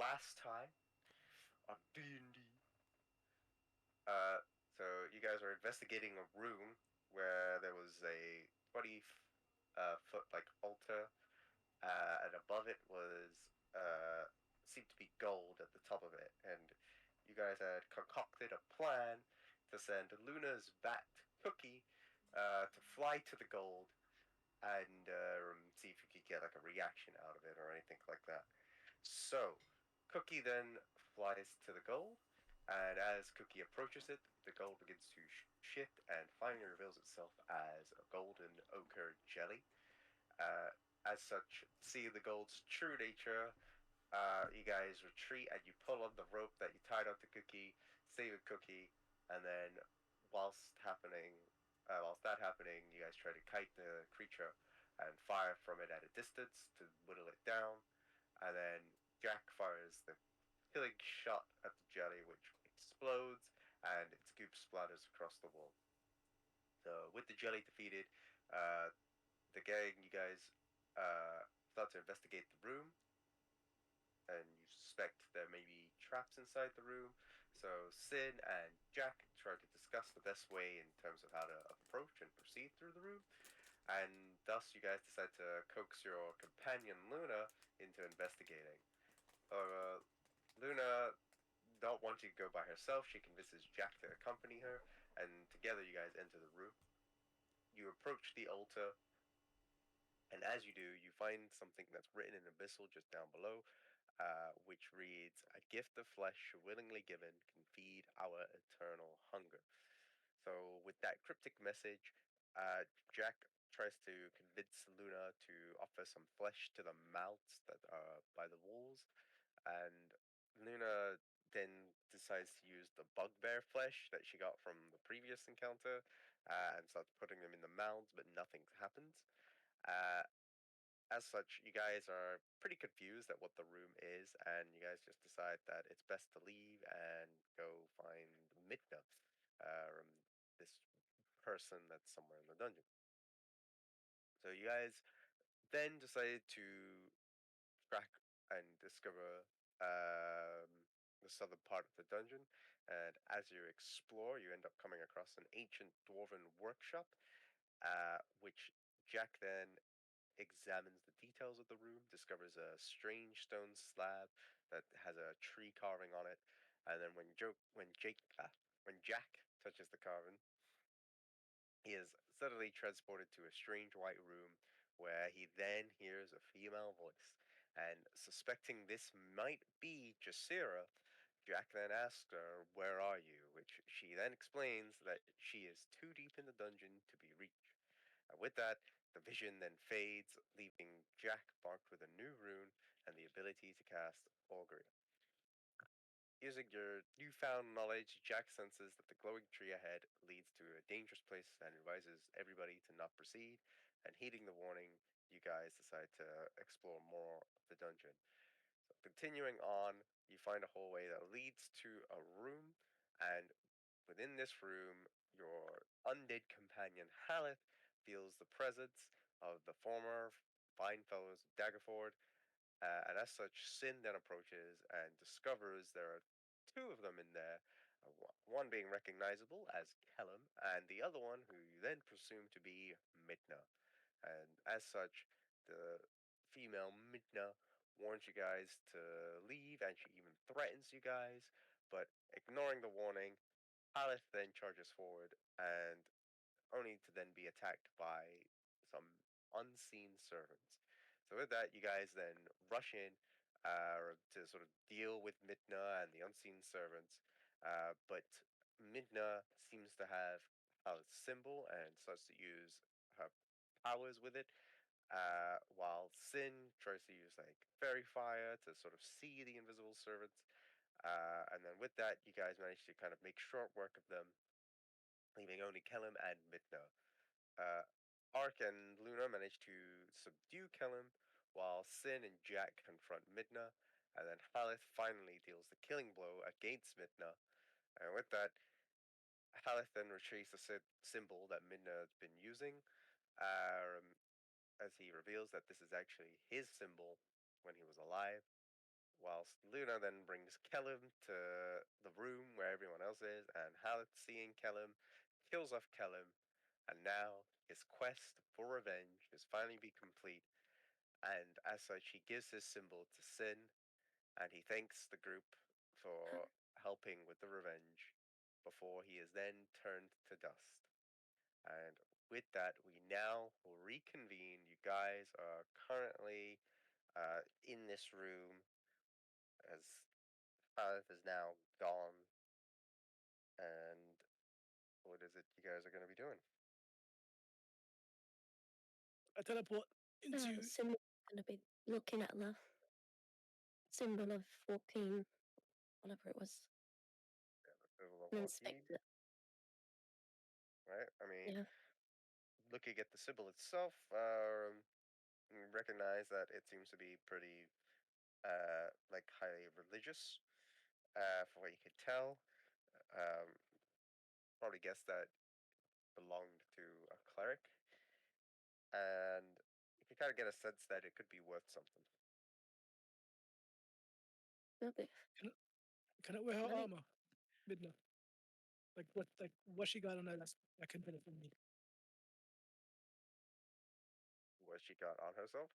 last time on D&D. Uh, so you guys are investigating a room where there was a 20 foot like altar, and above it was seemed to be gold at the top of it, and you guys had concocted a plan to send Luna's bat Cookie to fly to the gold and see if you could get like a reaction out of it or anything like that. So, Cookie then flies to the gold, and as Cookie approaches it, the gold begins to shift and finally reveals itself as a golden ochre jelly. Uh, as such, seeing the gold's true nature, you guys retreat and you pull on the rope that you tied onto Cookie, save a Cookie, and then whilst happening, whilst that happening, you guys try to kite the creature and fire from it at a distance to whittle it down, and then Jack fires the killing shot at the jelly, which explodes and its goop splatters across the wall. So, with the jelly defeated, uh, the gang, you guys start to investigate the room, and you suspect there may be traps inside the room. So, Sin and Jack try to discuss the best way in terms of how to approach and proceed through the room, and thus you guys decide to coax your companion Luna into investigating. Luna, not wanting to go by herself, she convinces Jack to accompany her, and together you guys enter the room. You approach the altar, and as you do, you find something that's written in abyssal just down below, which reads, "A gift of flesh willingly given can feed our eternal hunger." So, with that cryptic message, Jack tries to convince Luna to offer some flesh to the mouths that are by the walls, and Luna then decides to use the bugbear flesh that she got from the previous encounter, and starts putting them in the mouths, but nothing happens. Uh, as such, you guys are pretty confused at what the room is, and you guys just decide that it's best to leave and go find Midna, this person that's somewhere in the dungeon. So you guys then decided to track and discover the southern part of the dungeon, and as you explore, you end up coming across an ancient dwarven workshop, which Jack then examines the details of the room, discovers a strange stone slab that has a tree carving on it, and then when Jack touches the carving, he is suddenly transported to a strange white room where he then hears a female voice, and suspecting this might be Jasira, Jack then asks her, "Where are you?" Which she then explains that she is too deep in the dungeon to be reached. And with that, the vision then fades, leaving Jack marked with a new rune and the ability to cast Augury. Using your newfound knowledge, Jack senses that the glowing tree ahead leads to a dangerous place and advises everybody to not proceed. And heeding the warning, you guys decide to explore more of the dungeon. So, continuing on, you find a hallway that leads to a room, and within this room, your undead companion Haleth feels the presence of the former fine fellows of Daggerford, and as such, Sin then approaches and discovers there are two of them in there, one being recognizable as Kellum, and the other one who you then presume to be Midna. And as such, the female Midna warns you guys to leave, and she even threatens you guys, but ignoring the warning, Aleph then charges forward, and only to then be attacked by some unseen servants. So with that, you guys then rush in to sort of deal with Midna and the unseen servants. But Midna seems to have a symbol and starts to use her powers with it. While Sin tries to use like fairy fire to sort of see the invisible servants. And then with that, you guys manage to kind of make short work of them, leaving only Kellum and Midna. Uh, Ark and Luna manage to subdue Kellum, while Sin and Jack confront Midna, and then Haleth finally deals the killing blow against Midna. And with that, Haleth then retrieves the symbol that Midna has been using, um, as he reveals that this is actually his symbol when he was alive, while else. Luna then brings Kellum to the room where everyone else is, and Haleth, seeing Kellum, kills off Kellum, and now his quest for revenge is finally be complete. And as such, he gives his symbol to Sin, and he thanks the group for helping with the revenge before he is then turned to dust. And with that, we now will reconvene. You guys are currently in this room as Haleth is now gone. And what is it you guys are going to be doing? I teleport into. Symbol gonna be looking at the symbol of 14, whatever it was, Level and 14, inspect it. right? I mean, Yeah. looking at the symbol itself, you recognize that it seems to be pretty, like highly religious, from what you could tell. Um, Probably guess that belonged to a cleric, and you can kind of get a sense that it could be worth something. Okay. Can I wear her Money. armor? Midna. Like what she got on her that can benefit me. What she got on herself.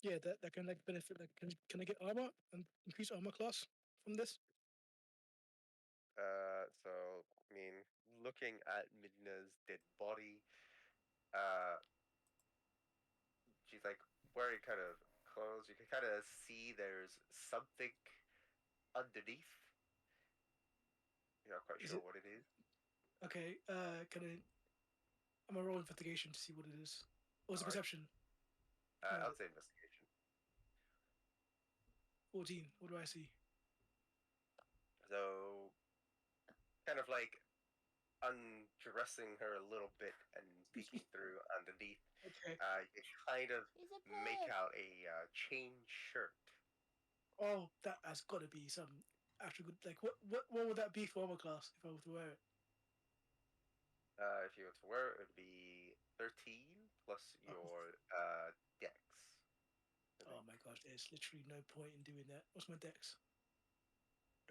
Yeah, that can like benefit. Like, can I get armor and increase armor class from this? So I mean, looking at Midna's dead body, uh, she's like wearing kind of clothes. You can kind of see there's something underneath. You're not quite Is sure it what it is. okay? Can I? I'm gonna roll investigation to see what it is. Or is it All right. perception? What is I'll it? say investigation. 14. What do I see? So kind of like undressing her a little bit and peeking through underneath. Okay. You kind of Is it make out a chain shirt. Oh, that has got to be some actual good. Like, what would that be for armor class if I were to wear it? If you were to wear it, it would be 13 plus Oh, your dex, I oh think. my gosh, there's literally no point in doing that. What's my dex?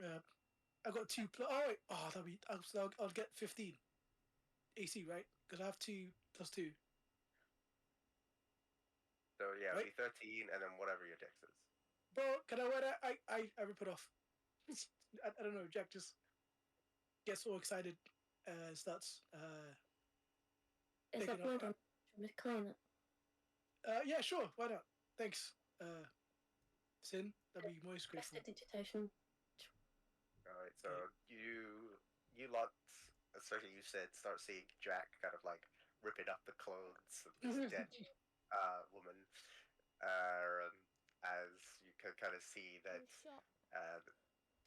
I got two plus. Oh, wait. Oh, that'll be. I'll get 15 AC, right? Because I have 2 plus 2, So yeah, it'd right? be 13 and then whatever your dex is. Bro, can I wear that? I rip it off. I don't know. Jack just gets all excited, starts Is taking that off. blood on? Should we clean it? Yeah, sure. Why not? Thanks. Sin, that'd be most grateful. Prestidigitation. Alright, so Okay. you lot, especially you said, start seeing Jack kind of like ripping up the clothes of this dead woman, um, as you can kind of see that uh,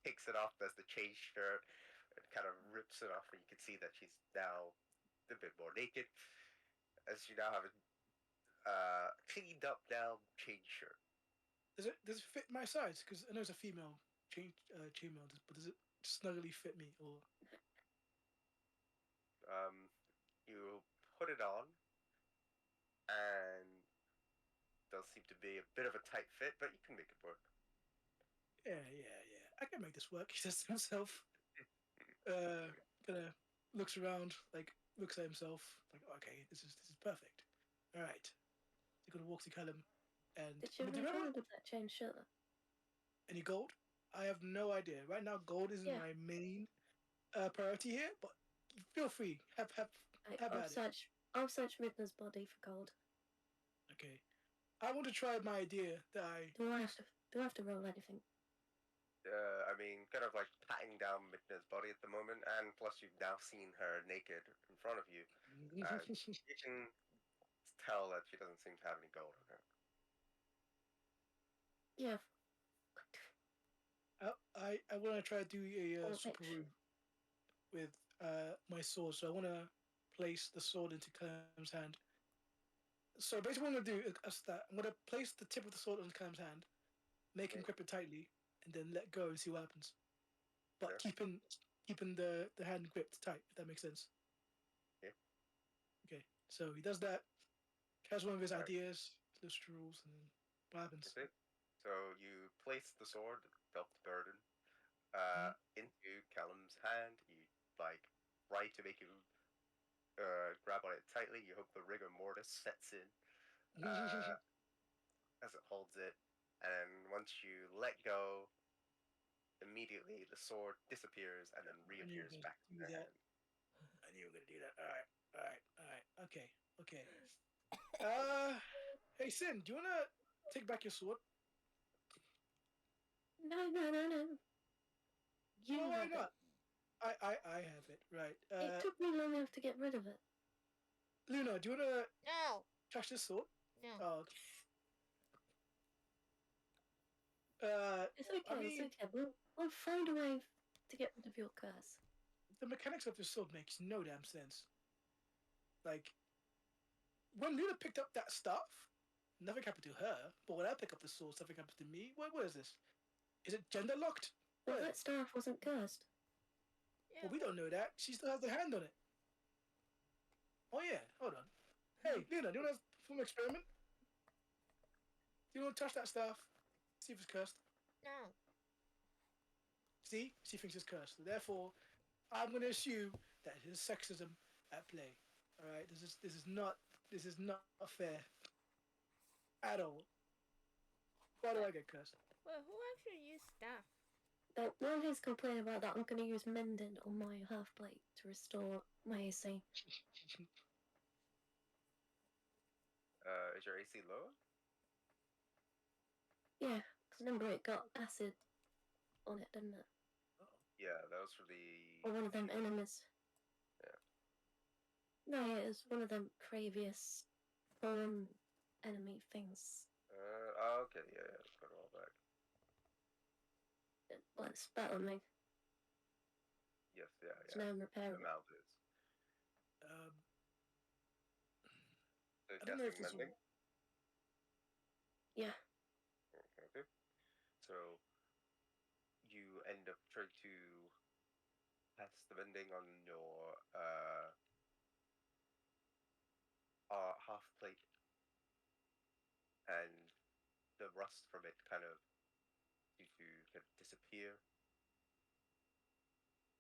takes it off as the chain shirt and kind of rips it off, and you can see that she's now a bit more naked, as she now have a cleaned up now chain shirt. Does it fit my size? Because I know it's a female chainmail, but does it snugly fit me? Or You put it on, and does seem to be a bit of a tight fit, but you can make it work. yeah, I can make this work. He says to himself. Uh, kind of looks around, like looks at himself, like okay, this is perfect. All right, he's gonna walk to Callum, and Did you do you remember reply with that chain shirt? any gold? I have no idea. Right now, gold isn't Yeah. my main priority here, but feel free, have I'll at it. search. I'll search Midna's body for gold. Okay, I want to try my idea that I. Do I have to? Do I have to roll anything? I mean, kind of like patting down Midna's body at the moment, and plus you've now seen her naked in front of you, and you can tell that she doesn't seem to have any gold on her. Yeah. I want to try to do a Or super rich. room with my sword, so I want to place the sword into Clem's hand. So basically, what I'm gonna do is that I'm gonna place the tip of the sword on Clem's hand, make him Okay, grip it tightly, and then let go and see what happens. But sure. keeping the hand gripped tight, if that makes sense. Okay, Okay, so he does that. Has one of his all right. ideas, lists rules, and then what happens? That's it. So you place the sword, belt the burden, into Callum's hand. You like try to make him grab on it tightly. You hope the rigor mortis sets in as it holds it, and once you let go, immediately the sword disappears and then I knew you reappears were back gonna in do your that. hand. I knew you were gonna do that. All right, all right, all right. Okay, okay. Hey Sin, do you wanna take back your sword? No, no, no, no. You Well, why have it. not? I have it. Right. It took me long enough to get rid of it. Luna, do you wanna No. touch this sword? No. Oh, okay. It's okay, I it's mean, okay. We'll find a way to get rid of your curse. the mechanics of this sword makes no damn sense. Like, when Luna picked up that stuff, nothing happened to her. But when I pick up the sword, something happens to me. What is this? Is it gender locked? But What? that staff wasn't cursed. Yeah, Well, we don't know that. She still has the hand on it. Oh yeah, hold on. Hey, Luna, do you want to perform an experiment? Do you want to touch that staff? See if it's cursed. No. See, she thinks it's cursed. Therefore, I'm going to assume that there's sexism at play. All right, this is not fair at all. Why do I get cursed? Well, who actually used staff? But while he's complaining about that, I'm going to use Mending on my half plate to restore my AC. Is your AC low? Yeah, because remember it got acid on it, didn't it? Yeah, that was for the. Or one of them enemies. Yeah. No, yeah, it was one of them previous enemy things. Okay, yeah, it's quite a while back. It spat on me. Yes, yeah, It's yeah. now The repairable. mouth is. So I don't know if casting this mending. Yeah. Okay. So you end up trying to pass the mending on your half plate, and the rust from it kind of seems to kind of disappear,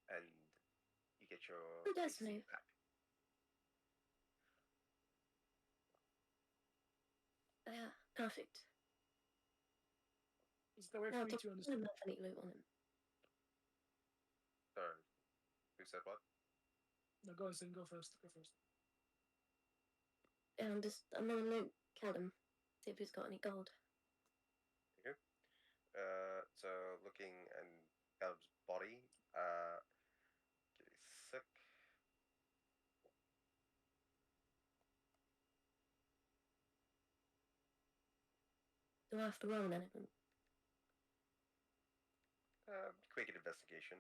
and you get your Who does AC move? back. Yeah, perfect. is the way Now for me to to put understand. infinite loot on him. Sorry, who said what? No, go on, Sin. Go first. Go first. And I'm gonna loot Callum, see if he's got any gold. Okay. So looking at Caleb's body, give me a sec. Do I have to roll anything? Quick investigation.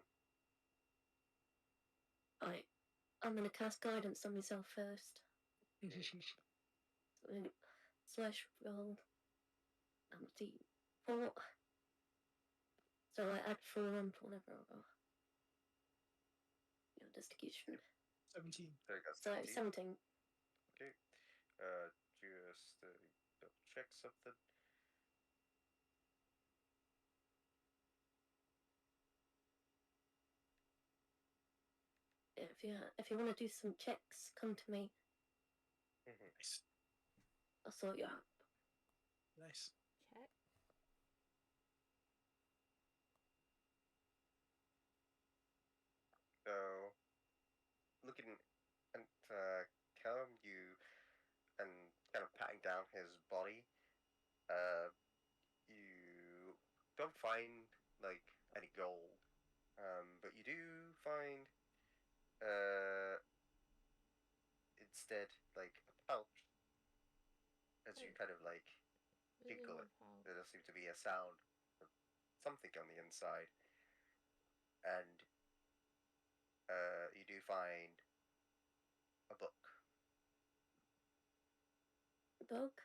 I'm gonna cast guidance on myself first. Slash roll D4. So I add 4 on for whenever I roll. Your investigation. 17. So I got So 17. 17. Okay. Just double check something. If you want to do some checks, come to me. Nice. I'll sort you out. Nice. Check. So, looking at Callum, you and kind of patting down his body, you don't find like any gold, but you do find instead like a pouch. As you kind of like jiggle it, there does seem to be a sound of something on the inside, and you do find a book. Book?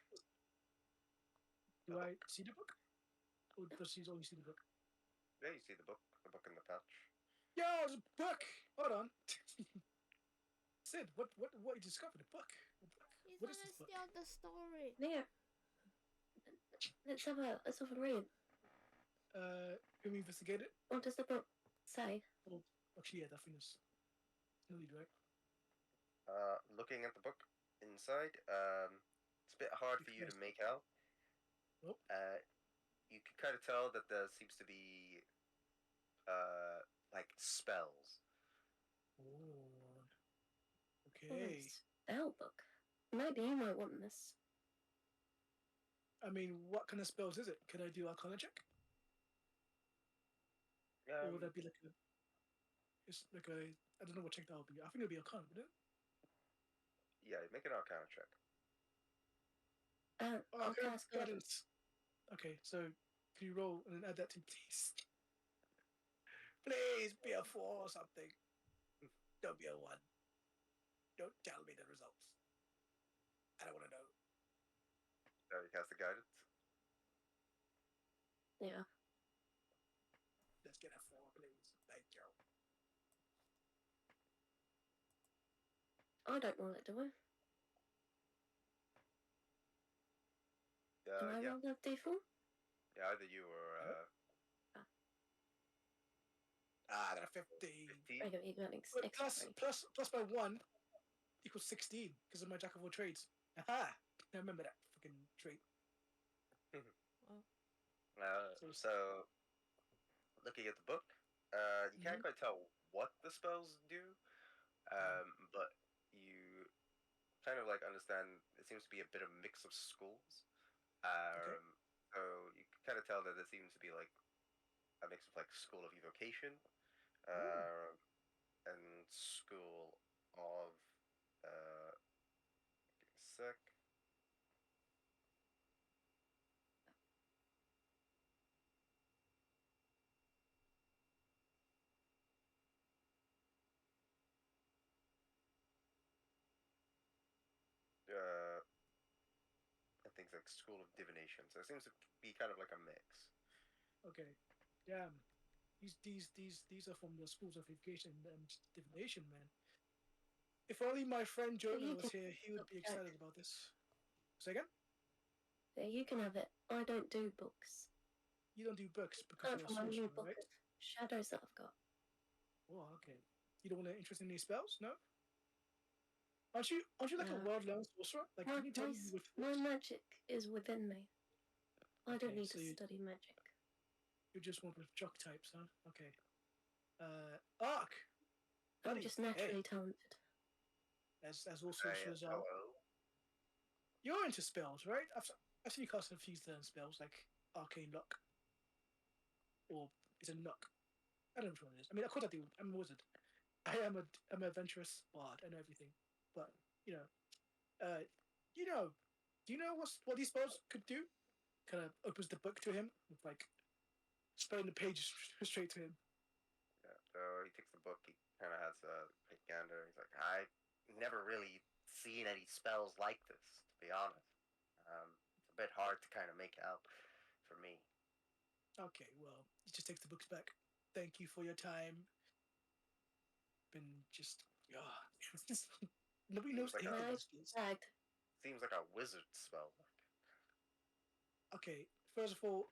Do I see the book? Or does she only see the book? Yeah, you see the book in the pouch. Yo, there's a book! Hold on. Sid, what you discovered? A book? He's What is gonna this book? steal the story. There. Let's have a read. Can we investigate it? What does the book say? Oh, actually, yeah, that thing is lead, right? Looking at the book inside, it's a bit hard for you to make out. Nope. You can kind of tell that there seems to be like spells. Oh, Oh, okay. spell book. Maybe you might want this. I mean, what kind of spells is it? Can I do Arcana check? Or would that be like a? It's like a. I don't know what check that would be. I think it'd be Arcana, wouldn't it? Yeah, make an Arcana check. I'll Okay, cast guidance. guidance. Okay, so can you roll and then add that to please? Please be a 4 or something. Don't be a 1. Don't tell me the results. I don't want to know. You cast the guidance. Yeah. Let's get a 4, please. Thank you. I don't roll it, do I? Do I Yeah. roll the d4? Yeah, either you or I got a 15. 15. I don't eat that But extra. plus my 1 equals 16 because of my jack of all trades. Aha! I remember that fucking trait. So, looking at the book, you can't quite tell what the spells do, but you kind of like understand it seems to be a bit of a mix of schools. Okay. So you can kind of tell that there seems to be like a mix of like school of evocation, and school of give me a sec. And things like school of divination. So it seems to be kind of like a mix. Okay. Damn. These are from the schools of education and divination, man. If only my friend Jonah was here, he would be excited about this. Say again? Yeah, you can have it. I don't do books. You don't do books because Apart you're a from my new sorcerer, book right? of shadows that I've got. Oh, okay. You don't want to interest in any spells, no? Aren't you like a No. world-learned sorcerer? Like, can you tell me with My magic is within me. I don't need so to study magic. you just want with jock types, huh? Okay. Ark. I'm Buddy, just naturally hey, talented. as all sorcerers are. Hello. You're into spells, right? I've seen you cast a few certain spells like arcane lock, or is it knock? I don't know which one it is. I mean, of course I do. I'm a wizard. I'm an adventurous bard. I know everything, but you know, uh, you know, do you know what these spells could do? Kind of opens the book to him with like spelling the page straight to him. Yeah, so he takes the book. He kind of has a gander. He's like, I've never really seen any spells like this, to be honest. It's a bit hard to kind of make out for me. Okay, well, he just takes the books back. Thank you for your time. Been just nobody knows Seems like anything a these days. seems like a wizard spell. Okay, first of all,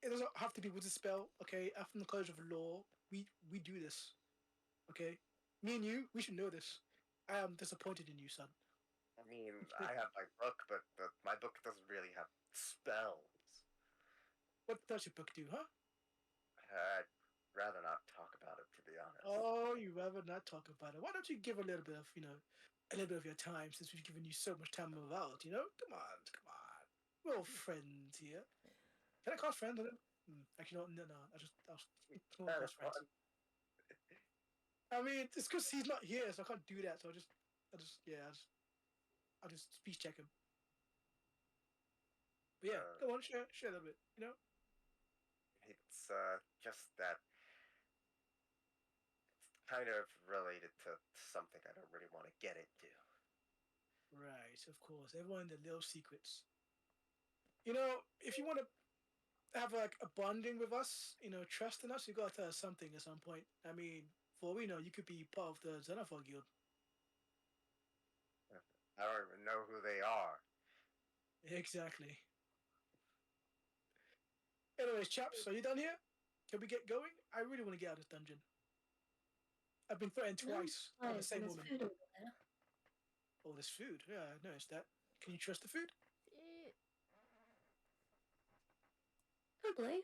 it doesn't have to be with a spell. Okay, I'm from the College of Law. We do this. Okay, me and you, we should know this. I am disappointed in you, son. I mean, I have my book, but my book doesn't really have spells. What does your book do, huh? I'd rather not talk about it, to be honest. Oh, you rather not talk about it. Why don't you give a little bit of, a little bit of your time since we've given you so much time about, Come on. We're all friends here. Can I cast friend on him? Actually, no. I won't cast friends. I mean, it's because he's not here, so I can't do that. So I'll just speech check him. But yeah, go on, share a little bit. It's just that it's kind of related to something I don't really want to get into. Right, of course. Everyone the little secrets. If you want to have like a bonding with us, trust in us, you gotta tell us something at some point. I mean, for all we know, you could be part of the Xenophon Guild. I don't even know who they are. Exactly. Anyways, chaps, are you done here? Can we get going? I really want to get out of this dungeon. I've been threatened twice by the Guys, same there's woman. food over there. Oh, there's food. Yeah, I noticed that. Can you trust the food? Eh, Probably.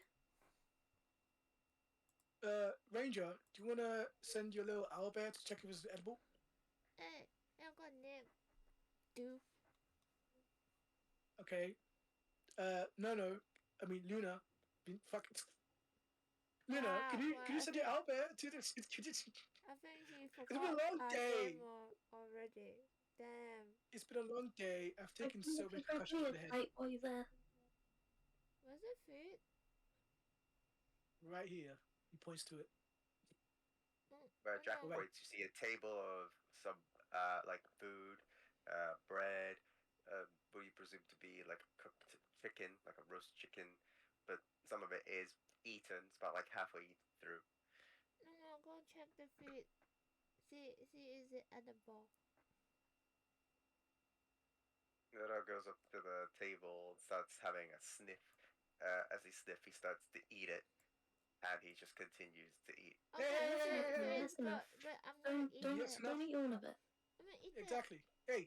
Ranger, do you want to send your little owlbear to check if it's edible? I've got nip. Do. Okay. No. I mean, Luna. Fuck. Luna, can you send your owlbear to this? Could you, I think he been a forgot long our day. game already. Damn. it's been a long day. I've I taken can so make many you grab concussions me to a the head. bite while you're there. Was it food? Right here. He points to it. Where Jack no. points, you see a table of some like food, bread, what you presume to be like cooked chicken, like a roast chicken, but some of it is eaten. It's about like halfway eaten through. No, go check the food. See, is it edible? Nero goes up to the table and starts having a sniff. As he sniffs, he starts to eat it, and he just continues to eat. Okay, Hey, it's hey, good, hey, that's enough. but I'm gonna eat Don't, it. don't eat all of it. I'm gonna eat Exactly. Hey,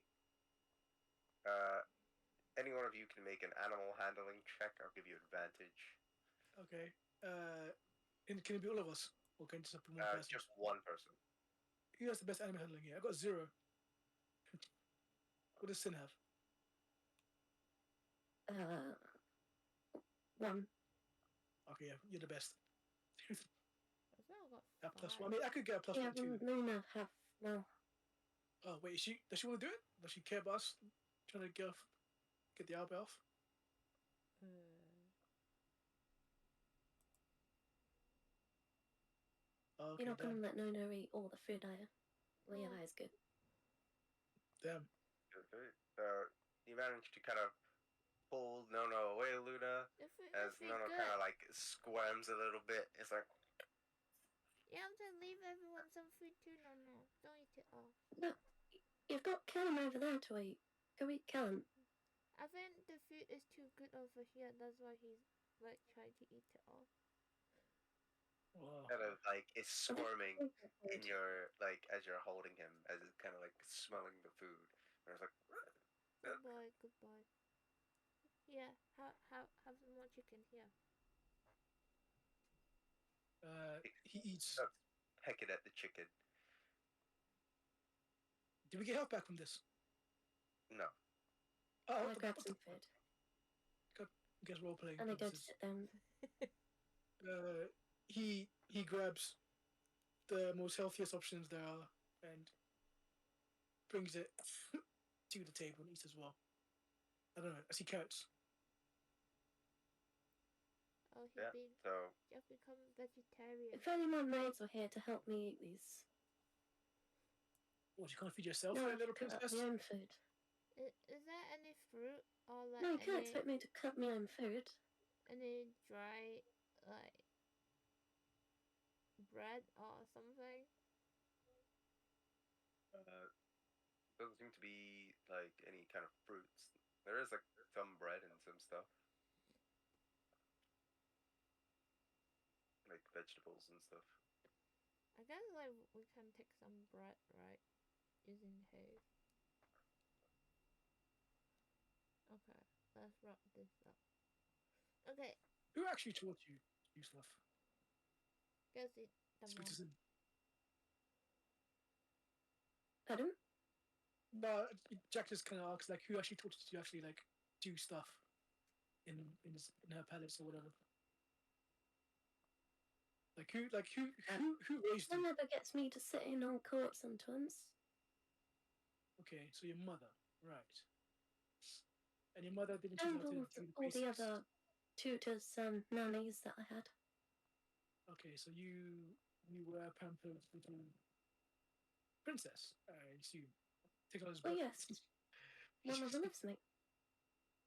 Any one of you can make an animal handling check. I'll give you advantage. okay. Can it be all of us? Or can it just be one person? Just one person. Who has the best animal handling here? I got 0. What does Sin have? 1. Okay, yeah, you're the best. it. I think I got That plus 1. I 5. mean, I could get a plus Yeah, 1 too. Luna have no. Oh wait, does she want to do it? Does she care about us trying to get the album off? Oh, okay, You're not damn. gonna let Nuna eat all the food, are you? Well, yeah, No. that is good. Damn. You manage to kind of pull Nono away, Luna, The food as must be Nono good. kind of like squirms a little bit. It's like, You have to leave everyone some food too. No, don't eat it all. Look, you've got Callum over there to eat. Go eat Callum. I think the food is too good over here. That's why he's like trying to eat it all. Wow. kind of like is squirming in Food. your like as you're holding him, as it's kind of like smelling the food. And it's like, Good boy, good boy. Yeah, have some more chicken here. He eats. starts pecking at the chicken. Did we get health back from this? No. Oh, I grabbed some food. Guess role playing. And I go to sit down. He grabs the most healthiest options there are and brings it to the table and eats as well. I don't know, as he counts. Oh, Yeah. So just become vegetarian. If only my maids were here to help me eat these. What, you can't feed yourself, No, there, little I cut up princess? my own food. Is there any fruit or like No, you can't any, expect me to cut my own food. any dry like bread or something? doesn't seem to be like any kind of fruits. There is like some bread and some stuff, like vegetables and stuff. I guess like we can take some bread, right? Using hay. Okay, let's wrap this up. Okay, Who actually taught you stuff? guess it. Speak to Sin. Pardon? No, Jack just kind of asks, like, who actually taught you to actually, like, do stuff in her palace or whatever? Who raised One you? never gets me to sit in on court sometimes. Okay, so your mother, right? And your mother didn't And teach you how to do the all the basics? other tutors and nannies that I had. Okay, so you were a pampered little princess, I assume. Take on his Oh, breath. yes. My mother loves me.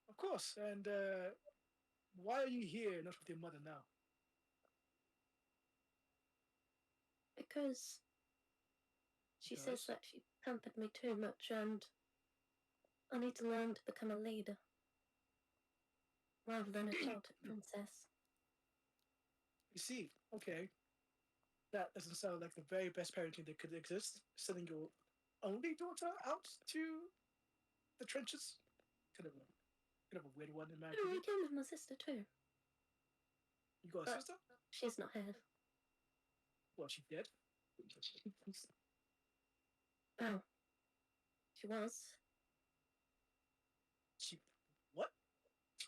Of course. And why are you here, not with your mother now? Because she says Because? that she pampered me too much and I need to learn to become a leader rather than a childhood princess. You see, okay, that doesn't sound like the very best parenting that could exist. Sending your only daughter out to the trenches. Kind of a, kind of a weird one in my I opinion. came with my sister too. You got a But- sister? She's not here. Well, she dead. Oh. She was. She what?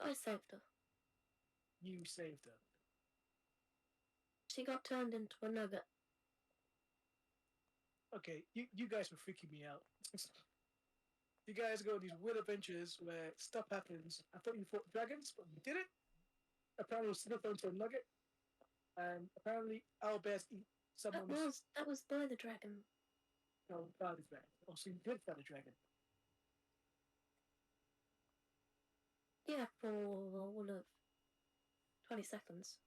I saved her. You saved her. She got turned into a nugget. Okay, you guys were freaking me out. You guys go on these weird adventures where stuff happens. I thought you fought dragons, but you didn't. Apparently, slipped onto a nugget, and apparently, owlbears eat someone's. That was by the dragon. No, father's dragon. Oh, so you did fight a dragon. Yeah, for all of 20 seconds.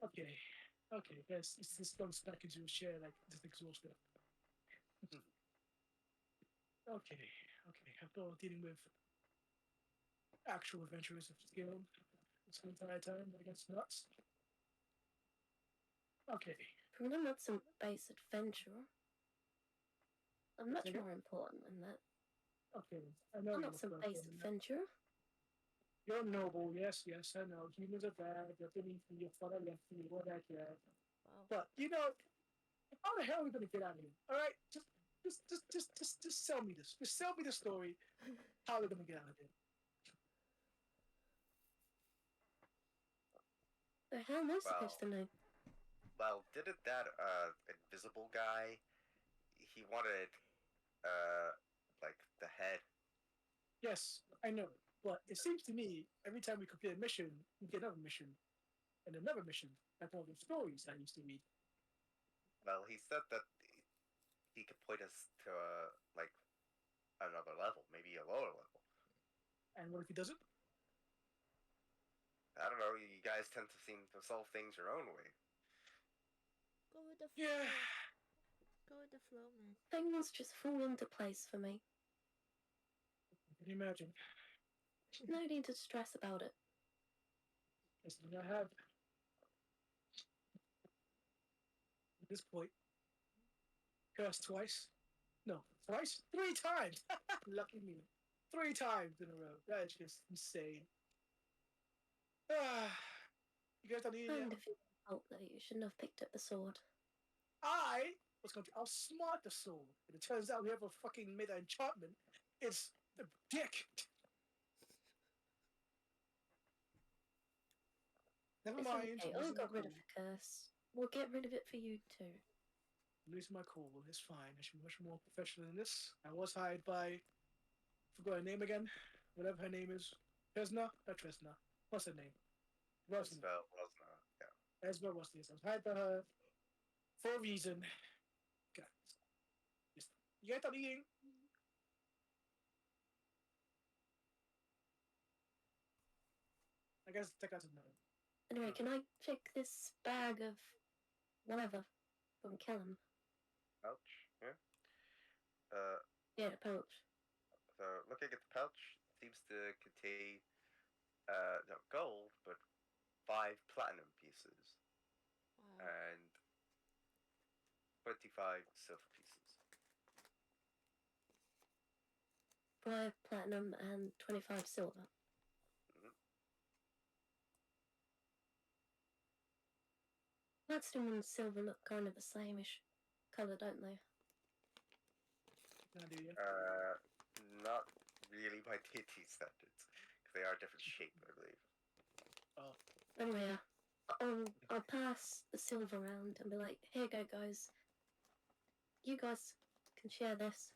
Okay, okay, guys, this goes back into a share like just exhausted. Okay, I thought dealing with actual adventurers of skill this entire time, but I guess not. Okay, I'm not some base adventurer. I'm much Okay. more important than that. okay, I know I'm you're not some first base one. adventurer. You're noble, yes, I know. Humans are bad, you're beneath me, you're far left me, what that, yeah. Wow. But, you know, how the hell are we gonna get out of here? Alright? Just sell me this. Just sell me the story. How are we gonna get out of here? So how am I supposed to know? Well, didn't that invisible guy? He wanted like the head. Yes, I know. But it seems to me, every time we complete a mission, we get another mission. And another mission. Like all the stories I used to read. Well, he said that he could point us to like another level, maybe a lower level. And what if he doesn't? I don't know. You guys tend to seem to solve things your own way. Go with the flow. Yeah. Go with the flow, man. Things just fall into place for me. Can you imagine? No need to stress about it. That's what I have. At this point, cursed twice. No, twice? 3 times! Lucky me. 3 times in a row. That is just insane. You guys don't need Kind it. of felt that you shouldn't have picked up the sword. I was going to outsmart the sword. And it turns out whoever fucking made that enchantment is a dick. Never It's mind. okay. I'm I losing my got rid of cool. the curse. We'll get rid of it for you too. I'm losing my cool. It's fine. I should be much more professional than this. I was hired by. Forgot her name again. Whatever her name is. Tresna? Not Tresna. What's her name? Rosna. Spell was not. Yeah. Esma Rosna. I was hired by her for a reason. God. You guys stop eating. I guess check out some note. Anyway, can I check this bag of whatever from Kellum? Pouch. Yeah. Yeah, the pouch. So looking at the pouch, seems to contain no gold, but 5 platinum pieces Wow. and 25 silver pieces. 5 platinum and 25 silver. Mhm. Platinum and silver look kind of the same-ish colour, don't they? Can I do you? Not really by DND standards, because they are different shape, I believe. Oh. Anyway, I'll pass the silver around and be like, here you go, guys. You guys can share this.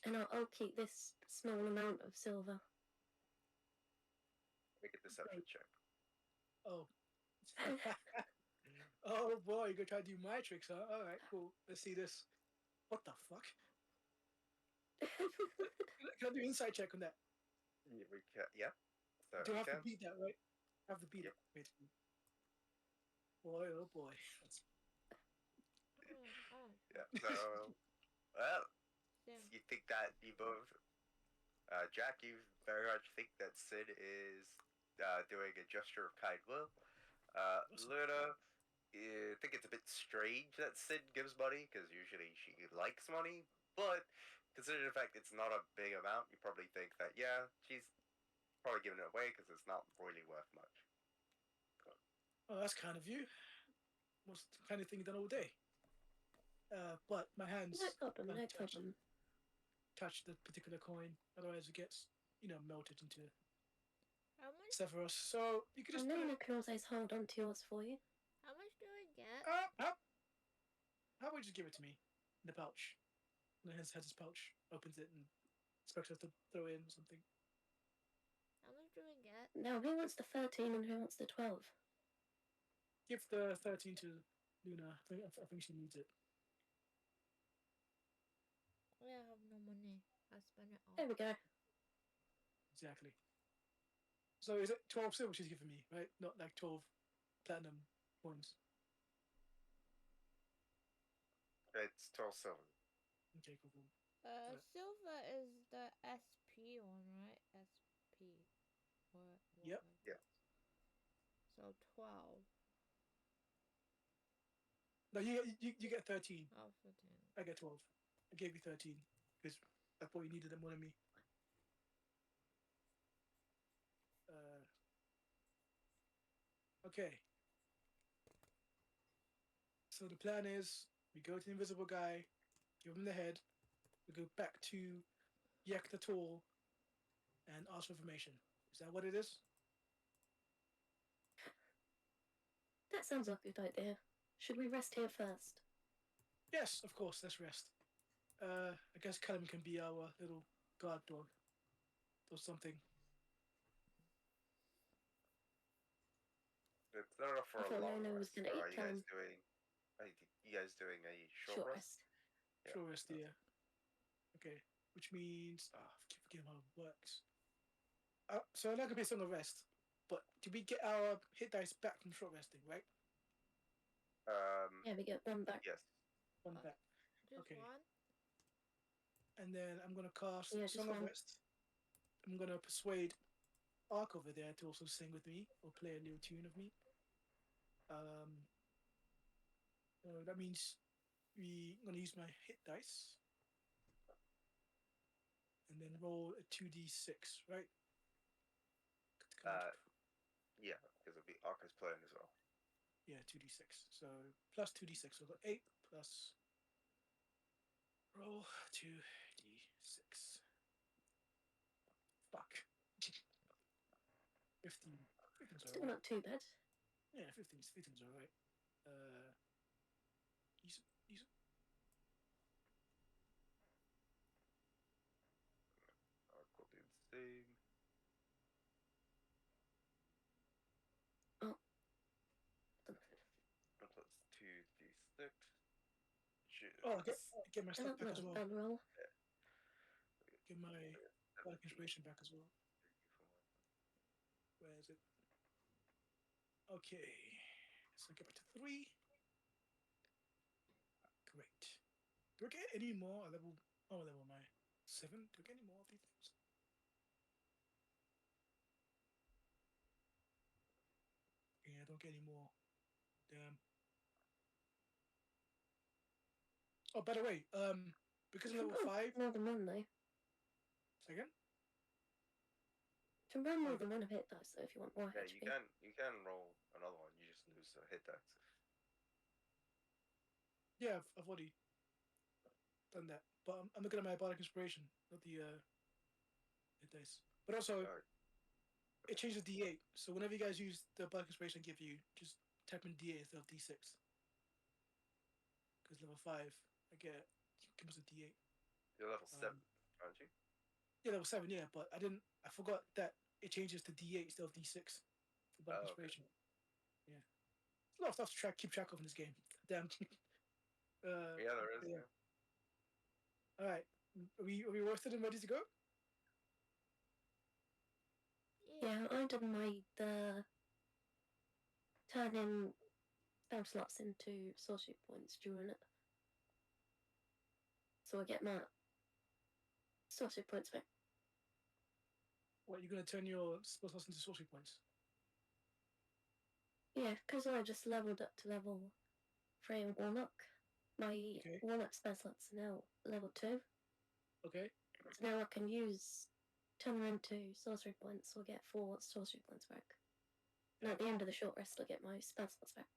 And I'll keep this small amount of silver. Make a deception check. Oh. Oh boy, you're gonna try to do my tricks, huh? Alright, cool. Let's see this. What the fuck? Can I do insight check on that? Yeah, we can. Yeah. So Do I you have to can. beat that, right? I have to beat Yep. it. Wait. Boy, oh boy. Yeah. So, well, Damn. you think that you both Jack, you very much think that Sid is doing a gesture of kind will. Luna, you think it's a bit strange that Sid gives money, because usually she likes money, but considering the fact it's not a big amount, you probably think that, yeah, she's probably giving it away because it's not really worth much. Oh, that's kind of you. Most kind of thing you've done all day. But my hands No problem, can't no touch, problem. touch the particular coin, otherwise it gets, melted into How much? Severus. So you could I just know put it. I can always hold on to yours for you. How much do I get? How about you just give it to me in the pouch? And he has his pouch, opens it, and expects us to throw in something. How much do I get? Now, who wants the 13 and who wants the 12? Give the 13 to Luna. I think she needs it. I have no money. I spend it all. There we go. Exactly. So is it 12 silver she's giving me, right? Not like 12 platinum coins. It's 12 silver. Okay, cool. Silver is the SP one, right? SP. Yep. Yeah. So 12. No, you get 13. Oh, 14. I get 12. I gave you 13 because I thought you needed them more than me. Okay. So the plan is we go to the invisible guy, give him the head, we go back to Yak the Tall and ask for information. Is that what it is? That sounds like a good idea. Should we rest here first? Yes, of course, let's rest. I guess Callum can be our little guard dog or something. It's not enough for I a thought long Luna was rest. gonna So eat are you guys Callum. doing? You guys doing a short Short rest? rest. Yeah. Short rest, yeah. Okay, which means I keep forgetting how it works. So I'm not gonna be on the rest, but do we get our hit dice back from short resting, right? Yeah, we get one back. Yes. One back. Just Okay. one? And then I'm gonna cast Yeah, just Song of one. Rest. I'm gonna persuade Ark over there to also sing with me or play a little tune of me. That means I'm gonna use my hit dice and then roll a 2d6, right? Yeah, because it'll be Arca's playing as well. Yeah, 2d6. So plus 2d6. So I got 8 plus roll 2d6. Fuck. 15. 15's Still alright. not too bad. Yeah, 15's alright. Use Arc will do the same. Oh. Plus 2d6. Oh, get my stuff That's back not as a well. bad roll. Get my Bardic Inspiration back as well. Where is it? Okay. So get back to 3. Great. Do I get any more? Level am I? 7? Do I get any more of these things? Yeah, I don't get any more. Damn. Oh, by the way, because I'm level 5. More than one though. Second? You can run more than one of hit dice though if you want more Yeah, HP. you can roll another one. You just lose a hit dice. Yeah, I've already done that. But I'm looking at my Bardic Inspiration, not the hit dice. But also, it changes D8. So whenever you guys use the Bardic Inspiration I give you, just type in D8 instead of D6. Because level 5, I get give us a D8. You're level 7, aren't you? Yeah, level 7, yeah, but I forgot that it changes to D8 instead of D6 for Bardic Inspiration. Okay. Yeah. There's a lot of stuff to keep track of in this game. Damn. Yeah, there is. Yeah. Alright. Are we rested and ready to go? Yeah, I've done the turning spell slots into sorcery points during it. So I get my sorcery points back. What, you're gonna turn your spell slots into sorcery points? Yeah, because I just leveled up to level 3 in Warlock. My Okay. Warlock spell slots are now level 2. Okay. So now I can turn them into sorcery points or get 4 sorcery points back. And at the end of the short rest, I'll get my spell slots back.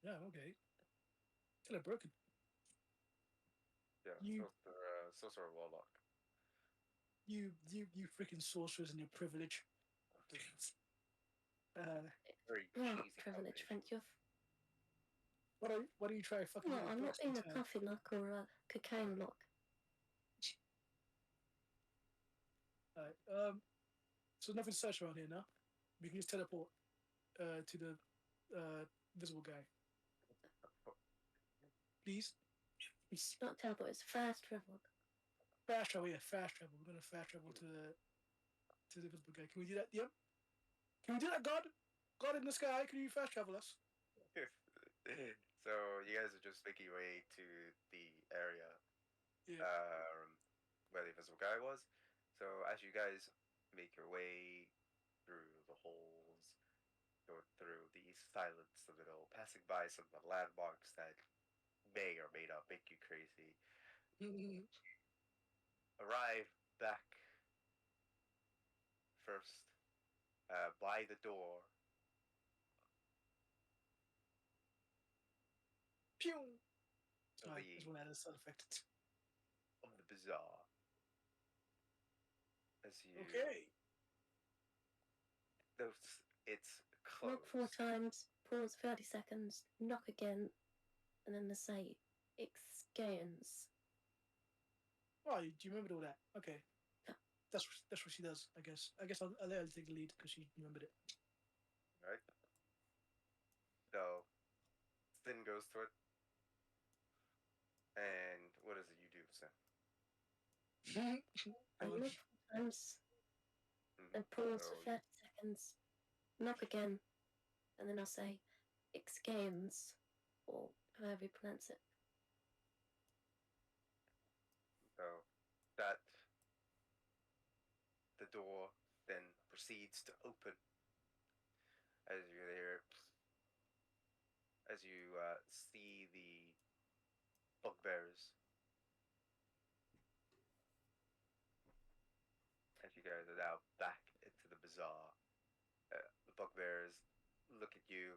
Yeah. Okay. Kind of broken. Yeah, You- sorcerer warlock. You freaking sorcerers and your privilege. Very Oh, cheesy privilege, combination. thank you. Why don't you try fucking? Well, your I'm not books being a into- coffee lock or a cocaine lock. Alright. So nothing to search around here now. We can just teleport to the visible guy. Please. It's not teleport, it's fast travel. Fast travel, yeah, fast travel. We're gonna fast travel to the visible guy. Can we do that, Yep. Can we do that, God? God in the sky, can you fast travel us? So you guys are just making your way to the area Yeah. where the invisible guy was. So as you guys make your way through the holes, go through the silence of it all, passing by some landmarks that may or may not make you crazy, arrive back first by the door. Pew! Of Sorry, the, just want to add a sound effect. of the bazaar. As you Okay. it's Knock 4 closed. times, pause 30 seconds, knock again, and then they say, Exgains. Oh, do you remember all that? Okay. Yeah. That's what she does, I guess. I'll let her take the lead because she remembered it. Right? So Stin goes to it. And what is it you do, Stin? I Go on. knock 4 times, then pause for 30 seconds, knock again, and then I'll say, Exgains, or however you pronounce it. So that the door then proceeds to open as you there, as you see the bugbears. As you guys are now back into the bazaar, the bugbears look at you.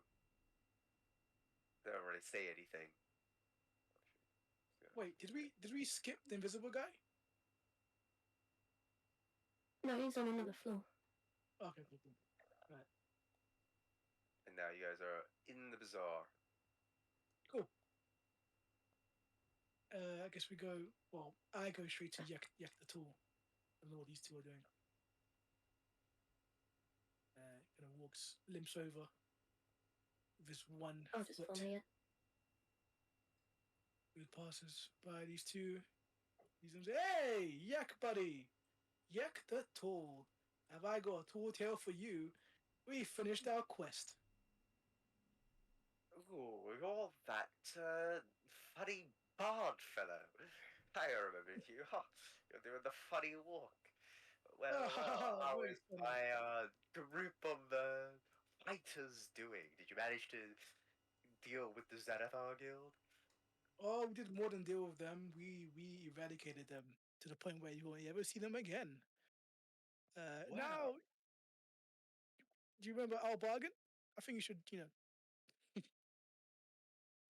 They don't really say anything. Wait, did we skip the invisible guy? No, he's on another floor. Okay, cool. Right. And now you guys are in the bazaar. Cool. I guess we go. Well, I go straight to Yak the tool. I don't know what these two are doing. Kind of limps over with his one I'll just foot. follow you. He passes by these two. He's like, "Hey, Yak buddy, Yak the tool. Have I got a tall tale for you? We finished our quest." Ooh, you're that funny bard fellow. I remembered you. Huh, you're doing the funny walk. Well, how Very is funny. my group of fighters doing? Did you manage to deal with the Xanathar Guild? Oh, we did more than deal with them. We eradicated them to the point where you won't ever see them again. Wow. Now, do you remember our bargain? I think you should,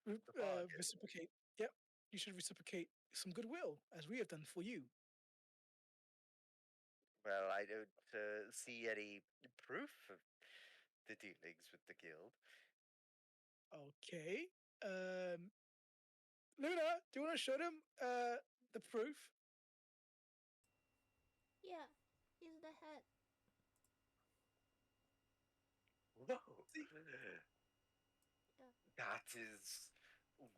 The bargain. reciprocate. Yep, you should reciprocate some goodwill as we have done for you. Well, I don't see any proof of the dealings with the guild. Okay. Luna, do you want to show them the proof? Yeah, he's the head. Whoa. See? That is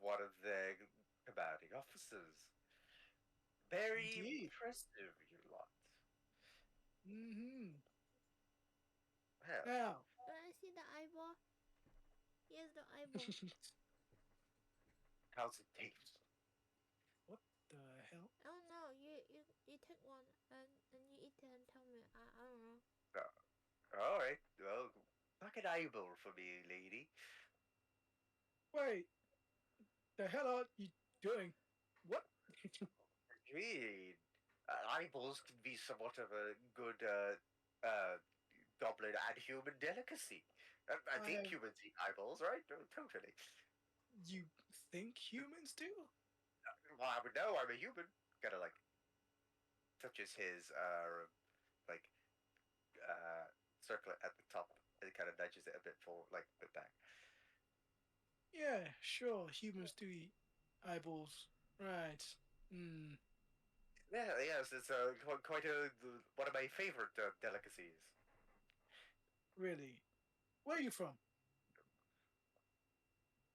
one of their commanding officers. Very Indeed. impressive, you lot. Mm-hmm. Well, Now, When I see the eyeball, here's the eyeball. how's it taste? what the hell? Oh no, you take one and you eat it and tell me I don't know. All right. Well, knock an eyeball for me, lady. Wait, the hell are you doing? What? Indeed. Eyeballs can be somewhat of a good goblin and human delicacy. I think I, humans eat eyeballs, right? Oh, totally. you think humans do? Well, I would know. I'm a human. Kind of like touches his like uh circlet at the top and kind of nudges it a bit forward, like a bit back. Yeah, sure, humans do eat eyeballs. Right. Hmm, Yeah, yes, it's quite one of my favorite delicacies. really? Where are you from?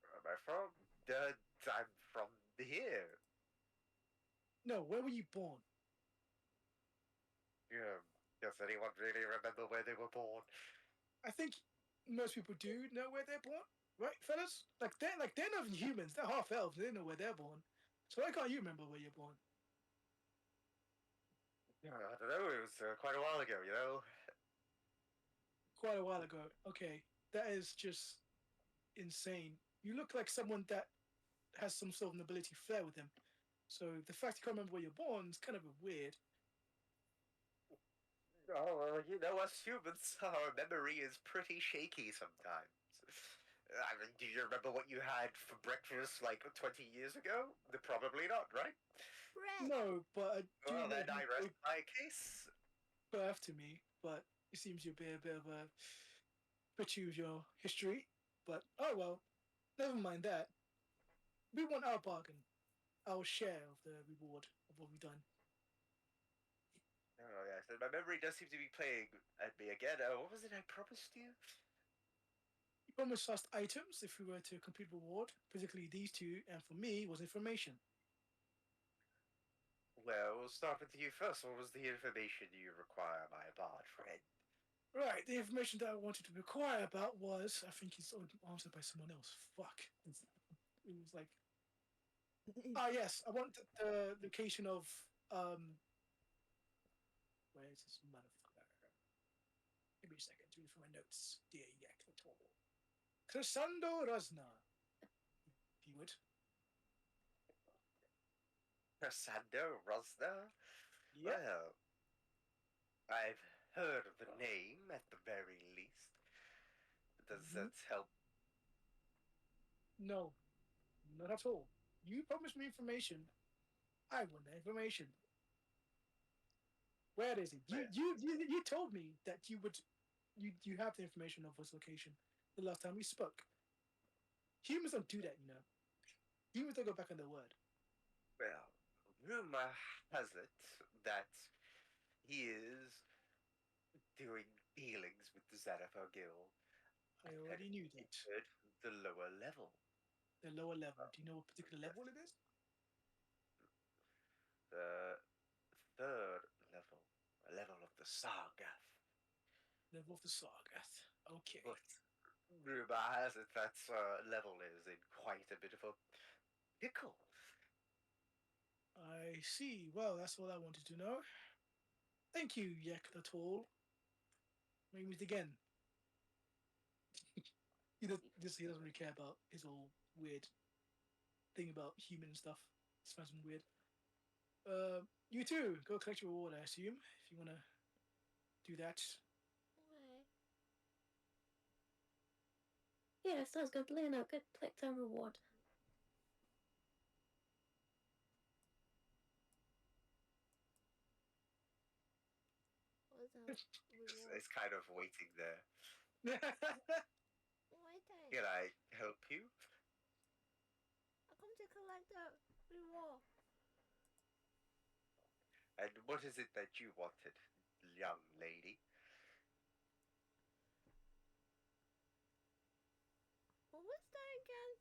Where am I from? I'm from here. No, where were you born? Yeah. Does anyone really remember where they were born? I think most people do know where they're born, right, fellas? They're not humans. They're half elves. They know where they're born. So why can't you remember where you're born? Yeah, I don't know. It was quite a while ago, you know. Quite a while ago. Okay, that is just insane. You look like someone that has some sort of nobility flair with him. So the fact you can't remember where you're born is kind of weird. Oh, well, you know, us humans, our memory is pretty shaky sometimes. I mean, do you remember what you had for breakfast like 20 years ago? Probably not, right? Bread. No, but I do Well, know then you I rest gave my case. birth to me. But it seems you're a bit of a bit of your history. But oh well, never mind that. We want our bargain, our share of the reward of what we've done. Oh, yes, and my memory does seem to be playing at me again. What was it I promised you? You promised us items if we were to complete the reward, particularly these two, and for me was information. Well, we'll start with you first. What was the information you require, my bard friend? Right, the information that I wanted to inquire about was, I think it's answered by someone else. Fuck. It was like, yes, I want the location of, where is this motherfucker? Give me a second to read through my notes. Dear Yak the Tall. Crescendo Razna, if you would. Cassandra Rosna? Yep. Well, I've heard of the name at the very least. Does that help? No, not at all. You promised me information. I want the information. Where is it? You told me that you would you have the information of his location the last time we spoke. Humans don't do that, you know. Humans don't go back on their word. Well, rumor has it that he is doing dealings with the Xanathar Guild I and had already knew that. entered the lower level. The lower level. Do you know what particular level it is? The third level, a level of the Sargath. Level of the Sargath. Okay. But rumor has it that level is in quite a bit of a pickle. I see. Well, that's all I wanted to know. Thank you, Yak the Tall. We meet again. He doesn't really care about his whole weird thing about human stuff. It's fun and weird. You too. Go collect your reward, I assume, if you want to do that. Okay. Yeah, sounds good. Lena, good collect reward. What's our It's, reward? it's kind of waiting there. Waiting. Can I help you? I come to collect the reward. And what is it that you wanted, young lady? What was that again?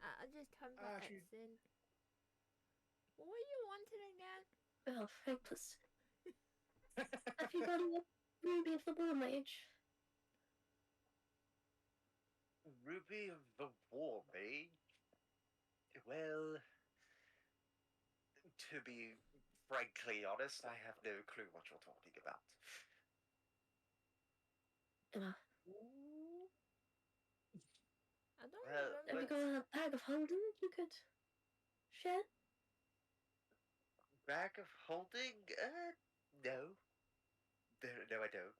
I just turned my Actually, X in. What were you wanting again? Oh, thankless. Have you got a ruby of the war mage? Ruby of the War Mage? Well, to be frankly honest, I have no clue what you're talking about. Uh, I don't Well, remember. have you got a bag of holding you could share? Bag of holding? No. No, I don't.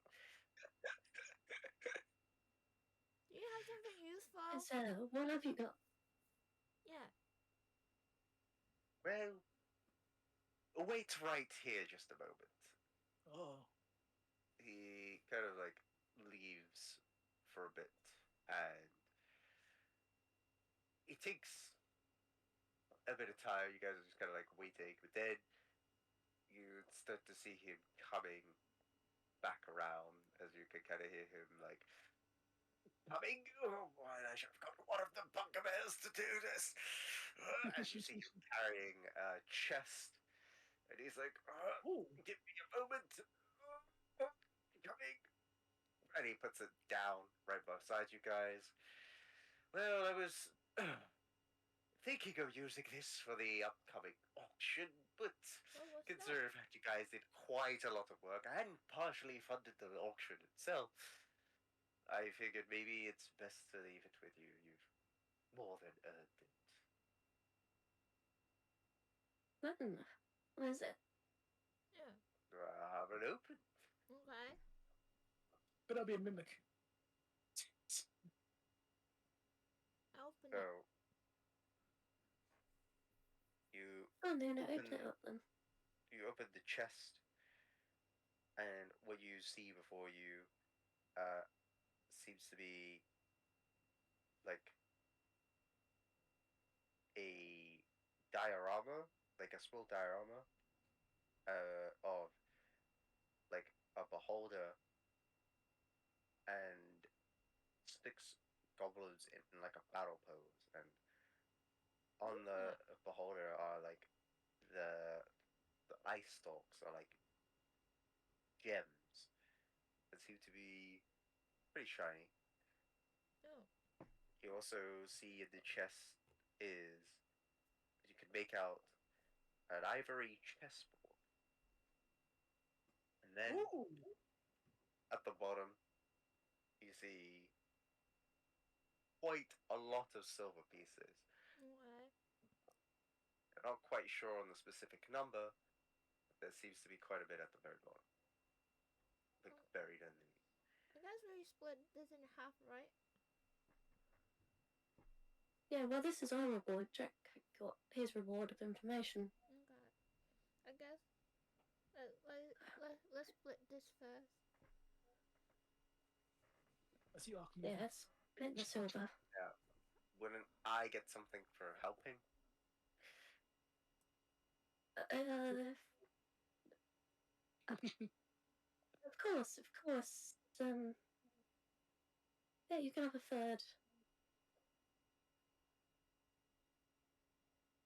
Do you have something useful? So, what have you got? Yeah. Well, wait right here just a moment. Oh. He kind of like leaves for a bit, and it takes a bit of time. You guys are just kind of like waiting, but then you start to see him coming back around as you can kind of hear him like coming. Oh boy, I should have got one of the bugbears to do this. As you see him carrying a chest, and he's like, Oh. "Give me a moment, coming." And he puts it down right beside you guys. Well, I was thinking of using this for the upcoming auction, but Well, what's considering that you guys did quite a lot of work and partially funded the auction itself, I figured maybe it's best to leave it with you. You've more than earned it. Well, what is it? Yeah. Have it open. Okay. But I'll be a mimic. I open So it. you Oh, no, no, Open- open it up then. you open the chest, and what you see before you seems to be like a diorama, like a small diorama of like a beholder and 6 goblins in like a battle pose, and on the beholder are like the the eye stalks are like gems that seem to be pretty shiny. Oh. You also see in the chest is you can make out an ivory chessboard, and then Ooh. at the bottom you see quite a lot of silver pieces. Okay. I'm not quite sure on the specific number, but there seems to be quite a bit at the very bottom, like buried underneath. I guess we split this in half, right? Yeah, well, this is our reward. Jack got his reward of information. Okay. I guess let's split this first. I see Ark moving. Yes, split the silver. Wouldn't I get something for helping? Of course, of course. Yeah, you can have a third.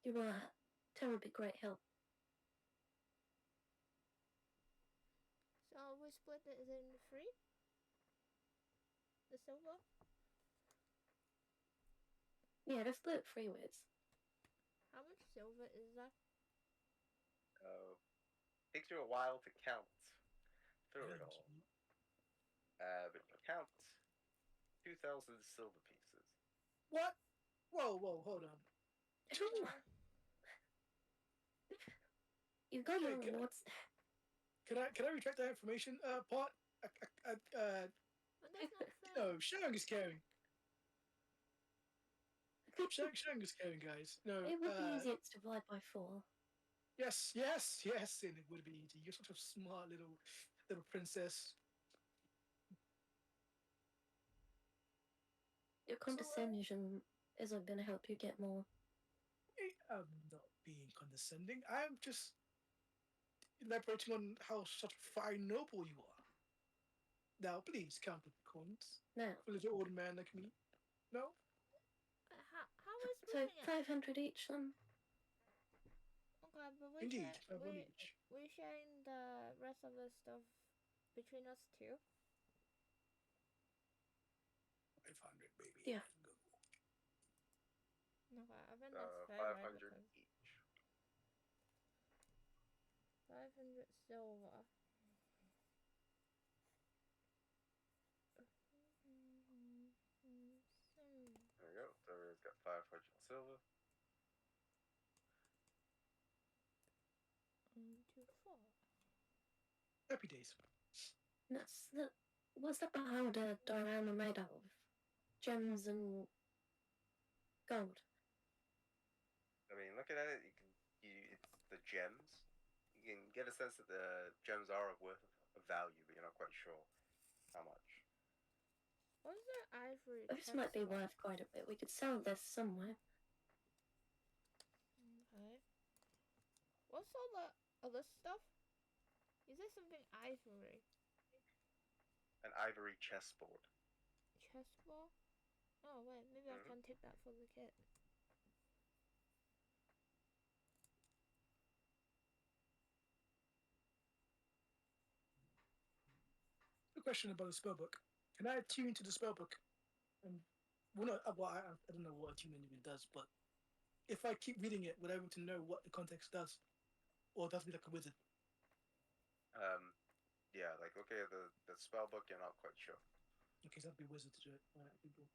You were a terribly great help. So we split it in three. The silver. Yeah, just split 3 ways. How much silver is that? Takes you a while to count through it all. But you count 2,000 silver pieces. What? Whoa, hold on. You got your Okay, rewards. Can I retract that information? Part. But that's not fair. No, sharing is caring. Sharing is caring, guys. No. It would be easier to divide by 4. Yes, and it would be easy. You're such a smart little princess. Your condescension isn't going to help you get more. I'm not being condescending. I'm just elaborating on how such a fine noble you are. Now, please count the coins Now, for a little old man like me. No? How is so splitting it? 500 each then. Okay, but Indeed, 500 each. we're sharing the rest of the stuff between us two. 500, baby. Yeah. Let's go. Okay, I think that's fair, right? 500 Because each. 500 silver. There we go. Doria's got 500 silver. 2, 4. Happy days. That's the. What's that powder diorama made out of? Gems and gold. I mean, looking at it, it's the gems. You can get a sense that the gems are of value, but you're not quite sure how much. What's the ivory? This might be chest? worth quite a bit. We could sell this somewhere. Okay. What's all the other stuff? Is there something ivory? An ivory chessboard. Chessboard? Oh wait, maybe I can take that for the kid. A question about the spellbook. Can I attune to the spellbook? Well, no, I don't know what attunement even does, but if I keep reading it, would I be able to know what the context does? Or does it be like a wizard? Yeah, like looking at the spell book, you're not quite sure. Okay, so that'd be wizard to do it. Alright, people.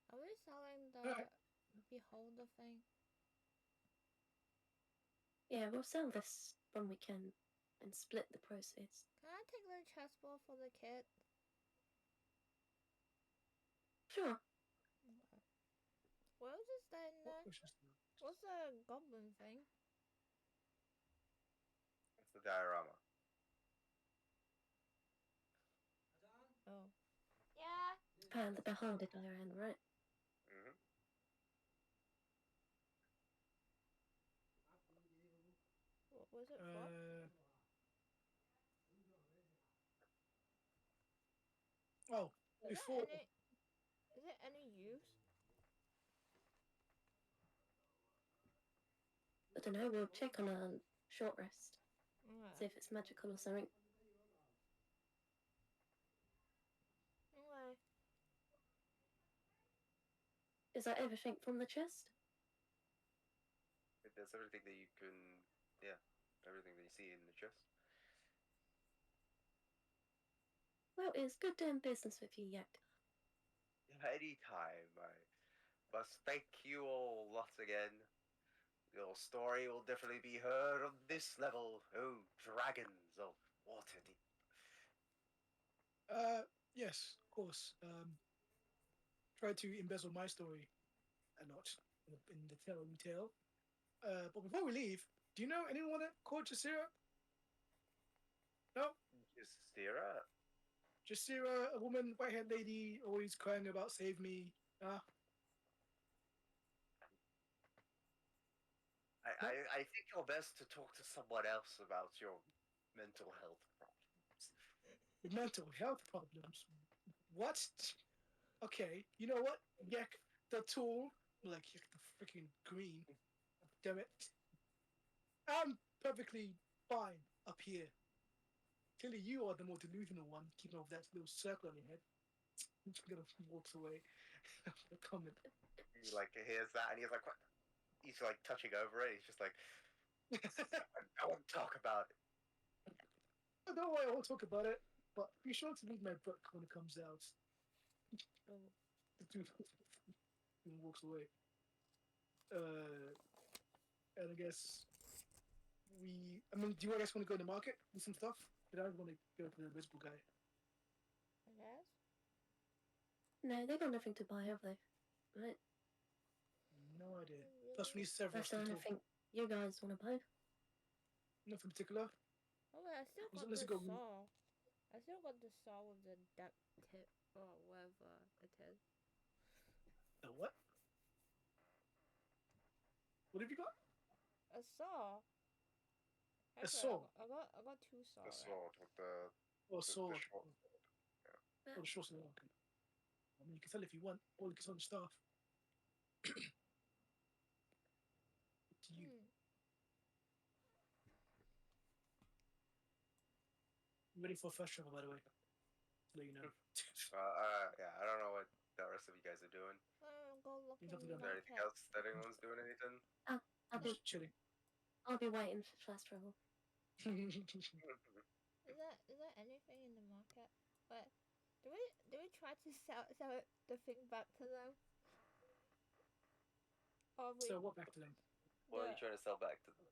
Are we selling the Alright. beholder thing? Yeah, we'll sell this when we can and split the proceeds. Can I take the chessboard for the kid? Sure. Okay. What else is there in there? What's the goblin thing? It's the diorama. Oh. Yeah. The beholder diorama, right? Mm-hmm. What was it for? Oh, Is before. it any use? I don't know. We'll check on a short rest. Okay. See if it's magical or something. Okay. Is that everything from the chest? That's everything that you can. Yeah, everything that you see in the chest. Well, it's good doing business with you, Yak. Anytime, I must thank you all once again. Your story will definitely be heard on this level. Oh, dragons of Waterdeep. Yes, of course. Try to embezzle my story and not in the tale we tell. But before we leave, do you know anyone called Jasira? No? Jasira? Jasira, a woman, white-haired lady, always crying about save me. I think you're best to talk to someone else about your mental health problems. Mental health problems. What? Okay, you know what? Yak the tool. Like Yak the freaking green. Damn it. I'm perfectly fine up here. Clearly, you are the more delusional one, keeping off that little circle on your head. I'm just gonna walks away. A comment. He like hears that and he's like, what? He's like touching over it. He's just like, I won't talk about it. I don't know why I won't talk about it, but be sure to read my book when it comes out. Oh. The dude walks away. And I guess do you guys want to go to the market with some stuff? But I want to go to the invisible guy. I guess. No, they got nothing to buy, have they? Right. No idea. Plus, we need several That's the to only talk. thing you guys want to buy. Nothing particular. Oh wait, I still got Let's the go. saw. I still got the saw with the duck tip or whatever it is. The what? What have you got? A saw. A Actually, saw? I got 2 saw. The sword with the Oh, sword. short. Oh, the short sword. Okay. I mean, you can sell if you want, or you can sell the staff. Up to you. I'm ready for a first travel, by the way. So you know. Yeah, I don't know what the rest of you guys are doing. Go look You in have to go Is my there anything cat. else that anyone's doing? Anything? I'll I'm be just chilling. I'll be waiting for fast travel. Is there anything in the market? But do we try to sell the thing back to them? Or we So what back to them? What are you trying to sell back to them?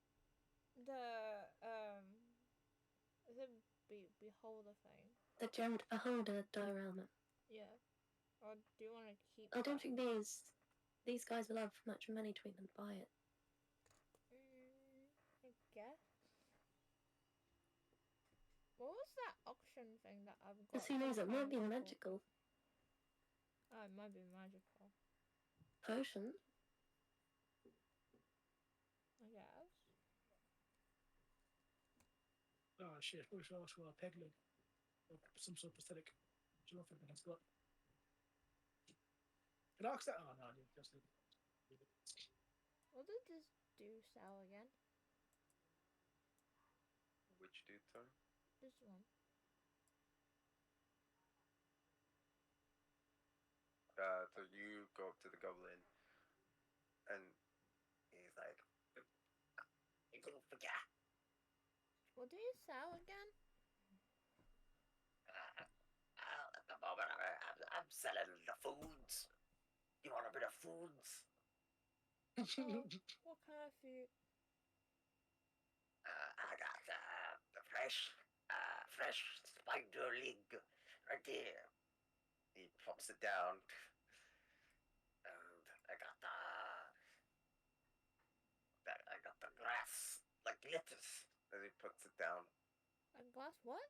is it beholder thing? The gemmed beholder diorama. Yeah. Or do you want to keep? I don't that? think these guys will have much money to even buy it. I guess. What was that auction thing that I've got? Because who knows, it some might be kind of magical. Oh, it might be magical. Potion? I guess. Oh shit! Probably should ask for a peg leg or some sort of prosthetic. Which I don't think it's got. Can I ask that? Oh no, I didn't. Just leave it. What did this do sell again? Which dude, sorry? This one. So you go up to the goblin, and he's like, "You don't forget. What do you sell again? At the moment, I'm selling the foods. You want a bit of foods? Oh, what kind of food? I got the fresh spider leg right there." He plops it down, and I got the grass like lettuce. As he puts it down, A glass what?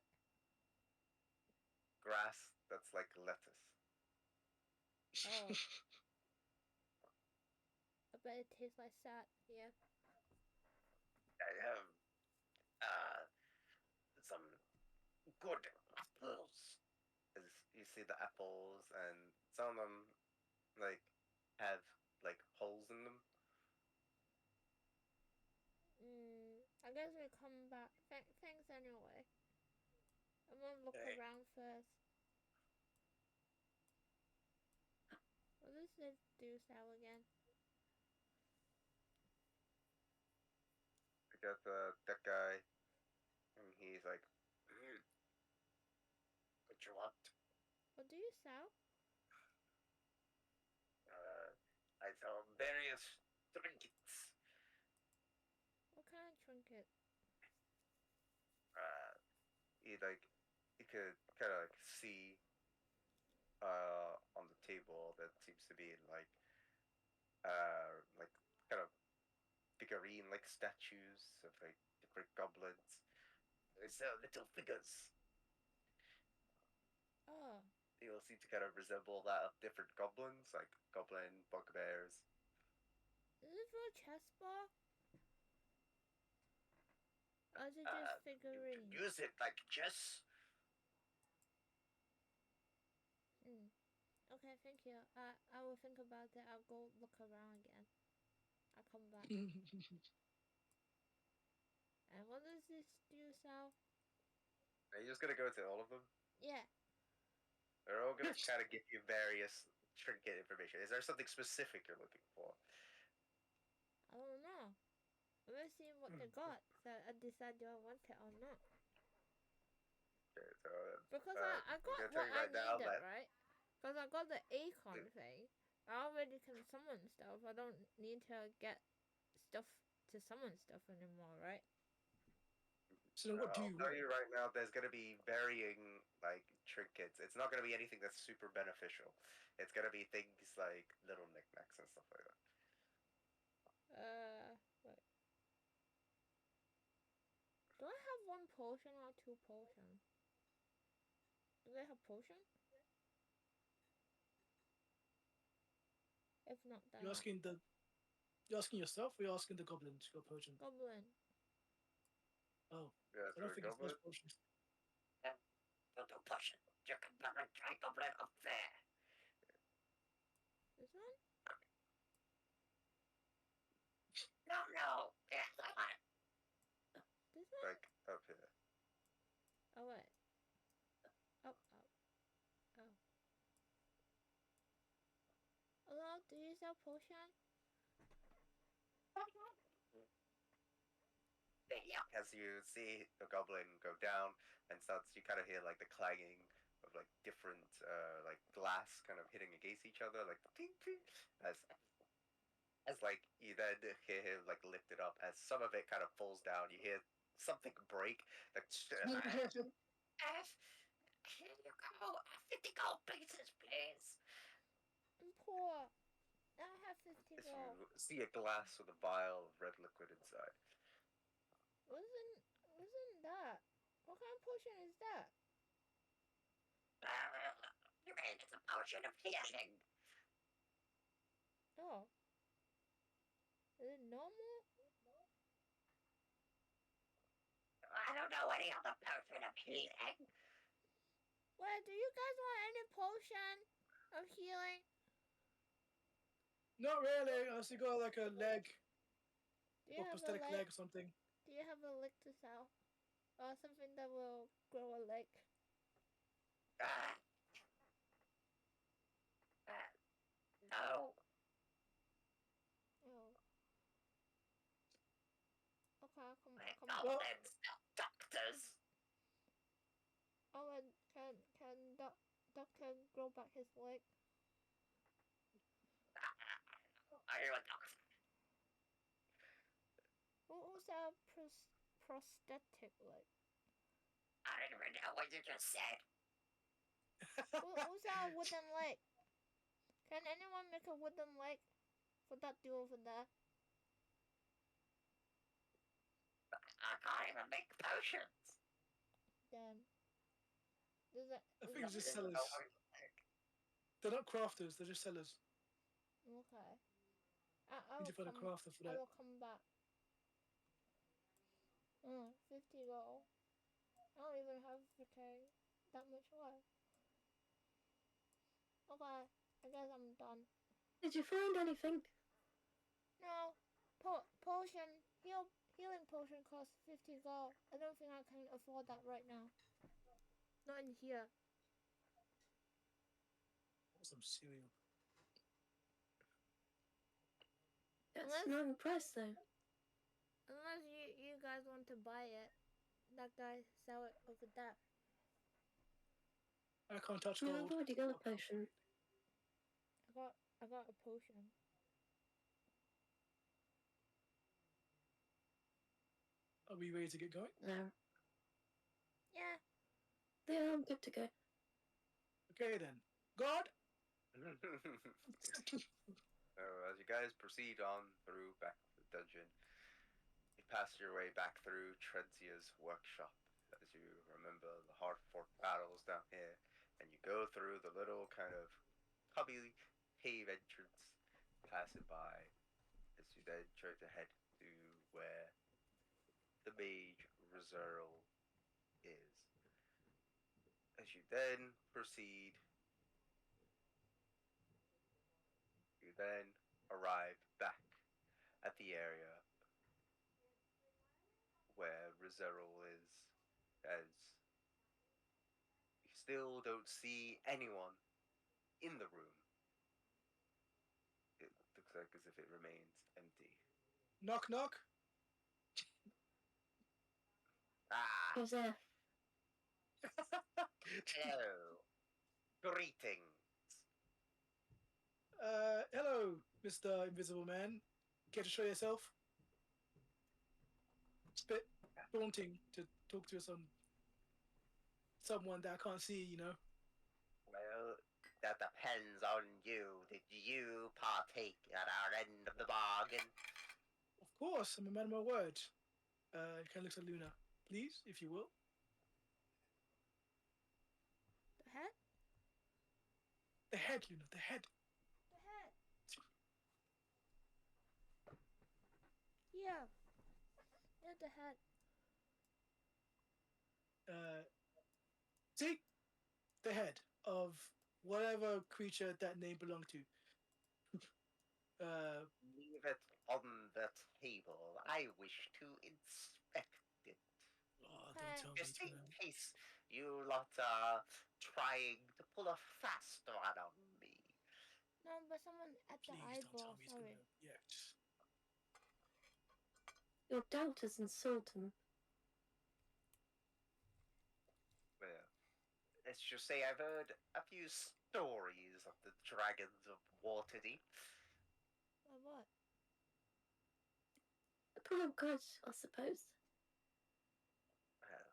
grass that's like lettuce. Oh. I bet it tastes like that. Yeah. I have some good apples. As you see the apples, and some of them like have like holes in them. I guess we come back. Thanks anyway. I'm gonna look Hey. around first. What does this do sell again? I got that guy, and he's like, "What you want?" What do you sell? I sell various trinkets. What kind of trinket? You could kind of like see on the table that seems to be like kind of figurine like statues of like different goblins. They sell little figures. Oh, They all seem to kind of resemble that of different goblins, like goblin bugbears. is it for a chess bar? Or is it just You figurine? can use it like chess. Okay, thank you. I will think about it. I'll go look around again. I'll come back. And what does this do sell? Are you just gonna go to all of them? Yeah. They're all gonna kind of give you various trinket information. Is there something specific you're looking for? I don't know. I'm gonna see what they got, so I decide do I want it or not. Okay, so Because I I'm got gonna tell what you I right now needed, that right? Because I got the Acon thing. I already can summon stuff. I don't need to get stuff to summon stuff anymore, right? So what do I'll you tell want? you right now, there's gonna be varying like trinkets. It's not gonna be anything that's super beneficial. It's gonna be things like little knickknacks and stuff like that. Wait. Do I have one potion or two potions? Do they have potion? If not, then You're asking yourself, or you're asking the goblin to go potion? goblin. Oh, Yeah, I so don't think it's goblin. those potions. No potion. You can try goblin up there. This one? No. Yeah, that one. This one? Like up here. Oh wait. Oh. Oh. Hello, do you sell potion? as you see the goblin go down and starts, you kind of hear like the clanging of like different like glass kind of hitting against each other, like ting, ting, as like you then hear him like lift it up. As some of it kind of falls down, you hear something break. Like here you go, 50 gold pieces, please. I'm poor. I have 50 As gold. you see a glass with a vial of red liquid inside. Wasn't that? What kind of potion is that? You mean it's a potion of healing? Oh. Is it normal? I don't know any other potion of healing. Wait, do you guys want any potion of healing? Not really, unless you got like a leg Do you or have a prosthetic leg? leg or something. Do you have a leg to sell? Or something that will grow a leg? No. Oh. Okay, come Well- back. Doctors. Oh, and can doctor grow back his leg? Are you a doctor? Who's that prosthetic leg? I don't even know what you just said. Who's that wooden leg? Can anyone make a wooden leg for that dude over there? I can't even make potions. Then does it? I is think it's that- just sellers. They're not crafters, they're just sellers. Okay. I Need will to find a come. crafter for I that. will come back. 50 gold. I don't even have to pay that much left. Okay, I guess I'm done. Did you find anything? No, potion, healing potion costs 50 gold. I don't think I can afford that right now. Not in here. Some cereal. That's Unless- not impressed though. Unless you guys want to buy it. That guy sell it over there. I can't touch No, gold. I've already got a potion. I got a potion. Are we ready to get going? No. Yeah. Yeah, I'm good to go. Okay then. God! So as you guys proceed on through back to the dungeon, you pass your way back through Trenzia's workshop as you remember the hard fought battles down here, and you go through the little kind of cubby cave entrance, pass it by, as you then try to head to where the mage Reserle is. As you then proceed, you then arrive back at the area where Reserle is, as you still don't see anyone in the room. It looks like as if it remains empty. Knock knock. Ah, Who's there? hello. Greetings. Hello, Mr. Invisible Man. Care to show yourself? It's a bit daunting to talk to someone that I can't see, you know. Well, that depends on you. Did you partake at our end of the bargain? Of course, I'm a man of my word. Kind of looks at Luna. Please, if you will. The head? The head, Luna, the head. The head. Yeah. Yeah, the head. See? The head of whatever creature that name belonged to. Leave it on the table. I wish to inspect it. Oh, Okay. don't tell me. Just in Luna. case you lot are trying to pull a fast one on me. No, but someone at the Please don't tell eyeball. me it's Sorry. gonna. Yeah. Your doubters insult him. Well, let's just say I've heard a few stories of the dragons of Waterdeep. What? Full of good, I suppose. Well,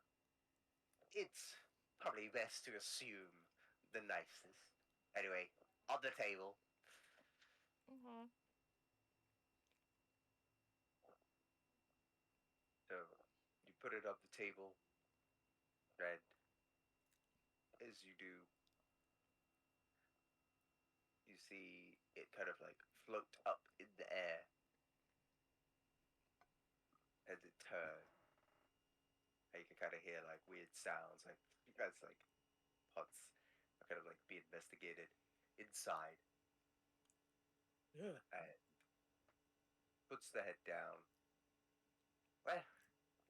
it's probably best to assume the nicest. Anyway, on the table, Okay. so you put it on the table, and as you do, you see it kind of like float up in the air as it turns. And you can kind of hear like weird sounds, like as like pots are kind of like being investigated inside, Yeah. and puts the head down. Well,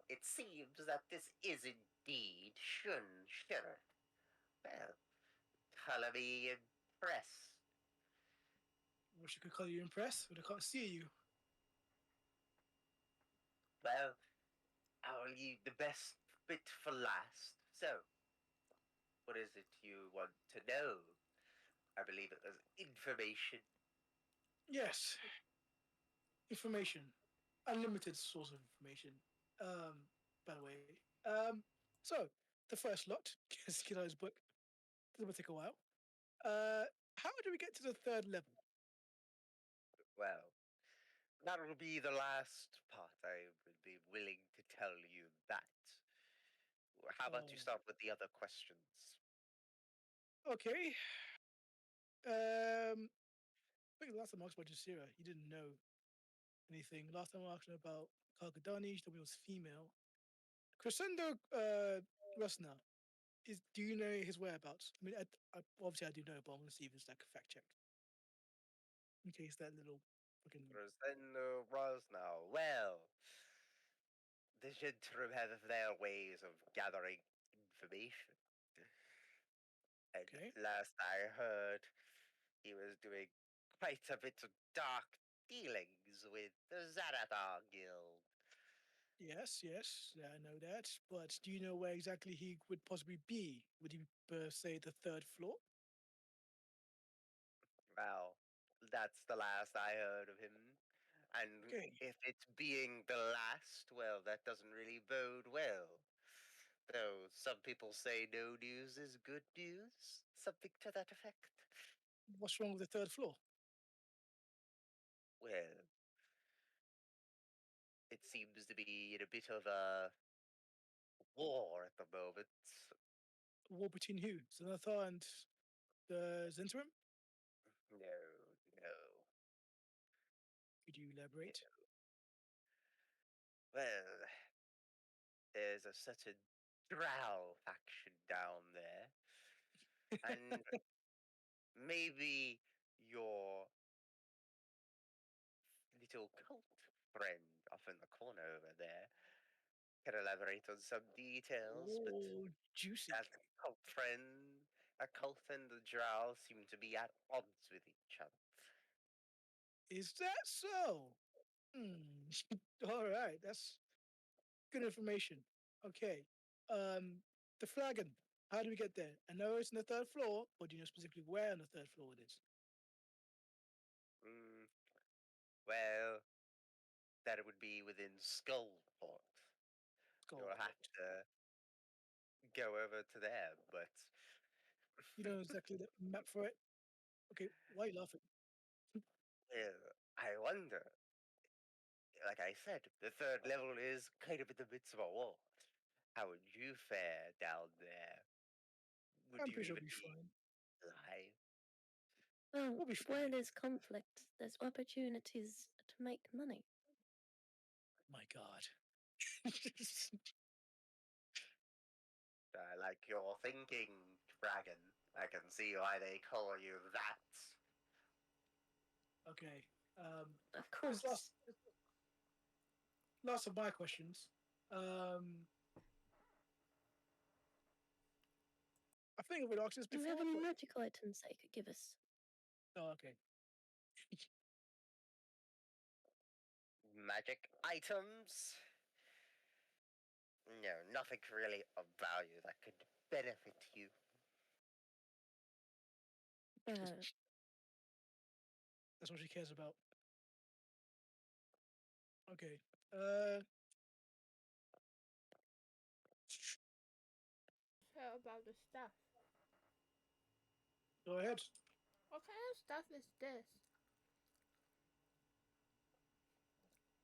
it seems that this is indeed Shun. Well, color me impressed. Wish I could call you impressed, but I can't see you. Well, I'll leave the best bit for last. So, what is it you want to know? I believe it was information. Yes. Information. Unlimited source of information. By the way. So the first lot, get out his book. This will take a while. How do we get to the third level? Well, that'll be the last part. I would be willing to tell you that. How about you Oh. start with the other questions? Okay. I think the last time I asked about Jasira, you didn't know anything. Last time I asked him about Kalgadani, she told me it was female. Crescendo Rusna, do you know his whereabouts? I mean, obviously I do know, but I want to see if it's like a fact check. In case that little fucking. Rosendo Rosnow. Well, the Gentrum have their ways of gathering information. And Okay. last I heard, he was doing quite a bit of dark dealings with the Xanathar Guild. Yes, yes, yeah, I know that. But do you know where exactly he would possibly be? Would he, say, the third floor? Well, that's the last I heard of him. And Okay. if it's being the last, well, that doesn't really bode well. Though some people say no news is good news, something to that effect. What's wrong with the third floor? Well, it seems to be in a bit of a war at the moment. A war between who? Xanathar and the Zentrum? No, no. Could you elaborate? Well, there's a certain drow faction down there, and maybe your little cult friend off in the corner over there can elaborate on some details, but Oh, juicy. that cult friend, a cult and the drow seem to be at odds with each other. Is that so? Hmm. All right, that's good information. Okay. The flagon. How do we get there? I know it's on the third floor, but do you know specifically where on the third floor it is? Mm, well, that would be within Skullport. You'll Skullport. have to go over to there, but You know exactly the map for it? Okay, why are you laughing? well, I wonder. Like I said, the third level is kind of in the midst of a war. How would you fare down there? Would I'm you pretty sure even it'll be be fine. alive? Well, We'll be where fine. there's conflict, there's opportunities to make money. My God. I like your thinking, dragon. I can see why they call you that. Okay. Of This course. last of my questions. I think I would ask this Do you before. have any But... magical items that you could give us? Oh, okay. magic items. No, nothing really of value that could benefit you. But That's what she cares about. Okay. Care about the stuff. Go ahead. What kind of stuff is this?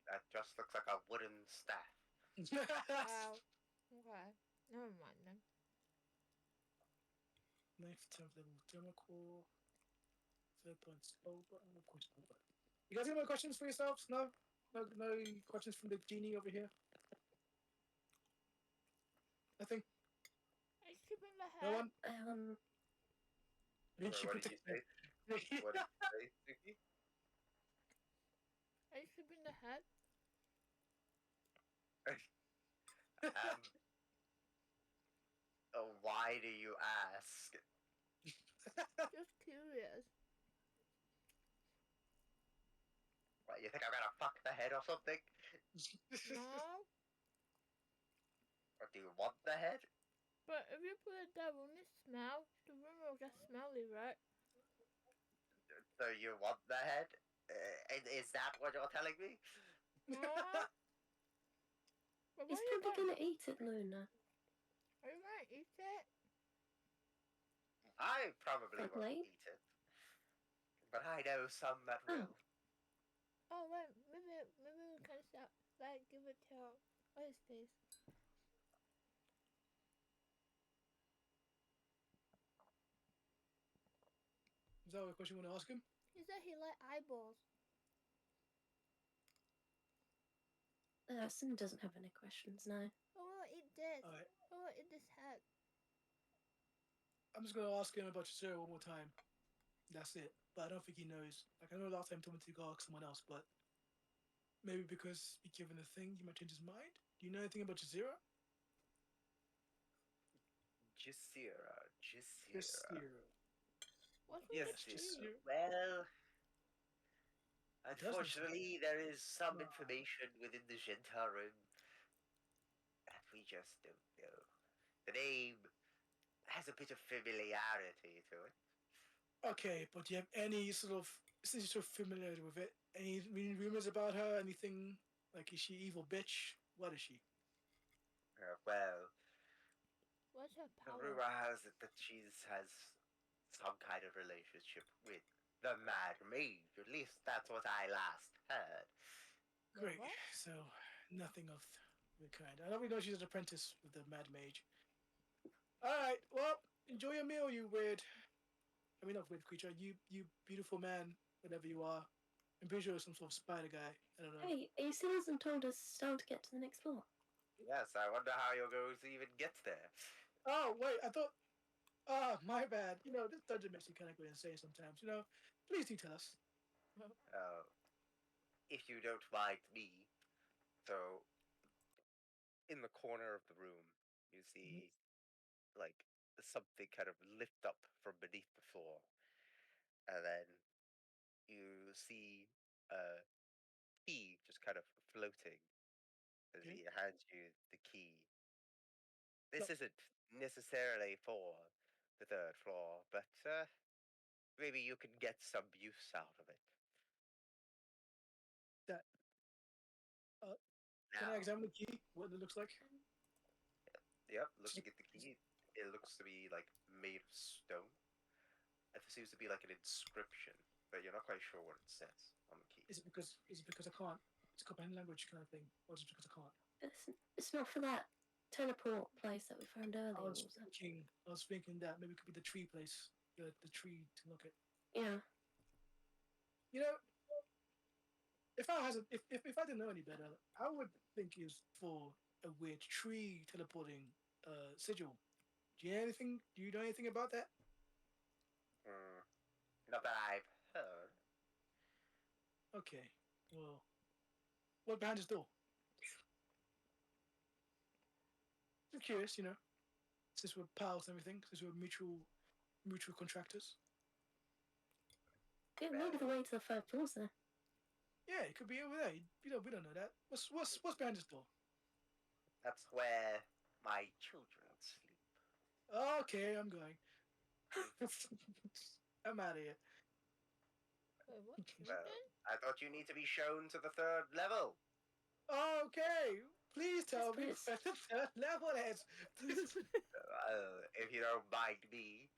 That just looks like a wooden staff. Wow. Okay. Never mind then. Knife, 10th level thermal. 3rd point slow button. Of course, slow button. You guys have any questions for yourselves? No? No questions from the genie over here? Nothing? Is she in the No head? one? What did you say? What did you say, Suki? Is she in the head? Why do you ask? Just curious. What, you think I'm gonna fuck the head or something? No? Or do you want the head? But if you put it there, won't it smell? The room will get smelly, right? So you want the head? Is that what you're telling me? No? But he's what are you probably gonna eat it, Luna. Are you gonna eat it? I probably Probably. won't eat it. But I know some that will. Oh wait, maybe we can stop. Like give it to what is this? Is that a question you want to ask him? He said he like eyeballs. Sim doesn't have any questions now. Oh, will eat this. Alright. Oh, will eat this head. I'm just going to ask him about Chisera one more time. That's it. But I don't think he knows. Like, I know last time he told me to go ask someone else, but maybe because he given the thing, he might change his mind. Do you know anything about Chisera? Jisira. What's with Yes, the tree? Jisira. well, doesn't unfortunately, there is some No. information within the Gentarum that we just don't know. The name has a bit of familiarity to it. Okay, but do you have any sort of, since you're so familiar with it, any rumors about her? Anything? Like, is she evil bitch? What is she? Well, What's her the power? rumor has it that she has some kind of relationship with the Mad Mage. At least that's what I last heard. Great. What? So, nothing of the kind. I don't really know she's an apprentice with the Mad Mage. Alright, well, enjoy your meal, you weird. I mean, not weird creature. You beautiful man, whatever you are. I'm pretty sure it's some sort of spider guy. I don't know. Hey, he still hasn't told us how to get to the next floor. Yes, I wonder how you're going to even get there. Oh, wait, I thought. Ah, my bad. You know, this dungeon makes you kind of go insane sometimes. You know, please do tell us. If you don't mind me. So, in the corner of the room, you see, like, something kind of lift up from beneath the floor. And then you see a key just kind of floating as Okay. he hands you the key. This No. isn't necessarily for the third floor, but maybe you can get some use out of it. That. Can Now, I examine the key? What it looks like? yep, looking at the key, it looks to be like made of stone. It seems to be like an inscription, but you're not quite sure what it says on the key. Is it because I can't? It's a comprehend language kind of thing, or is it because I can't? It's not for that teleport place that we found earlier. I was was it? thinking that maybe it could be the tree place, the tree to look at. Yeah. You know, if I didn't know any better, I would think it's for a weird tree teleporting sigil. Do you know anything about that? Not that I've heard. Okay. Well, what behind this door? I'm curious, you know, since we're pals and everything, since we're mutual contractors. Yeah, maybe the way to the third floor's there. Yeah, it could be over there. We don't know that. What's behind this door? That's where my children sleep. Okay, I'm going. I'm out of here. Wait, what? Well, Children? I thought you need to be shown to the 3rd level. Okay, please tell me please. where the third level is. If you don't mind me,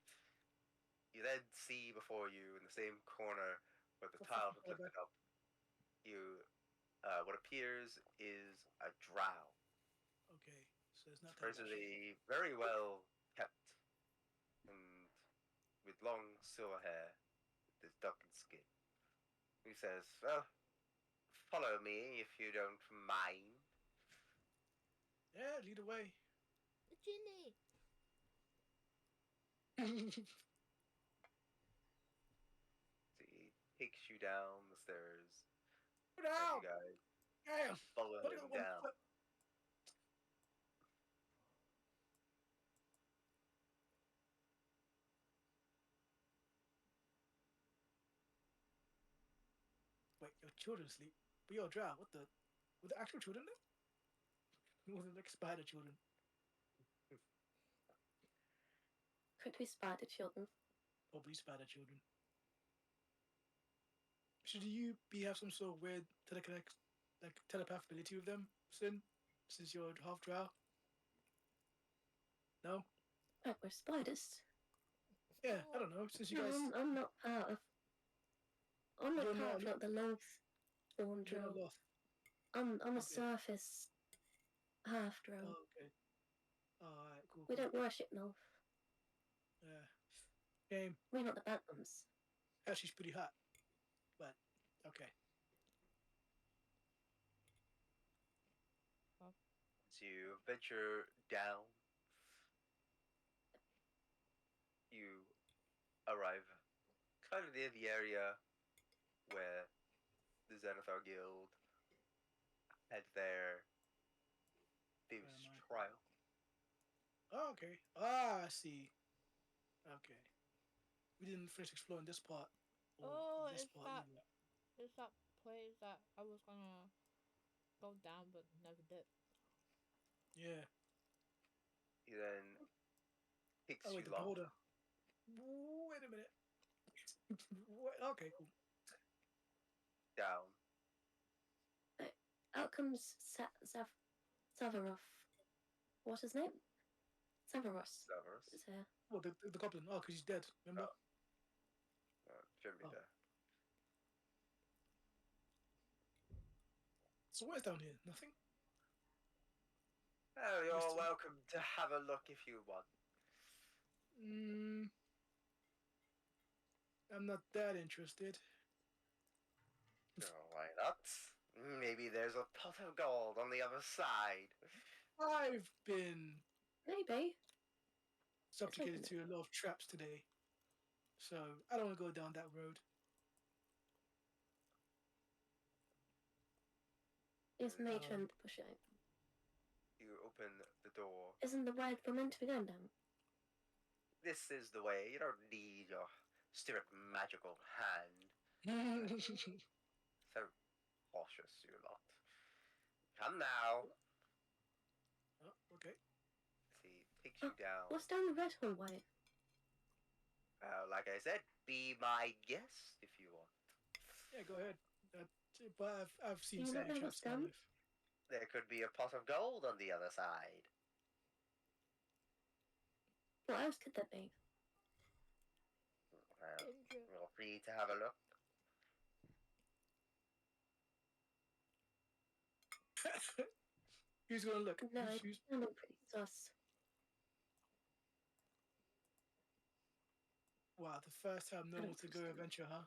you then see before you in the same corner where the Oh, tile fucking was lifted up, what appears is a drow. Okay, so it's not This that person much. is very well kept and with long silver hair, with his darkened skin. He says, "Well, follow me if you don't mind." Yeah, lead the way. The genie. So he takes you down the stairs, Put and you out. guys Damn. follow Put it him on one down. foot. Wait, your children sleep, but you're a drow. What the? Were the actual children there? It wasn't like spider children. Could we spy the children? Probably spider children. Should you have some sort of weird telepath ability with them, Sin? Since you're half drow? No? Right, we're spiders. Yeah, I don't know. Since you No, guys I'm not part of. I'm not You're part not- of the loaf born you're drow. not lost. I'm a Okay. surface half drow. Oh, okay. Alright, cool. We cool. don't worship Nolf. Yeah. Game. We're not the bad ones. Actually, she's pretty hot. But, okay. As you venture down, you arrive kind of near the area where the Xanathar Guild had their famous Where am I? trial. Oh, okay. Ah, I see. Okay. We didn't finish exploring this part. Or Oh, this it's part that. either. It's that place that I was gonna go down but never did. Yeah. He then takes Oh, wait, you the along. boulder. Wait a minute. Okay, cool. Down. Out comes Savaroff. What's his name? Savaros. Severus. Is here. Oh, the goblin. Oh, because he's dead. Remember? Shouldn't be Oh. there. So where's down here? Nothing? Oh, you're Mr. welcome to have a look if you want. I'm not that interested. Oh, why not? Maybe there's a pot of gold on the other side. I've been Maybe. subjugated to a lot of traps today. So I don't want to go down that road. Is matron pushing? You open the door. Isn't the way we're meant to be going down? This is the way. You don't need your stirrup magical hand. So cautious, you lot. Come now. Oh, okay. He takes you down. What's down the red hallway? Like I said, be my guest if you want. Yeah, go ahead. But I've seen You so don't many know traps what's in my down? life. There could be a pot of gold on the other side. What else could there be? Danger. Feel free to have a look. Who's gonna look? No, Who's- I look pretty sus. Wow, the first time no one wants to go adventure, huh?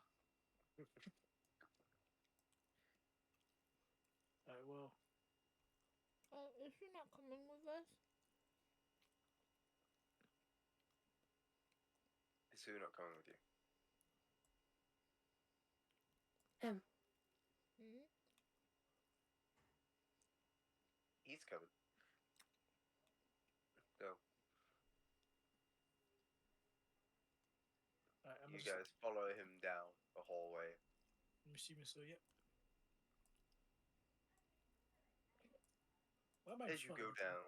Alright, well, Is she not coming with us? Is who not coming with you? Him. Hmm? He's coming. So alright, you guys follow him down the hallway. I'm assuming so, yep. Why am I As you go following him? down,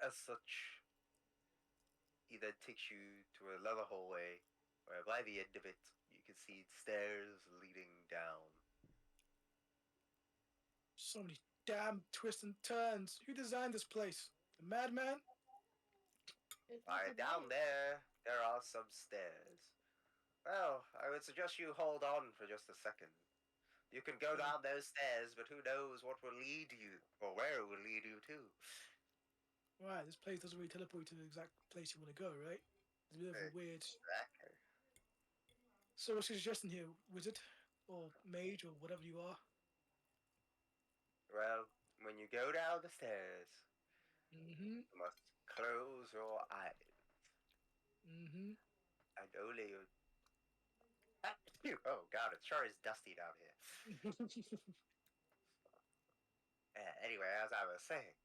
as such, he then takes you to another hallway, where by the end of it, you can see stairs leading down. So many damn twists and turns. Who designed this place? A madman? It's not a Down man. there are some stairs. Well, I would suggest you hold on for just a second. You can go down those stairs, but who knows what will lead you, or where it will lead you to. Right, this place doesn't really teleport you to the exact place you want to go, right? It's a bit of a weird. Exactly. So, what's your suggestion here, wizard or mage or whatever you are? Well, when you go down the stairs, Mm-hmm. you must close your eyes. Mm-hmm. And only you. Oh god, it sure is dusty down here. Anyway, as I was saying,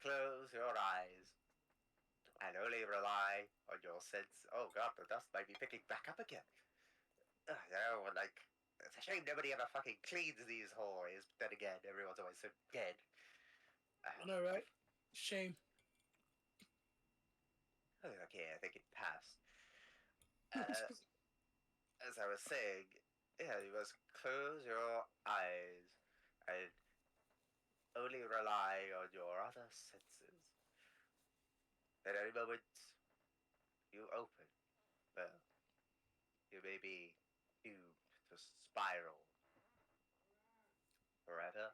close your eyes and only rely on your sense. Oh god, the dust might be picking back up again. Like, it's a shame nobody ever fucking cleans these hallways, but then again, everyone's always so dead. I know, right? Shame. Okay, I think it passed. Uh, as I was saying, yeah, you must close your eyes and only rely on your other senses. At any moment you open, well, you may be doomed to spiral forever.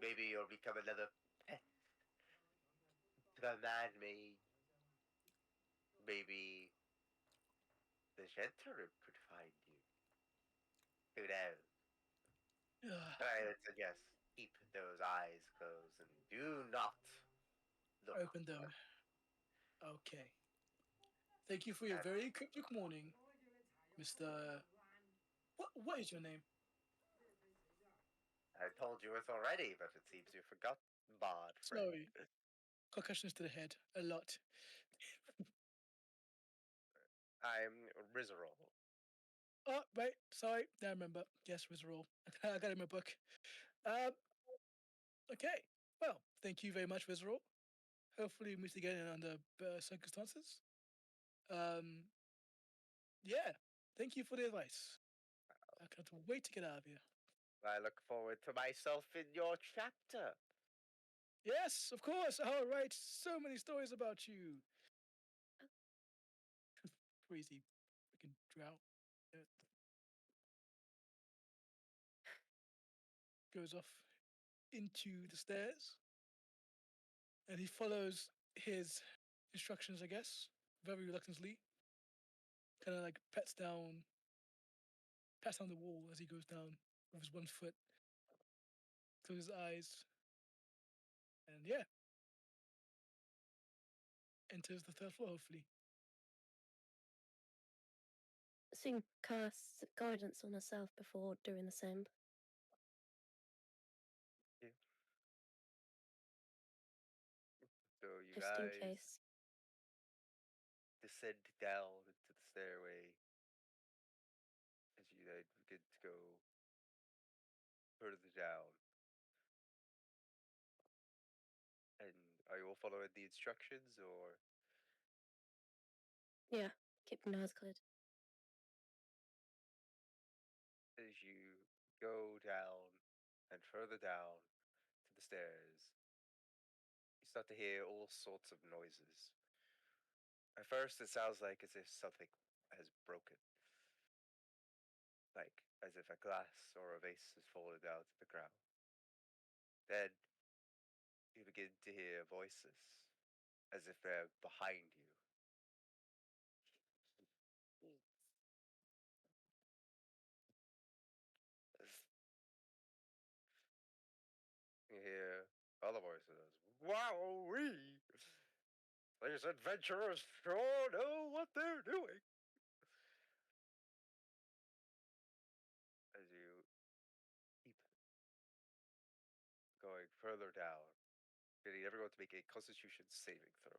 Maybe you'll become another pet. The man made. Maybe the gentleman could find you. Who knows? I would suggest keep those eyes closed and do not look. Open them. Okay. Thank you for your very cryptic warning, Mr. What is your name? I told you it already, but it seems you forgot, Bard friend. Sorry. Concussions to the head. A lot. I'm Rizarol. Oh, right. Sorry. Now I remember. Yes, Wizard. I got it in my book. Um, okay. Well, thank you very much, Wizard. Hopefully we meet again under better circumstances. Yeah. Thank you for the advice. I can't wait to get out of here. I look forward to myself in your chapter. Yes, of course. I'll write so many stories about you. Crazy freaking drought. Goes off into the stairs. And he follows his instructions, I guess, very reluctantly. Kind of like pats down the wall as he goes down with his one foot. Closes his eyes. And yeah. Enters the third floor, hopefully. Soon casts guidance on herself before doing the same. Yeah. So you Just in guys case. descend down into the stairway as you then begin to go further down. And are you all following the instructions, or Yeah, keeping eyes cleared. as you go down and further down to the stairs, you start to hear all sorts of noises. At first, it sounds like as if something has broken, like as if a glass or a vase has fallen down to the ground. Then you begin to hear voices as if they're behind you. You hear other voices. Wowee! These adventurers sure know what they're doing. As you keep going further down, you need everyone to make a Constitution saving throw.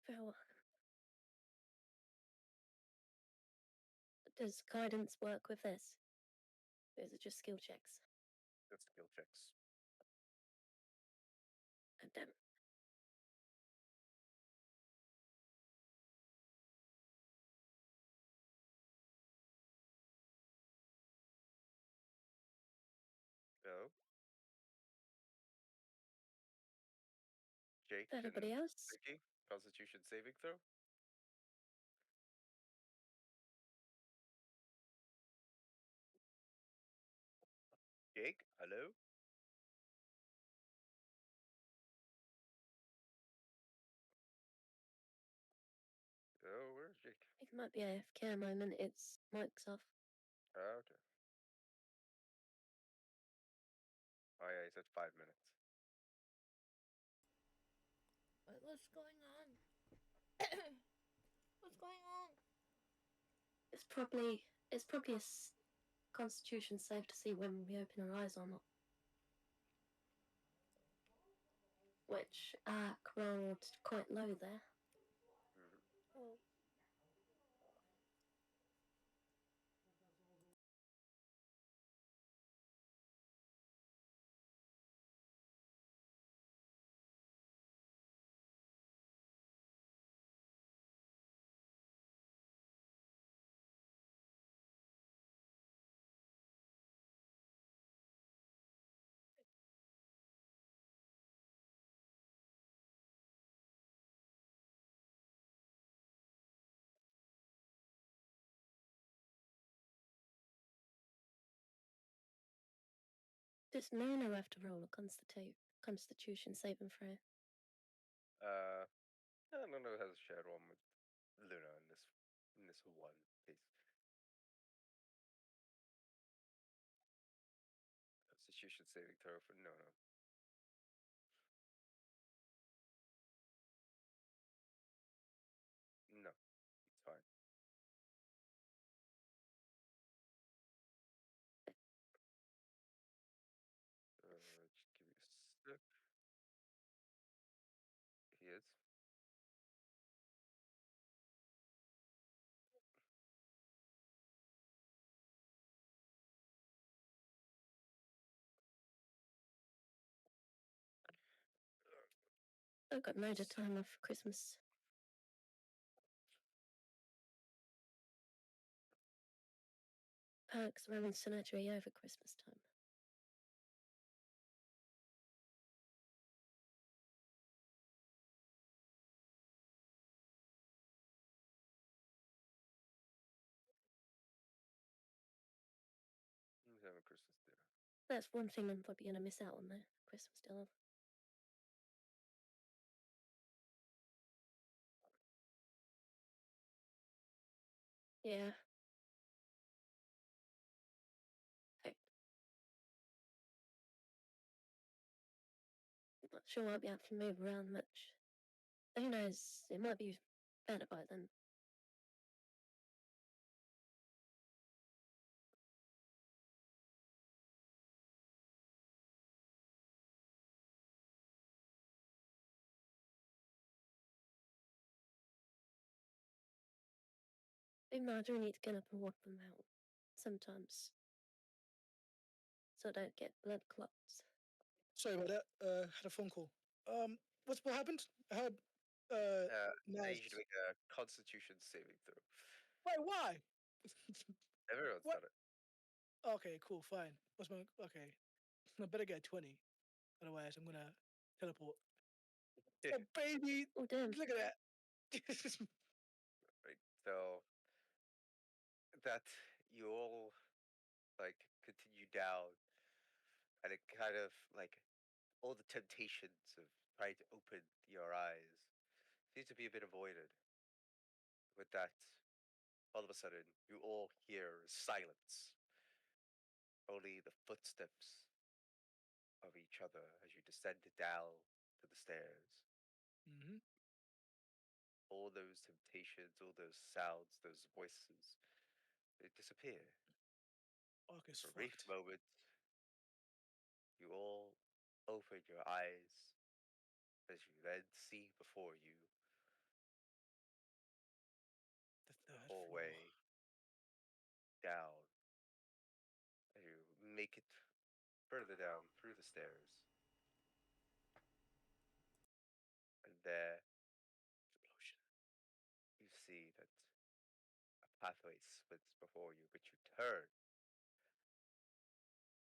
Phil. Does guidance work with this? Or is it just skill checks? Just skill checks. Oh, damn. So, Jake For and everybody else? Vicky, Constitution saving throw. Jake, hello. Oh, where's Jake? It might be AFK a moment. It's mic's off. Okay. Oh yeah, he said 5 minutes. What's going on? What's going on? It's probably a Constitution save to see when we open our eyes or not. Which rolled quite low there. Mm-hmm. Oh, Does Nano have to roll a Constitution saving throw? No, no, has a shared one with Luna in this one case. Constitution saving throw for no, no. No, it's fine. Just give me a sec. He is. I've got loads of time off for Christmas. Perks running Synergy over Christmas time. He's having Christmas dinner. That's one thing I'm probably going to miss out on there. Christmas dinner. Yeah. Okay. Not sure I'll be able to move around much. Who knows? It might be better by then. Even though I do need to get up and walk them out sometimes, so I don't get blood clots. Sorry about that. Had a phone call. What happened? I heard. I Naz. need you to make a Constitution saving throw. Wait, why? Everyone's What? done it. Okay, cool, fine. What's my okay? I better get 20. Otherwise, I'm gonna teleport. Oh baby, Oh damn! look at that. Right. So that you all like continue down, and it kind of like all the temptations of trying to open your eyes seems to be a bit avoided. With that, all of a sudden, you all hear silence. Only the footsteps of each other as you descend down to the stairs. Mm-hmm. All those temptations, all those sounds, those voices, they disappear. Ark is For a brief fucked. moment, you all open your eyes as you then see before you The third floor. hallway further down through the stairs, and there, explosion. You see that a pathway splits before you, but you turn,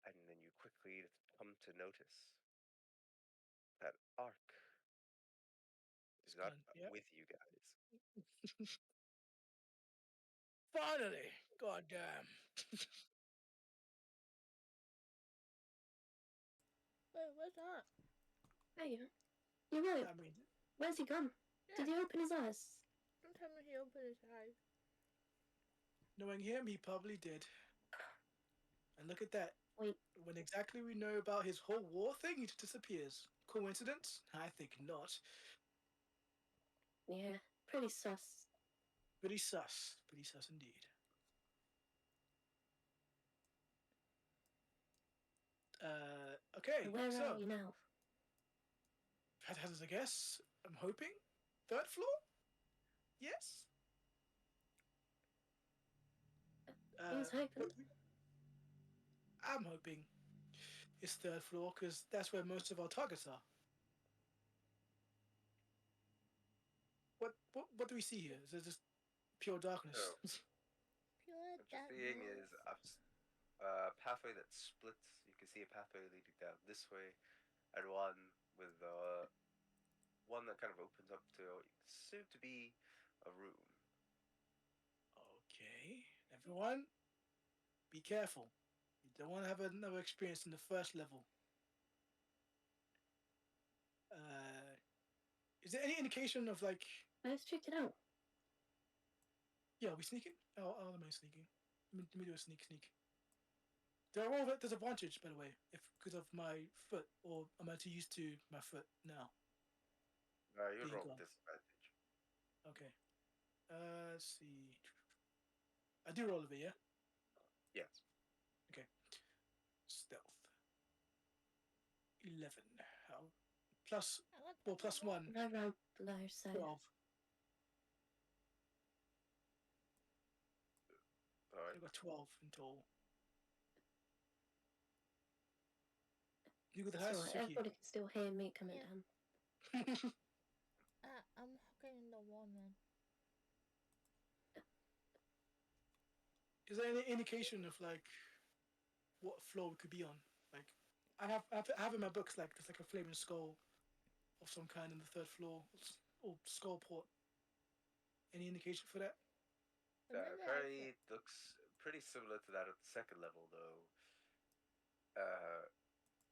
and then you quickly come to notice that Ark is It's not gone. Yep. with you guys. Finally! God damn. Wait, what's that? Hey, you're right. I mean, Where's he gone? Yeah. Did he open his eyes? Don't tell me he opened his eyes. knowing him, he probably did. And look at that. Wait, When exactly we know about his whole war thing, he just disappears. Coincidence? I think not. yeah, pretty sus. Pretty sus. Pretty sus indeed. Okay, Where so, are we now? that has a guess. I'm hoping. Third floor? Yes? Who's hoping? but I'm hoping it's third floor because that's where most of our targets are. What do we see here? Is it just pure darkness? So, Pure what you're seeing is darkness. a pathway that splits. You can see a pathway leading down this way, and one with one that kind of opens up to what soon to be a room. Okay, everyone, be careful. You don't want to have another experience in the first level. Is there any indication of like? Let's check it out. Yeah, are we sneaking? Oh, am I sneaking? Let me do a sneak. There are all disadvantage, by the way, if because of my foot, or am I too used to my foot now? You Being roll gone. disadvantage. Okay. Let's see. I do roll a bit, yeah. Yes. Okay. Stealth. 11. How? Plus, I want well, to plus know. 1. I rolled low, so 12. All I right. got 12 in total. You got the it's highest, alright. Suki. Everybody can still hear me coming Yeah. down. I'm hooking the wall, man. Is there any indication of like what floor we could be on? Like, I have in my books like there's like a flaming skull of some kind on the third floor, or skull port. Any indication for that? Currently looks pretty similar to that at the second level, though.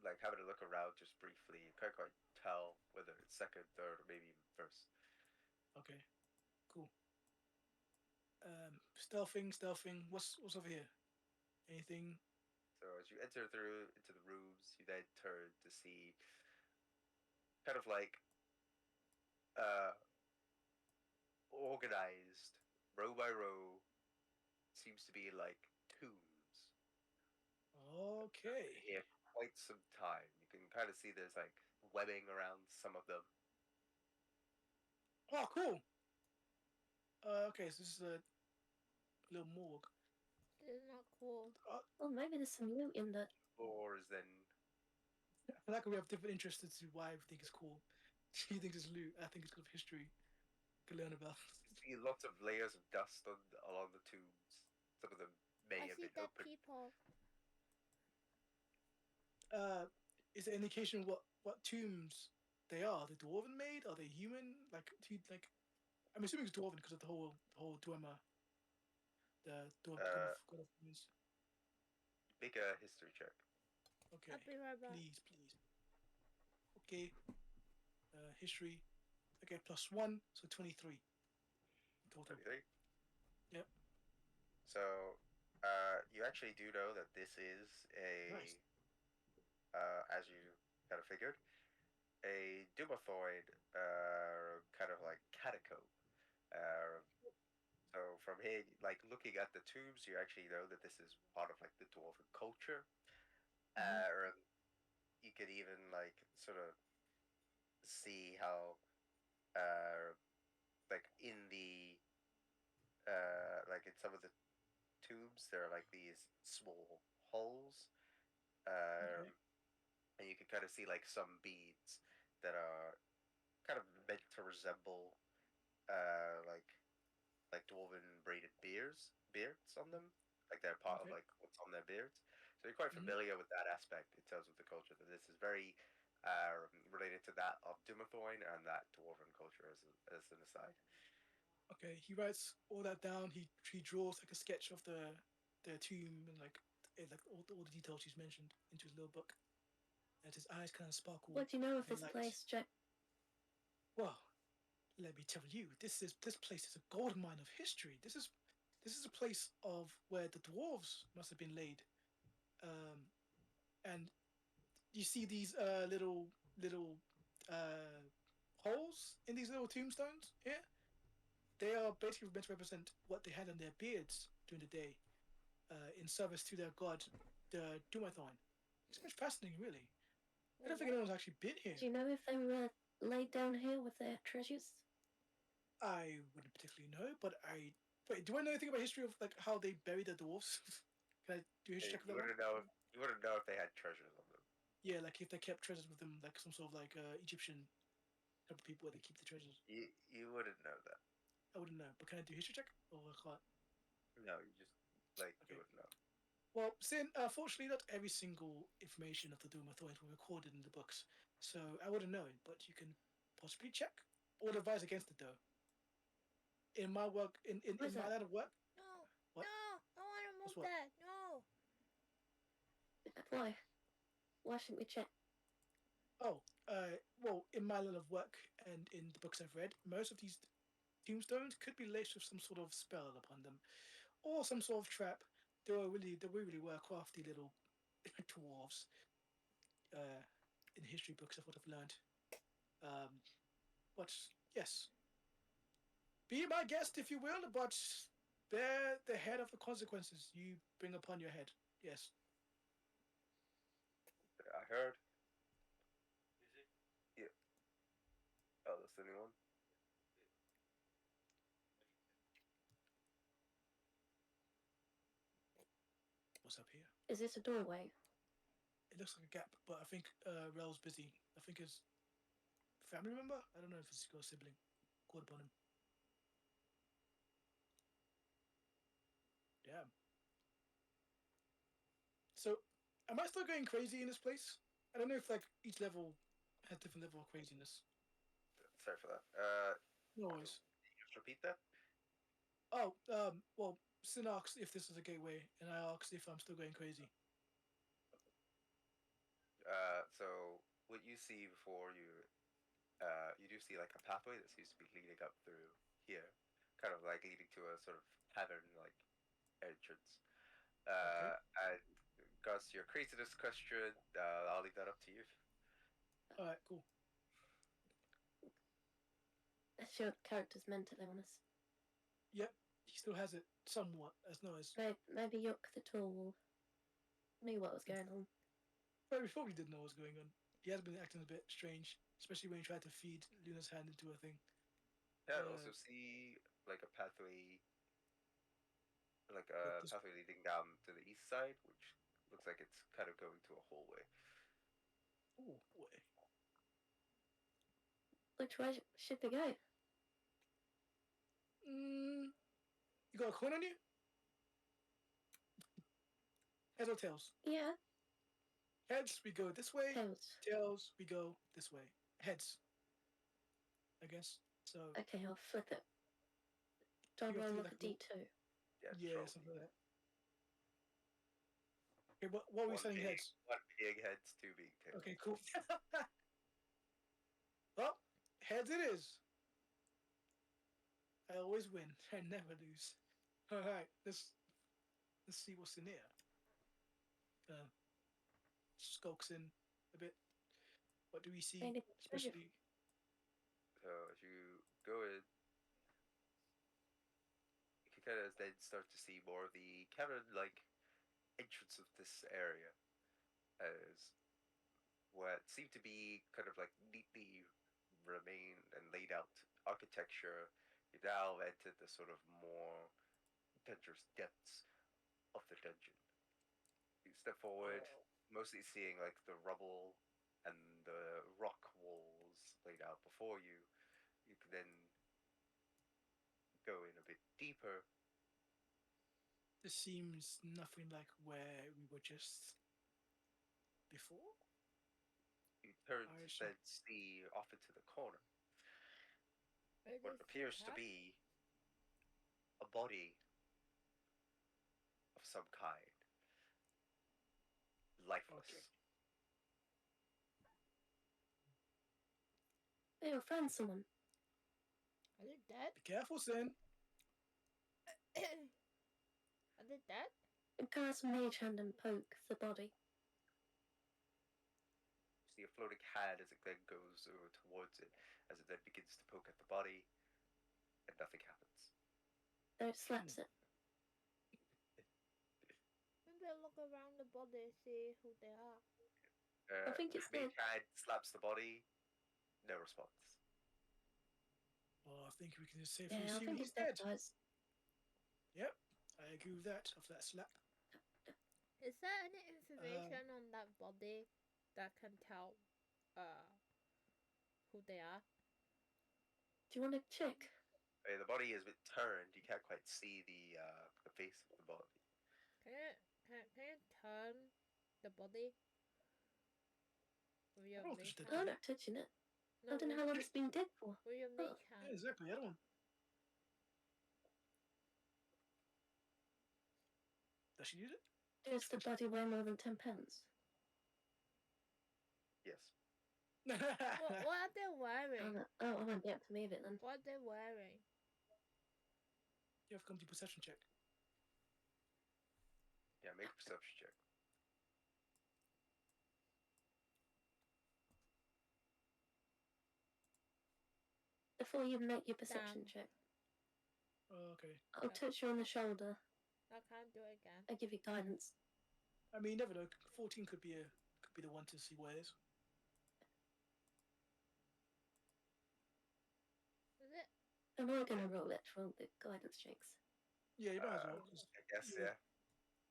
Like having a look around just briefly, you can't quite tell whether it's second, third, or maybe even first. Okay, cool. Stealthing. What's over here? Anything? So as you enter through into the rooms, you then turn to see kind of like uh organized row by row seems to be like tombs. Okay. Here quite some time. You can kind of see there's like webbing around some of them. Oh, cool. Okay, so this is a little morgue. This is not cool. Oh, maybe there's some loot in the. Floors then I feel like we have different interests as to why we think it's cool. She thinks it's loot. I think it's good history. Can learn about. see lots of layers of dust on along the tubes. Some of them may I have see been dead opened. people. Is there indication what tombs they are? Are they dwarven made? Are they human? Like I'm assuming it's dwarven because of the whole Dwemer, the dwarf god of humans. Make a history check. Okay, I'll be right back. please. Okay, history. Okay, +1, so 23 total. 23. Yep. So, you actually do know that this is Nice. as you kind of figured, a Dumathoid, kind of like catacomb. Uh, so from here, like looking at the tombs, you actually know that this is part of like the dwarven culture. Or you could even like sort of see how, like in the like in some of the tubes, there are like these small holes. Okay. and you can kind of see like some beads that are kind of meant to resemble like dwarven braided beards on them, like they're part of Okay. like what's on their beards. So you're quite Hmm. familiar with that aspect in terms of the culture. That this is very related to that of Dumathoin and that dwarven culture as an aside. Okay. He writes all that down. He draws like a sketch of the tomb and like all the details she's mentioned into his little book. And his eyes kind of sparkle What do you know of with this light. place, Jack? Well, let me tell you, this place is a gold mine of history. This is a place of where the dwarves must have been laid. Um, and you see these little uh, holes in these little tombstones here. They are basically meant to represent what they had on their beards during the day, in service to their god, the Dumathon. It's much fascinating, really. I don't think anyone's actually been here. Do you know if they were laid down here with their treasures? I wouldn't particularly know, but I wait. Do I know anything about history of like how they buried the dwarves? Can I do a history check for You that one? wouldn't know. You wouldn't know if they had treasures on them. Yeah, like if they kept treasures with them, like some sort of like Egyptian type of people where they keep the treasures. You wouldn't know that. I wouldn't know, but can I do a history check? Or I can't. No, you just like you Okay. wouldn't know. Well, Sin, fortunately, not every single information of the Doom Authority were recorded in the books, so I wouldn't know it. But you can possibly check or advise against it, though. In my work, What in is my that? line of work, No, what? no, I want to What's move what? that. No. Why? Why shouldn't we check? Oh, well, in my line of work and in the books I've read, most of these tombstones could be laced with some sort of spell upon them, or some sort of trap. They really were crafty little dwarves. Uh, in history books, of what I've learned. Um, but yes, be my guest if you will, but bear the head of the consequences you bring upon your head. Yes. I heard. Yeah. Oh, that's the new one. What's up here? Is this a doorway? It looks like a gap, but I think Rel's busy. I think his family member. I don't know if it's got a sibling called upon him. Damn. So, am I still going crazy in this place? I don't know if like each level has different level of craziness. Sorry for that. No worries. Can you just repeat that? Oh, well, Sin asks if this is a gateway, and I ask if I'm still going crazy. So what you see before you do see like a pathway that seems to be leading up through here, kind of like leading to a sort of cavern like entrance. Okay. And regards to your craziness question, I'll leave that up to you. All right. Cool. That's your character's mental illness. Yep. He still has it somewhat as noise. Maybe Yook the Tall knew what was going on. But he probably didn't know what was going on. He has been acting a bit strange, especially when he tried to feed Luna's hand into a thing. Yeah, I Uh, also see like a pathway, like But a this, pathway leading down to the east side, which looks like it's kind of going to a hallway. oh boy. Which way should we go? You got a coin on you? Heads or tails? Yeah, Heads, we go this way. tails. Tails, we go this way. Heads, I guess. So Okay, I'll flip it. Do I you have roll to like like a D2? Yeah, yeah, troll. something like that. Okay, what were we saying? Heads. One being heads, two being tails. Okay, cool. Well, heads it is. I always win. I never lose. All right, let's see what's in here. Uh, Skulks in a bit. What do we see? Any treasure? Especially, So as you go in, you can kind of then start to see more of the cavern-like entrance of this area as what seemed to be kind of like neatly remained and laid out architecture. You now entered the sort of more dangerous depths of the dungeon. You step forward, mostly seeing like the rubble and the rock walls laid out before you. You can then go in a bit deeper. This seems nothing like where we were just before. You turn I to see. then see off into the corner It what is appears to cat. be a body of some kind, lifeless. Okay. Hey, I found someone. Are they dead? Be careful, Sin. Are they dead? Cast mage hand and poke the body. See a floating hand as it then goes over towards it, as it then begins to poke at the body, and nothing happens. There it slaps it. Maybe I'll look around the body, see who they are. I think it's Mage dead. hand slaps the body, no response. Well, I think we can safely Yeah, I assume think he's it's dead, dead. guys. Yep, I agree with that. After that slap. Is there any information on that body that can tell who they are? Do you want to check? The body is a bit turned. You can't quite see the face of the body. Can you turn the body with your I don't mage think I'm hand? not touching it. No, I don't know how long it's been dead for. with your Oh, mage Yeah, hand. exactly. I don't. Does she use it? Does the body weigh more than 10 pounds? Yes. What are they wearing? I won't be able to move it then. What are they wearing? You have to come to perception check. Yeah, make a perception check. Before you make your perception Damn. check, Oh, okay. I'll touch you on the shoulder. I can't do it again. I give you guidance. I mean, you never know. 14 could be the one to see where it is. Is it? Am I going to roll it for the guidance checks? Yeah, you might as well. 'Cause I guess, you're, yeah.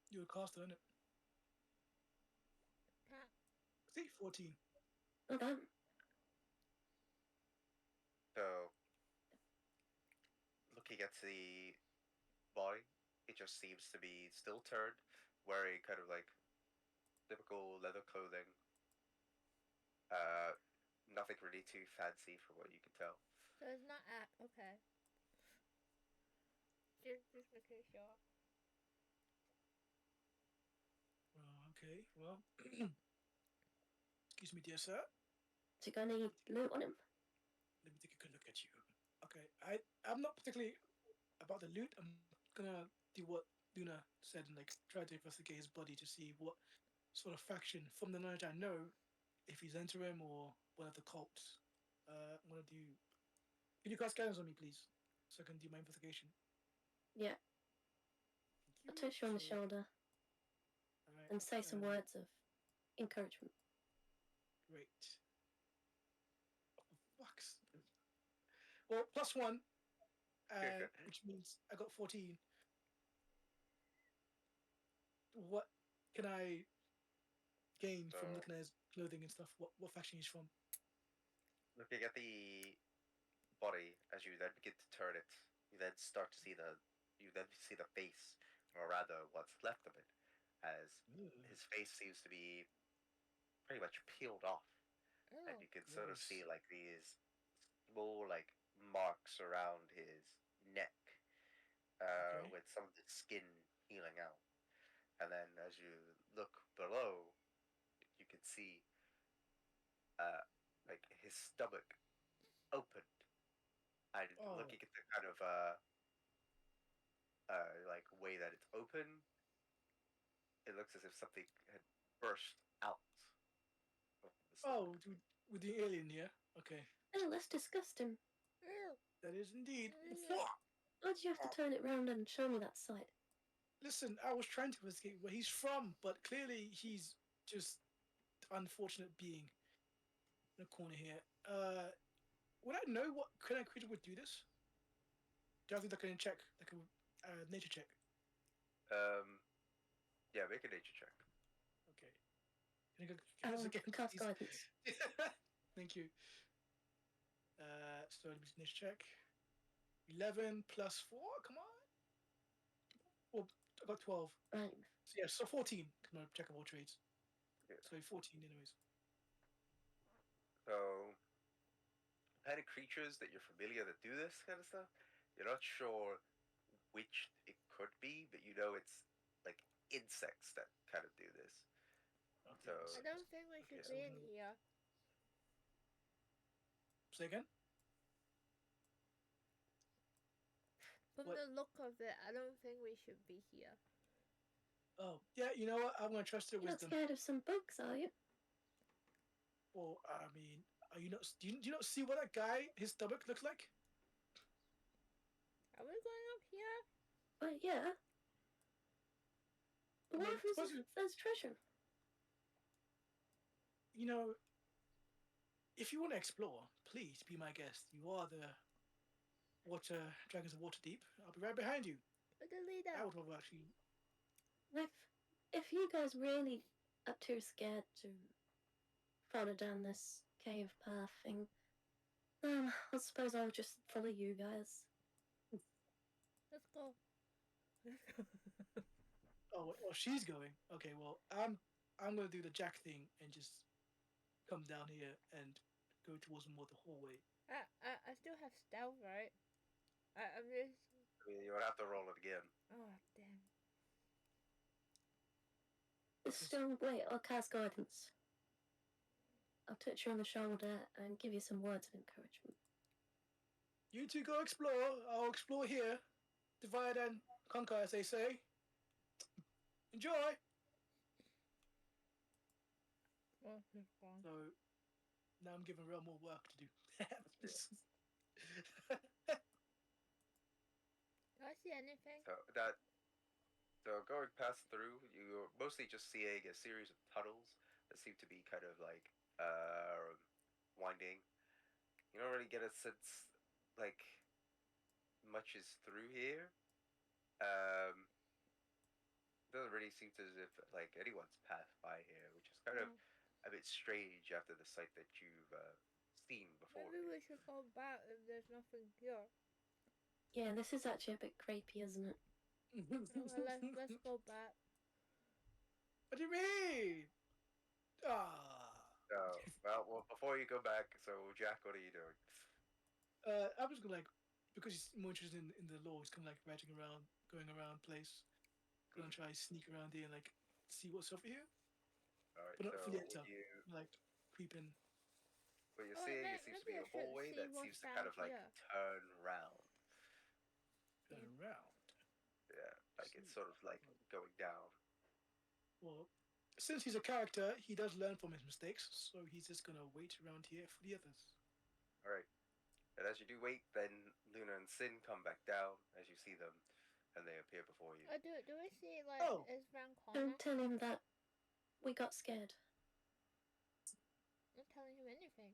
you're a caster, isn't it? Can't. See, 14. Oh, damn. So, looking at the body, it just seems to be still turned, wearing kind of like typical leather clothing. Nothing really too fancy from what you can tell. So it's not at. Okay. Just making sure. Okay, well. Excuse me, dear sir. Do you got any loot on him? Let me take a good look at you. Okay, I'm not particularly about the loot. I'm gonna do what Luna said and like try to investigate his body to see what sort of faction, from the knowledge I know, if he's Interim or one of the cults. I'm gonna do. Can you cast guidance on me, please, so I can do my investigation? Yeah. Thank I'll touch you on the So, shoulder alright, and say some words of encouragement. Great. Oh, fucks. Well, +1, which means I got 14. What can I gain from looking at his clothing and stuff? What faction he's from? Looking at the body as you then begin to turn it, you then see the face, or rather, what's left of it, as his face seems to be pretty much peeled off, and you can sort of Gross. see like these small like marks around his neck, Okay. with some of the skin peeling out, and then as you look below, you can see like his stomach opened, and Oh. looking at the kind of like way that it's open, it looks as if something had burst out of the stomach. Oh, with the alien, yeah? Okay. Oh, that's disgusting. That is indeed. Yeah. Why'd you have to turn it round and show me that side? Listen, I was trying to investigate where he's from, but clearly he's just unfortunate being in the corner here. Would I know what kind of creature would do this? Do I think I can check, like a nature check? Yeah, make a nature check. Okay. Can you give us again, Cast please? guidance. Thank you. So let me finish check. 11 plus 4, come on. Well, I got 12. Right. So yeah, so 14. Come on, check of all trades. Yeah. So 14 anyways. So, kind of creatures that you're familiar that do this kind of stuff. You're not sure which it could be, but you know it's like insects that kind of do this. Okay, So, I don't think we should so be in then- here. Say again? From What? the look of it, I don't think we should be here. Oh, yeah, you know what? I'm going to trust your You're not wisdom. scared of some bugs, are you? Well, I mean, are you not? Do you not see what that guy, his stomach looks like? Are we going up here? Well, yeah. But what mean, happens suppose if there's treasure? You know, if you want to explore, please be my guest. You are the water dragons of Waterdeep. I'll be right behind you. With the leader. I would have actually. If you guys really are too scared to follow down this cave path thing, then I suppose I'll just follow you guys. Let's go. Oh, well, she's going. Okay, well, I'm gonna do the Jack thing and just come down here and go towards more the hallway. I still have stealth, right? I'm just. I mean, you would have to roll it again. Oh, damn. Still, wait, I'll cast guidance. I'll touch you on the shoulder and give you some words of encouragement. You two go explore. I'll explore here. Divide and conquer, as they say. Enjoy. Oh, he's gone. So now I'm giving Real more work to do. Do I see anything? So going past through, you're mostly just seeing a series of tunnels that seem to be kind of like winding. You don't really get a sense like much is through here. Doesn't really seem as if like anyone's passed by here, which is kind of a bit strange after the sight that you've seen before. Maybe we should go back if there's nothing here. Yeah, this is actually a bit creepy, isn't it? Well, let's go back. What do you mean? Ah. Well, before you go back, so Jack, what are you doing? I'm just gonna like, because he's more interested in the law, he's kind of like ratting around, going around place, gonna try to sneak around here and like see what's over here, All right, but not so fully enter, you, like creeping. what you're Oh, seeing, may- it seems to maybe be I a should hallway see that what's seems to kind down of like here. turn round. Turn around. Yeah, like it's sort of like going down. Well, since he's a character, he does learn from his mistakes, so he's just gonna wait around here for the others. All right, and as you do wait, then Luna and Sin come back down as you see them, and they appear before you. Do we see like Oh. it's round corner? Don't tell him that we got scared. I'm not telling him anything.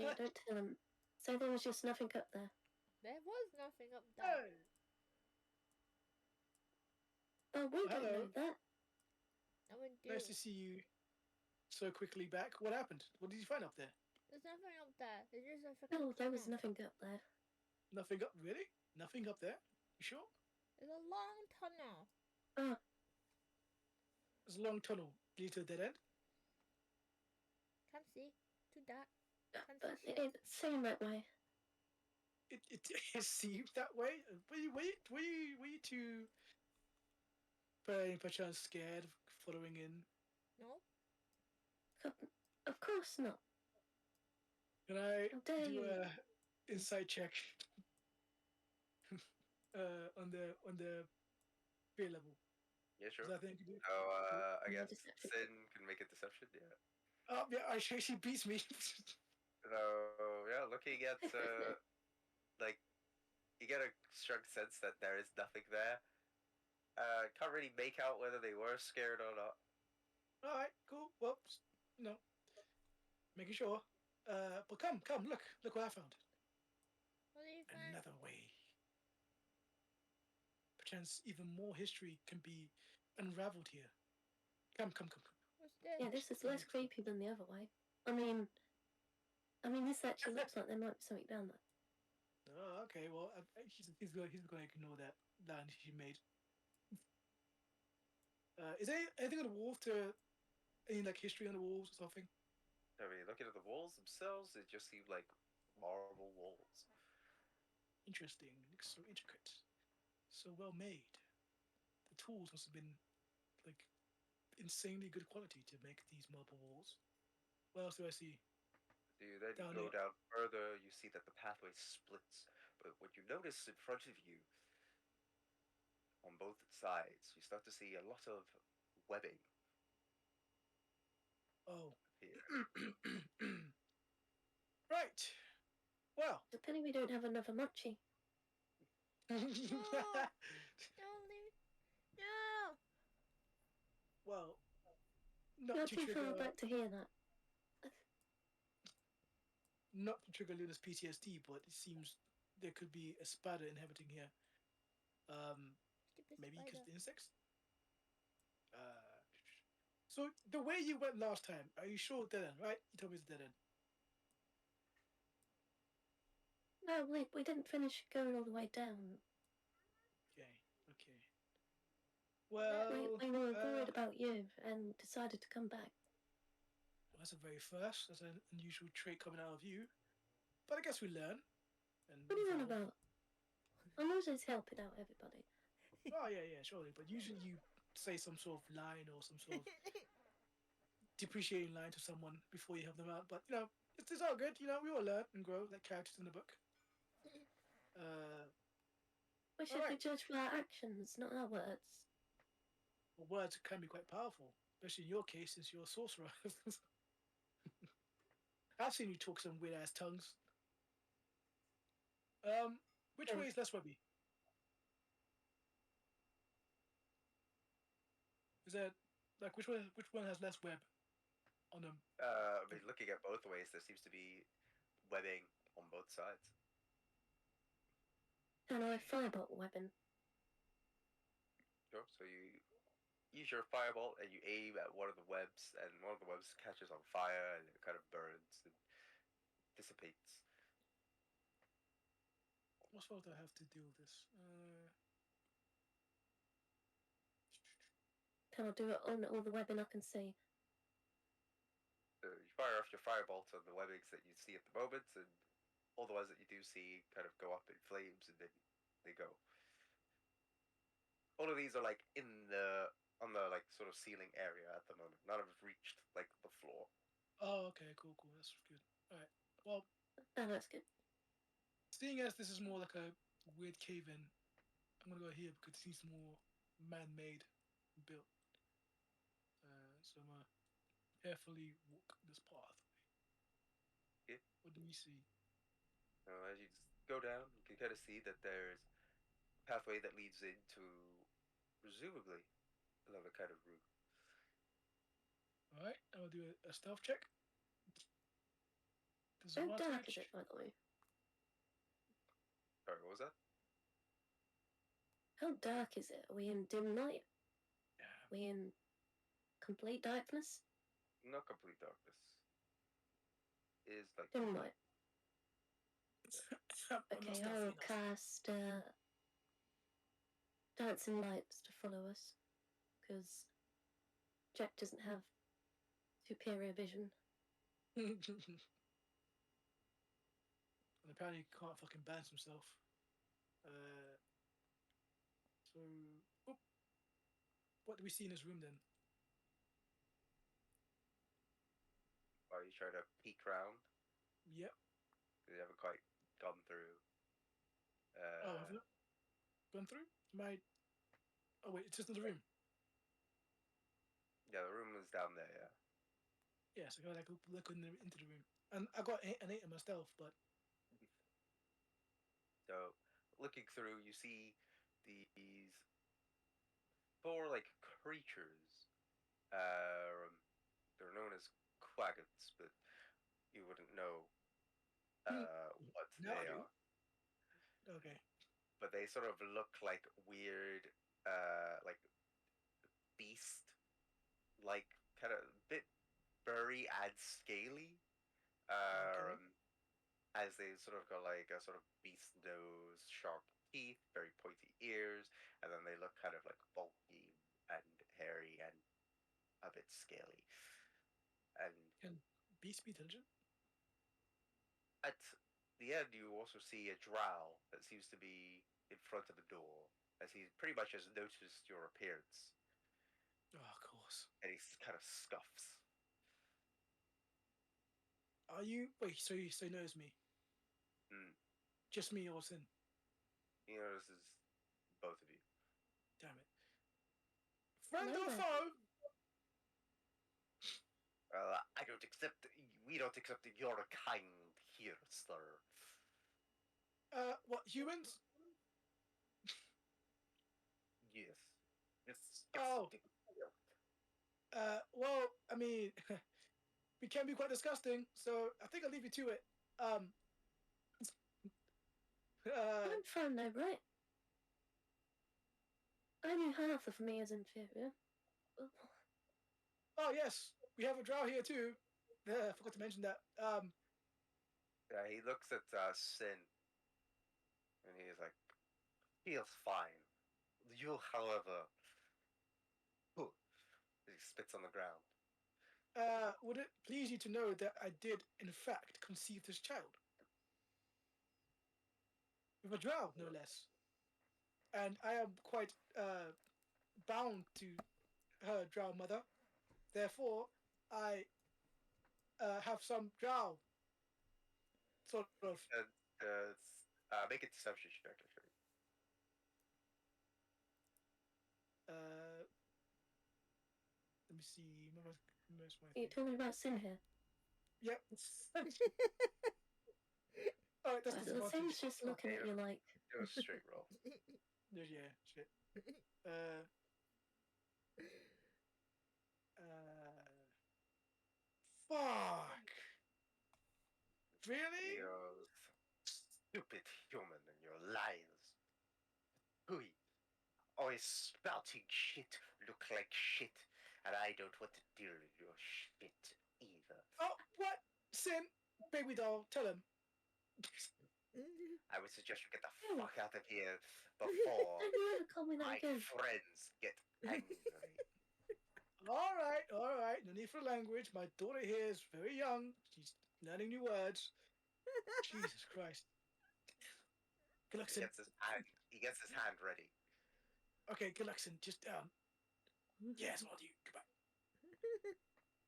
Yeah, don't tell him. Say there was just nothing up there. There was nothing up there. Hey! Oh, we don't Hello. know that. I would do. Nice to see you so quickly back. What happened? What did you find up there? There's nothing up there. It's just a No, freaking there was tunnel. nothing up there. Nothing up, really? Nothing up there? You sure? It's a long tunnel. Oh, It's a long tunnel. Lead to a dead end? Can't see. Too dark. Can't but see shit. it seemed that way. It seemed that way. Were you too perchance scared of following in? No. Of course not. Can I How dare do you. a insight check on the fear level? Yeah, Is sure. that thing you can do? So I Yeah, guess deception. Sin can make a deception. Yeah. Oh yeah, she beats me. So yeah, looking at like you get a strong sense that there is nothing there. Can't really make out whether they were scared or not. All right, cool. Well, making sure. But come, look what I found. What do you find? Another way. Perchance even more history can be unraveled here. Come. What's this? Yeah, this is less creepy than the other way. I mean, this actually looks like there might be something down there. Oh, okay. Well, he's going to ignore that line she made. Is there anything on the walls any like history on the walls or something? I mean, looking at the walls themselves, it just seemed like marble walls. Interesting. Looks so intricate, so well made. The tools must have been like insanely good quality to make these marble walls. What else do I see? Then you Down go there. down further, you see that the pathway splits. But what you notice in front of you, on both sides, you start to see a lot of webbing Oh. here. Right. Well. It's a pity we don't have another mochi. Don't leave. No. Well, You're not to too far trigger, back to hear that. not to trigger Luna's PTSD, but it seems there could be a spider inhabiting here. Stupid Maybe because spider. of the insects. So the way you went last time, are you sure dead end, right? You told me it's dead end. No, we didn't finish going all the way down. Okay. Well, We were worried about you and decided to come back. that's a very first. That's an unusual trait coming out of you. But I guess we learn. And What are you on evolve. about? I'm always helping out everybody. Oh yeah, surely. But usually you say some sort of line or some sort of depreciating line to someone before you help them out. But it's all good. We all learn and grow like characters in the book. We should be Alright. judged by our actions, not our words. Well, words can be quite powerful, especially in your case since you're a sorcerer. I've seen you talk some weird ass tongues. Which way is less webby? Is that like which one has less web on them? I mean, looking at both ways, there seems to be webbing on both sides. And I firebolt weapon. Sure. So you use your firebolt and you aim at one of the webs, and one of the webs catches on fire and it kind of burns and dissipates. What sort do I have to do with this? Can I do it on all the webbing I can see? You fire off your firebolt on the webbings that you see at the moment, and all the ones that you do see kind of go up in flames, and then they go. All of these are like on the like sort of ceiling area at the moment. None of them have reached like the floor. Oh, okay, cool. That's good. All right. Well, That's good. seeing as this is more like a weird cave-in, I'm gonna go here because it seems more man-made, built. So I'm gonna carefully walk this path. Okay. What do we see? As you go down, you can kind of see that there's a pathway that leads into presumably another kind of room. All right, I'm gonna do a stealth check. How dark is it, by the way? Sorry, what was that? How dark is it? Are we in dim light? Yeah. Are we in complete darkness? Not complete darkness. It is like Dim light. I'm not Okay, stealthy I'll enough. cast dancing lights to follow us, because Jack doesn't have superior vision. And apparently he can't fucking balance himself. What do we see in this room then? Are you trying to peek round? Yep. You haven't quite gone through. Have you gone through? Oh wait, it's just in the room. Yeah, the room was down there. Yeah. Yeah, so I go like look into the room, and I got an 8 in my stealth, but So, looking through, you see these four like creatures. They're known as quaggots, but you wouldn't know what now they I do. are. Okay. But they sort of look like weird, like beast like kind of bit furry and scaly. Okay. As they sort of got like a sort of beast nose, sharp teeth, very pointy ears, and then they look kind of like bulky and hairy and a bit scaly. And Can beasts be intelligent? at the end, you also see a drow that seems to be in front of the door, as he pretty much has noticed your appearance, Oh, of course. and he kind of scoffs. Are you? Wait, so he knows me? Mm. Just me or Sin? He notices both of you. Damn it. Friend Hello or there. foe? I don't accept. We don't accept your kind here, sir. What, humans? Yes. Yes. Oh. Well, I mean, we can be quite disgusting, so I think I'll leave you to it. I'm fine though, right? I knew half of me as inferior. Oh, yes, we have a drow here too. I forgot to mention that. He looks at Sin, and he's like, "Feels fine. You, however, Ooh. He spits on the ground. Would it please you to know that I did, in fact, conceive this child? With a drow, no less. And I am quite bound to her drow mother. Therefore, I have some drow sort of. Make a deception check, actually. Let me see. Where's my Are you talking about Sin here? Yep. Oh, that's The disadvantage. Sin's just looking at you like. Do a straight roll. Yeah, shit. Fuck. Really? You stupid human and your lies. Hooey. Always spouting shit, look like shit, and I don't want to deal with your shit either. Oh, what? Sin, baby doll, tell him. I would suggest you get the fuck out of here before Don't you ever call me that my again? friends get angry. All right. No need for language. My daughter here is very young. She's learning new words. Jesus Christ. Good luck, He Sin. gets his hand ready. Okay, good luck, Sin. Just yes, well, you goodbye.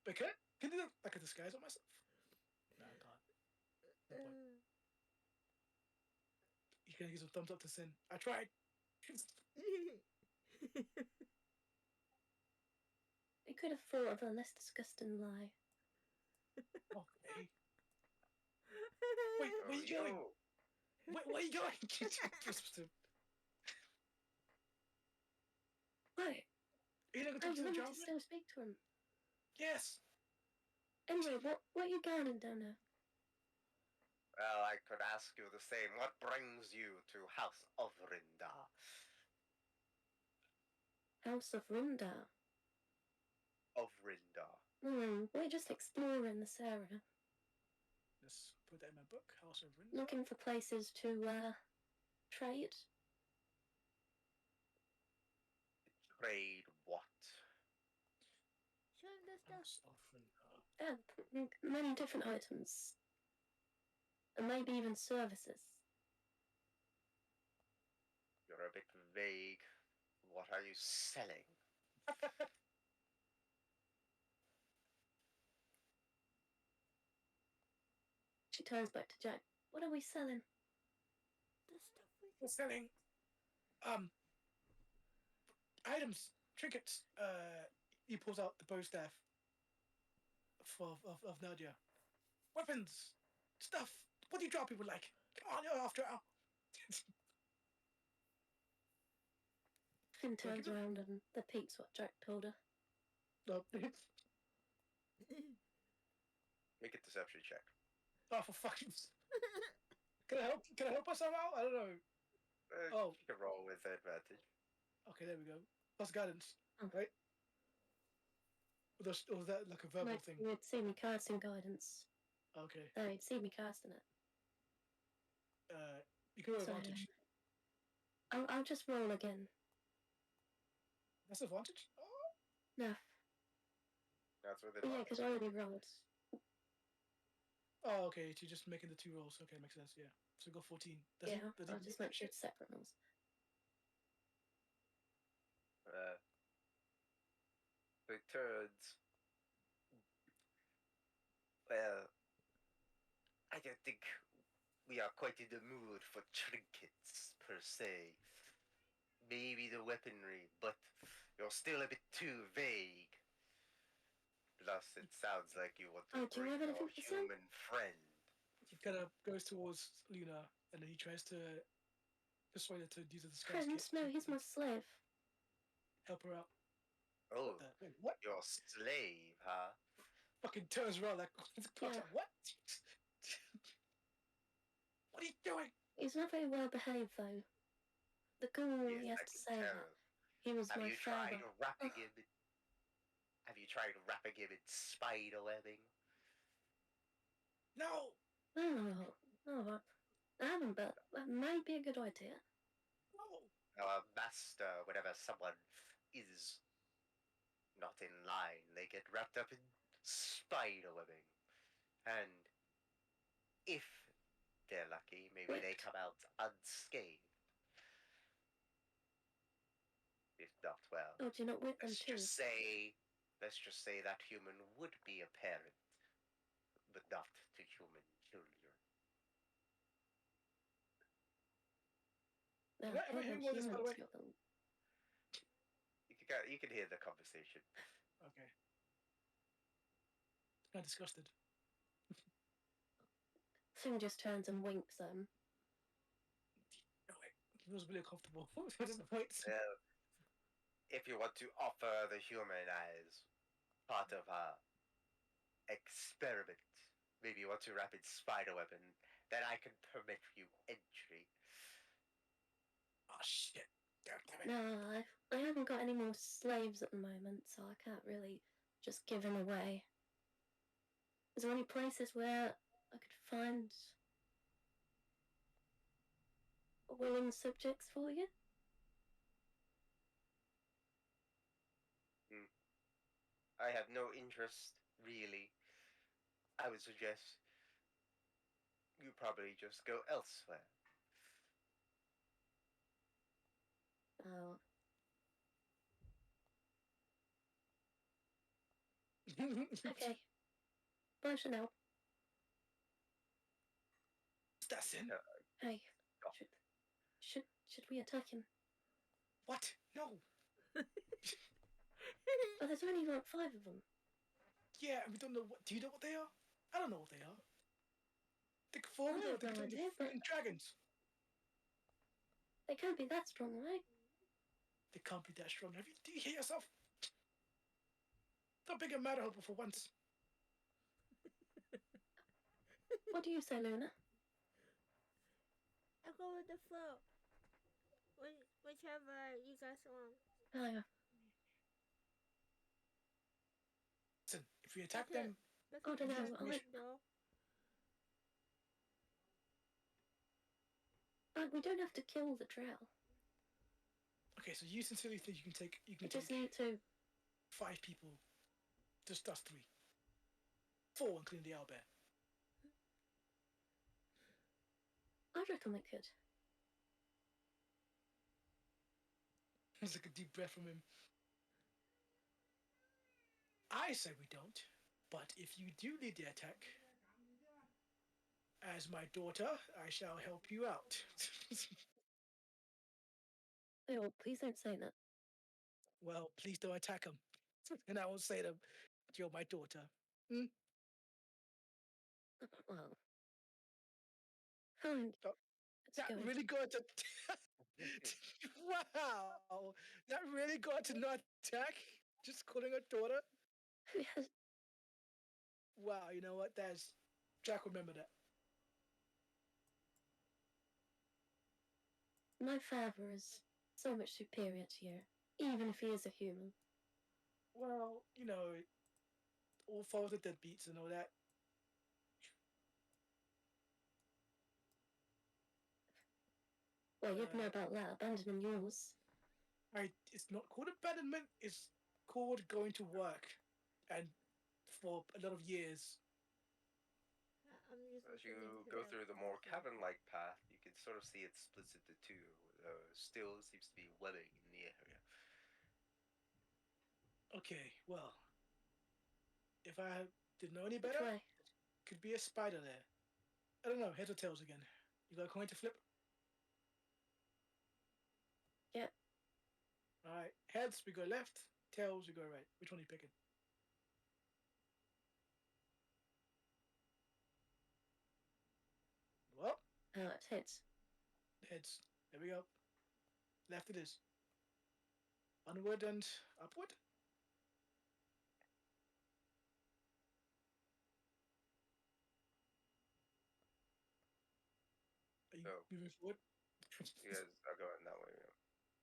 But can I do that like a disguise on myself? No, I can't. No point. You can give some thumbs up to Sin. I tried. We could have thought of a less disgusting lie. Okay. Wait, where are you going? Where are you going? Right. Are you going to I talk to the wanted job? to still speak to him. Yes. Anyway, what are you gardening down there? Well, I could ask you the same. What brings you to House of Rinda? House of Runda. Of Rinda. We're just exploring this area. Let's put that in my book. House of Rinda. Looking for places to trade. Trade what? Show him the stuff. House of Rinda. Many different items. And maybe even services. You're a bit vague. What are you selling? She turns back to Jack. What are we selling? The stuff we We're selling items, trinkets. He pulls out the bow staff of Nadia. Weapons, stuff. What do you draw people like? Come on, you're after all. Finn turns around and repeats what Jack told her. No. Make a deception check. Oh, for fucking. Can I help? Can I help us somehow? I don't know. Oh. You can roll with advantage. Okay, there we go. Plus guidance, Oh. right? Or was that like a verbal Like, thing? you would see me casting guidance. Okay. No, you'd see me casting it. You can roll So, advantage. I'll just roll again. That's advantage? Oh. No. That's with Yeah, advantage. because I already rolled. Oh, okay. So you're just making the 2 rolls. Okay, makes sense. Yeah. So go 14. Does Yeah, does I'll make just that make sure shit? it's separate rolls. So it turns. Well, I don't think we are quite in the mood for trinkets per se. Maybe the weaponry, but you're still a bit too vague. Plus, it sounds like you want to Oh, do you bring have your anything to say? human friend. He kind of goes towards Luna, and then he tries to persuade her to use the disguise Friend? kit No, to he's my slave. help her out. Oh, Wait, what? your slave, huh? Fucking turns around like, Yeah. what? What are you doing? He's not very well behaved, though. The ghoul, Yes, he has I to can say tell. that. He was Have my you tried father. wrapping him? Have you tried wrapping him in spider webbing? No! No, I haven't, but that might be a good idea. No! Our master, whenever someone is not in line, they get wrapped up in spider webbing. And if they're lucky, maybe they Whipped. come out unscathed. If not, well, Oh, do you not whip them let's too? let's just say that human would be a parent, but not to human children. No, Can I ever hear they're more of this, by the way? humans, not them. You can hear the conversation. Okay. Kind of disgusted. Thing just turns and winks at him. No, wait. He was really uncomfortable. That's the point. Well, if you want to offer the human as part of a experiment, maybe you want to wrap in spider weapon, then I can permit you entry. Oh, shit. God damn it. No, I haven't got any more slaves at the moment, so I can't really just give him away. Is there any places where I could find willing subjects for you? I have no interest, really. I would suggest you probably just go elsewhere. Oh, okay. Bye for now. That's in. Hey, should we attack him? What? No. Oh, there's only like 5 of them. Yeah, we don't know what. Do you know what they are? I don't know what they are. They can form. I have They're no idea, but freaking dragons. they can't be that strong, right? They can't be that strong. Do you hear yourself? Don't big a matter for once. What do you say, Luna? I go with the flow. Whichever you guys want. Oh, Listen, if we attack Okay. them, That's I don't know, a I like- though. we don't have to kill the drow. okay. So you sincerely think you can take? You We can just take need to. 5 people. Just us 3. 4, including the owlbear. I reckon we could. It's like a deep breath from him. I say we don't, but if you do lead the attack, as my daughter, I shall help you out. Oh, please don't say that. Well, please don't attack him. And I will say to them, you're my daughter. Hmm? Well, fine. Oh, Let's That go. really got to. Wow! That really got to not attack? Just calling her daughter? Yes. Wow, you know what? That's. Jack, remember that. My father is so much superior to you, even if he is a human. Well, you know, all follow the deadbeats and all that. Well, you'd know about that, abandoning yours. It's not called abandonment. It's called going to work, and for a lot of years. I'm just As listening you to go them through the and more listening. cavern-like path, you can sort of see it splits into two. Still seems to be webbing in the area. Okay, well, if I didn't know any Which better, way? could be a spider there. I don't know. Heads or tails again. You got a coin to flip? Yep. All right. Heads, we go left. Tails, we go right. Which one are you picking? Well, It's heads. heads. There we go. Left it is. Onward and upward. Are you So moving forward? you guys are going that way. Yeah.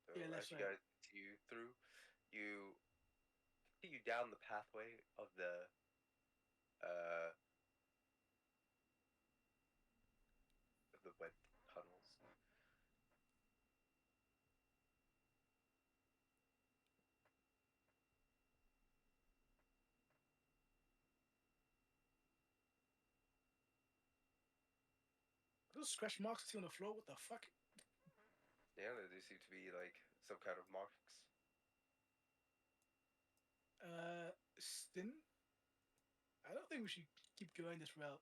So Yeah, left as you side. guys continue through, you continue down the pathway of uh the wet tunnels. Those scratch marks I see on the floor. What the fuck? Yeah, there seem to be like some kind of marks. Stin. I don't think we should keep going this route.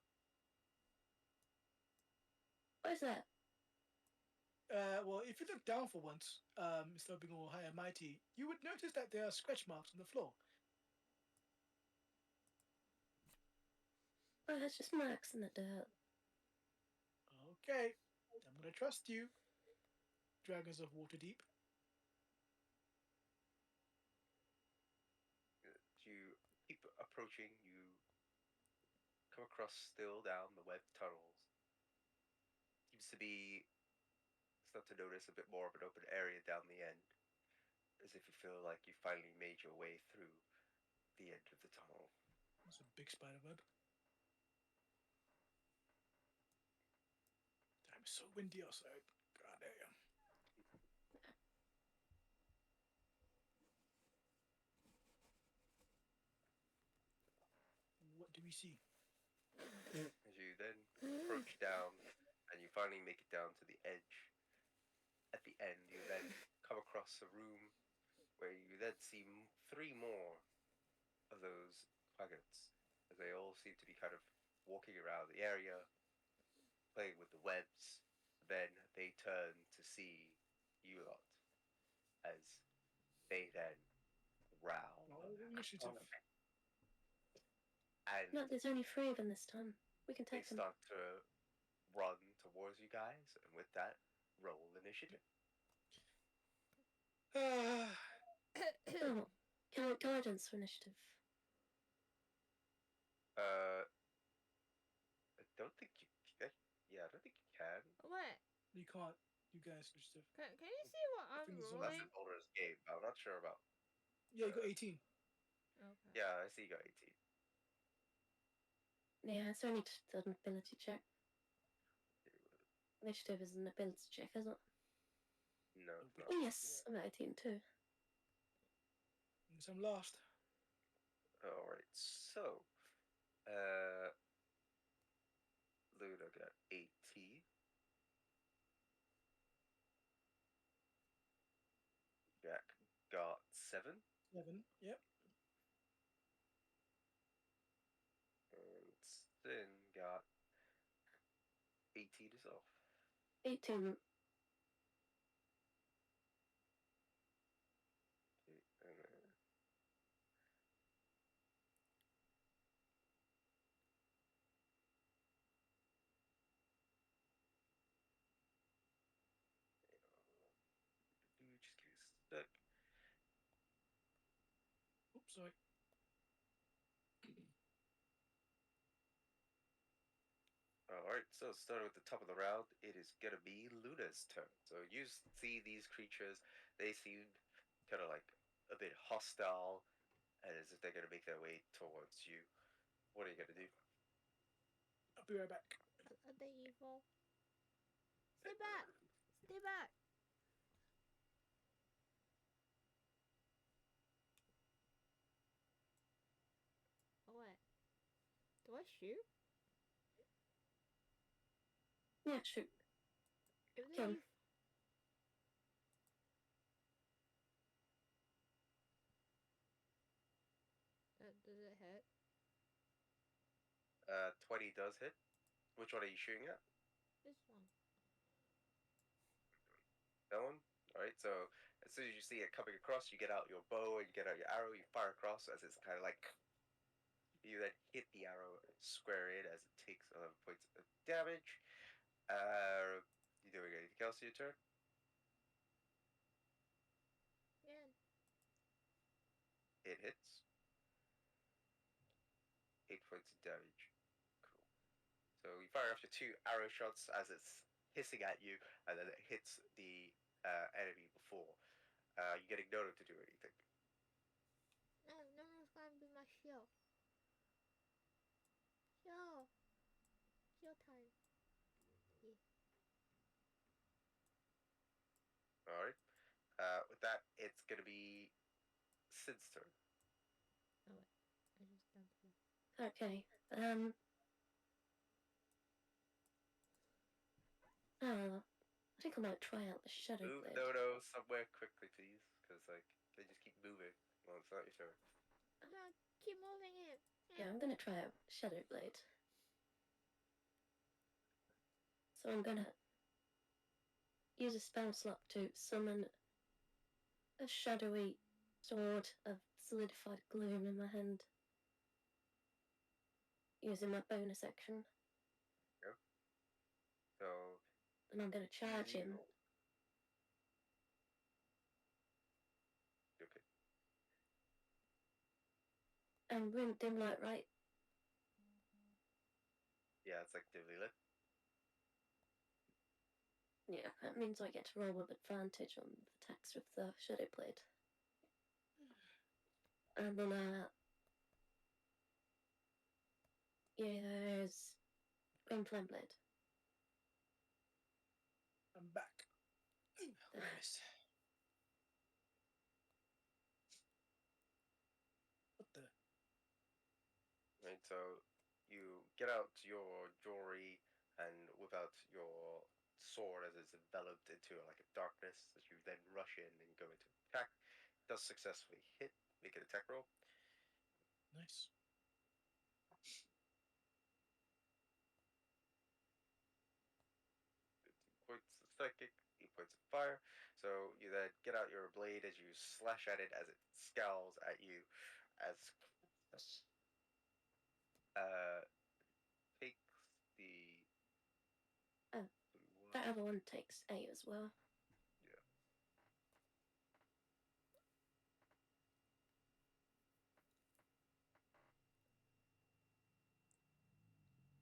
What is that? Well, if you look down for once, instead of being all high and mighty, you would notice that there are scratch marks on the floor. Oh, it's just marks in the dirt. Okay, I'm gonna trust you. Dragons of Waterdeep. As you keep approaching, you come across still down the web tunnels. Seems to be start to notice a bit more of an open area down the end, as if you feel like you finally made your way through the end of the tunnel. It's a big spider web. Damn, it's so windy outside. God damn. What do we see? As you then approach down and you finally make it down to the edge, at the end you then come across a room where you then see three more of those faggots, as they all seem to be kind of walking around the area, playing with the webs. Then they turn to see you lot, as they then growl. Oh, initiative. And No, there's only 3 of them this time. We can they take them. start to run towards you guys, and with that, roll initiative. Ah, Oh, can I guidance for initiative? I don't think you. Yeah, I don't think you can. Wait, you can't. You guys initiative. can you see what I'm think it's That's rolling? an Baldur's Game. I'm not sure about. Yeah, you got 18. Okay. Yeah, I see you got 18. Yeah, it's only an ability check. Initiative is an ability check, isn't it? No, it's not. Oh, yes, I'm at 18 too. So I'm last. Alright, so. Luna got 18. Jack got 7. 7. Yep. And Sin got 18 as well. 18. Okay, and then just give me a sec. Oops, sorry. Alright, so starting with the top of the round, it is gonna be Luna's turn. So you see these creatures, they seem kind of like a bit hostile, as if they're gonna make their way towards you. What are you gonna do? I'll be right back. Are they evil? Stay back! Stay back! Oh, what? Do I shoot? Yeah, shoot. If they Kill 'em. ev- does it hit? 20 does hit. Which one are you shooting at? This one. That one? Alright, so as soon as you see it coming across, you get out your bow and you get out your arrow, you fire across as it's kind of like. You then hit the arrow square in as it takes 11 points of damage. You doing anything else in your turn? Yeah. It hits. 8 points of damage. Cool. So you fire after 2 arrow shots as it's hissing at you, and then it hits the enemy before. You getting Noto to do anything? No, it's gonna be my shield. Shield. Shield time. Alright. With that, it's gonna be Sid's turn. Oh, wait. I just done too. Okay. I think I might try out the Shadow Move Blade. Noto somewhere quickly, please, because like they just keep moving. Well, it's not your turn. No, keep moving it. Yeah, I'm gonna try out Shadow Blade. So I'm gonna use a spell slot to summon a shadowy sword of solidified gloom in my hand. Using my bonus action. So And I'm gonna charge easy him. roll. Okay. And bring dim light, right? Yeah, it's like dimly lit. Yeah, that means I get to roll with advantage on attacks with the Shadow Blade. And then, there's Green Flame Blade. I'm back. Nice. What the? Right, so you get out your jewelry and whip out your sword as it's enveloped into like a darkness as you then rush in and go into attack. Does successfully hit. Make an attack roll. Nice. 15 points of psychic, 8 points of fire. So you then get out your blade as you slash at it as it scowls at you as takes the Oh, that other one takes 8 as well. Yeah.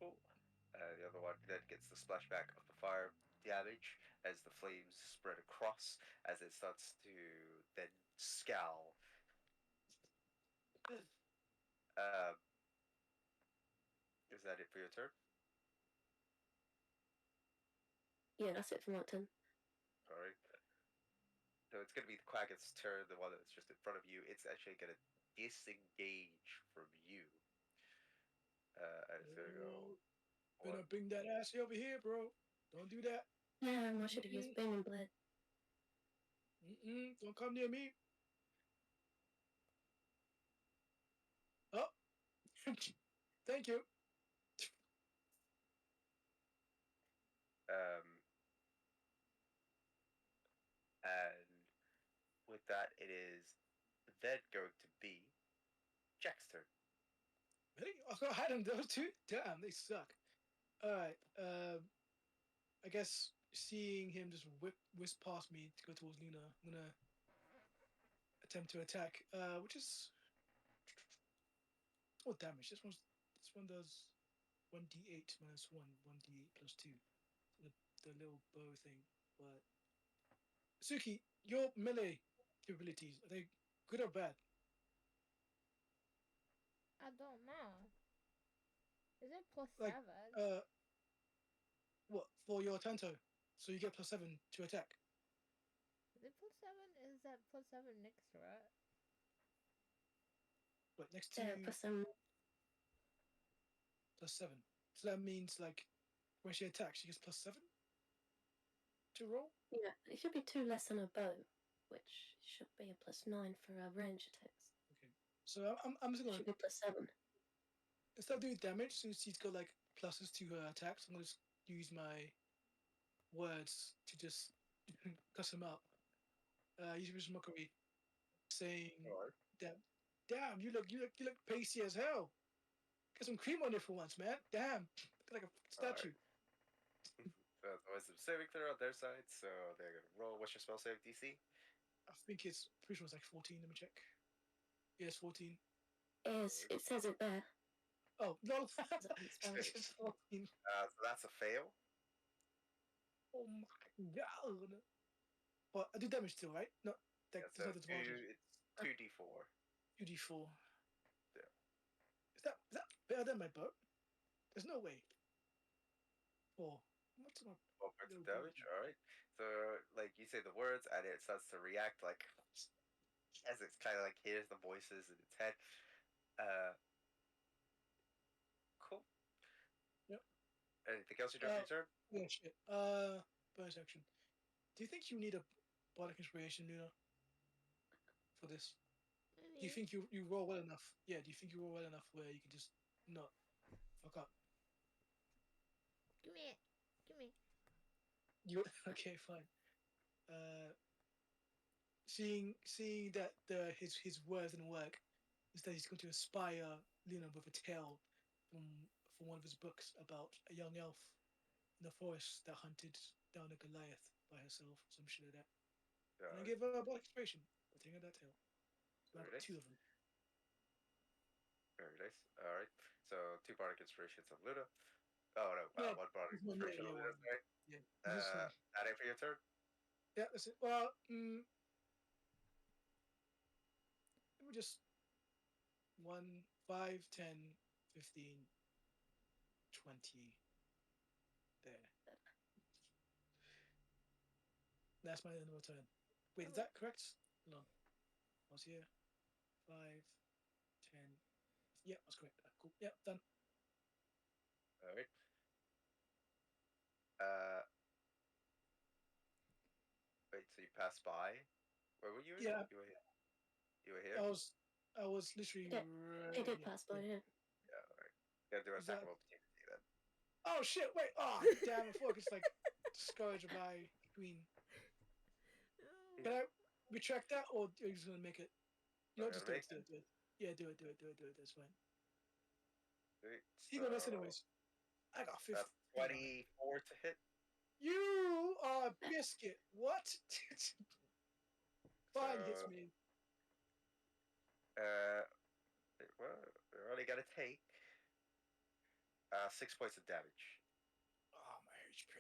Cool. The other one then gets the splashback of the fire damage as the flames spread across as it starts to then scowl. Is that it for your turn? Yeah, that's it for my turn. Alright. So it's gonna be the Quagget's turn, the one that's just in front of you. It's actually gonna disengage from you. And it's gonna go. Better bring that ass over here, bro. Don't do that. No, I should have used Booming Blade. Don't come near me. Oh. Thank you. And with that, it is then going to be Jack's turn. Really? Oh, I had them those two? Damn, they suck. Alright, I guess seeing him just whisk past me to go towards Luna, I'm gonna attempt to attack, which is what damage? This one does 1d8 minus 1, 1d8 plus 2. The little bow thing. But Suki, your melee capabilities, are they good or bad? I don't know. Is it plus Like, 7? What for your Tanto? So you get +7 to attack. Is it plus 7? Is that plus 7 next to it? Like next to Yeah, +7. +7. So that means like when she attacks, she gets +7 to roll. Yeah, it should be 2 less than a bow, which should be a +9 for our range attacks. Okay. So I'm just It gonna should be +7. instead of doing damage, since she's got like pluses to her attacks, I'm gonna just use my words to just cuss him out. Use his mockery, saying Alright. that, damn, you look pasty as hell. Get some cream on you for once, man. Damn, look like a statue. So it's a wisdom saving throw on their side, so they're gonna roll. What's your spell save DC? I think it's pretty sure it's like 14. Let me check. Yes, 14. Yes, it says it there. Oh no, Is that what it's spelled? it's just 14. So that's a fail. Oh my god. But I do damage still, right? No, that, Yeah, there's so not advantage. it's 2d4. 2d4. Yeah. Is that better than my bow? There's no way. 4. What's my 12 points of No damage. problem. All right. So like you say the words, and it starts to react like as it's kind of like hears the voices in its head. Cool. Yep. Anything else you do for your turn? Yeah, shit. Bonus action. Do you think you need a bardic inspiration, Luna, for this? Do you Maybe. think you roll well enough? Yeah. Do you think you roll well enough where you can just not fuck up? Give me it. Give me. You okay? Fine. Seeing that his words didn't work, instead he's going to inspire Luna with a tale from one of his books about a young elf in the forest that hunted down a Goliath by herself, some shit like that. And I Alright. gave her a bardic inspiration for telling her that tale. So I Very got nice. 2 of them. Very nice. All right. So 2 bardic inspirations of Luna. Oh no, Yeah, 1 bardic yeah, inspiration yeah, of Luna. one. Sorry. Yeah, this is fine. That it for your turn. Yeah, that's it. Well, let me just 1, 5, 10, 15, 20. There. That's my end of my turn. Wait, is that correct? Hold on. I was here. 5, 10. Yeah, that's correct. Cool. Yeah, done. All right. Uh, wait. So you passed by. Where were you? Yeah, You were here. You were here. I was literally It right did here. pass by, Yeah. yeah. Yeah. All right. Gotta do an Is attack that? of opportunity then. Oh shit! Wait! Oh damn! I thought I could just like discourage my queen. Can I retract that, or are you just gonna make it? You know, I'm just gonna do make it. Do it. Do it. Yeah, do it. Do it. Do it. Do it. That's fine. it. You So go next, anyways. I got 50. that's 24 to hit. You are a biscuit. What? Fine, hits So me. well, you're only gonna take 6 points of damage. Oh my HP.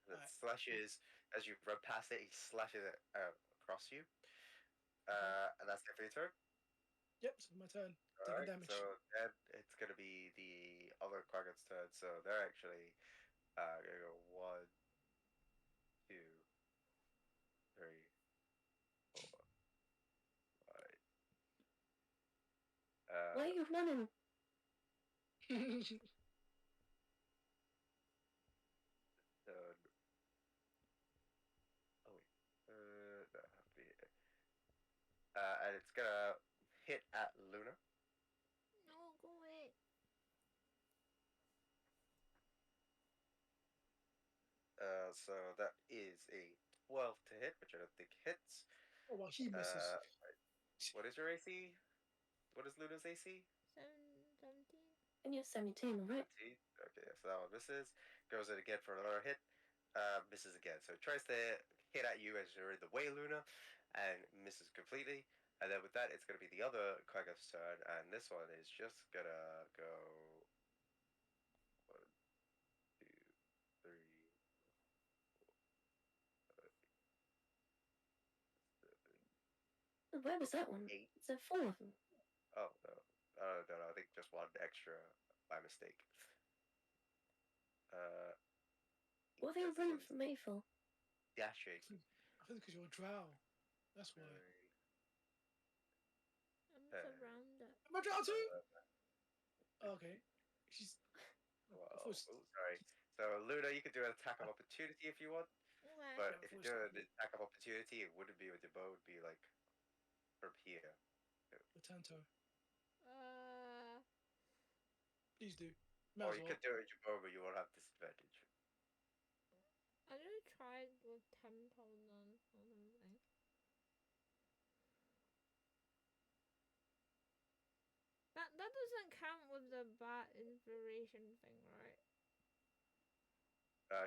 It Alright. slashes as you run past it. He slashes it across you. And that's it for your turn. Yep, it's my turn. All Taking right. damage. So then it's gonna be the other Quaggon's turn. So they're actually gonna go 1, 2, 3, 4, 5. Why are you running? Done. Oh wait. That have to be it. And it's gonna hit at Luna. No, go away. So that is a 12 to hit, which I don't think hits. Oh well, he misses. What is your AC? What is Luna's AC? 17. And you're 17, right? 17. Okay, so that one misses. Goes in again for another hit. Misses again. So it tries to hit at you as you're in the way, Luna, and misses completely. And then with that, it's going to be the other Quaggoth's turn, and this one is just gonna go 1, 2, 3, 4, 5, 7, Where was that one? 8. Is there 4 of them? Oh no. No, no, I think just one extra by mistake. What are they Because this running one's for me for? dashing. I think because you're a drow. That's why. I'm Uh, surrounded. Am I drow too? Okay. She's. Oh, I Well, thought she- oh, sorry. So Luna, you could do an attack of opportunity if you want, Okay. but Yeah, if you of do course. an attack of opportunity, it wouldn't be with your bow. It would be like from here. the Tanto. Uh, Please do. Might Or as you well. could do it with your bow, but you won't have disadvantage. I'm gonna try it with tempo then or something. That doesn't count with the bad inspiration thing, right?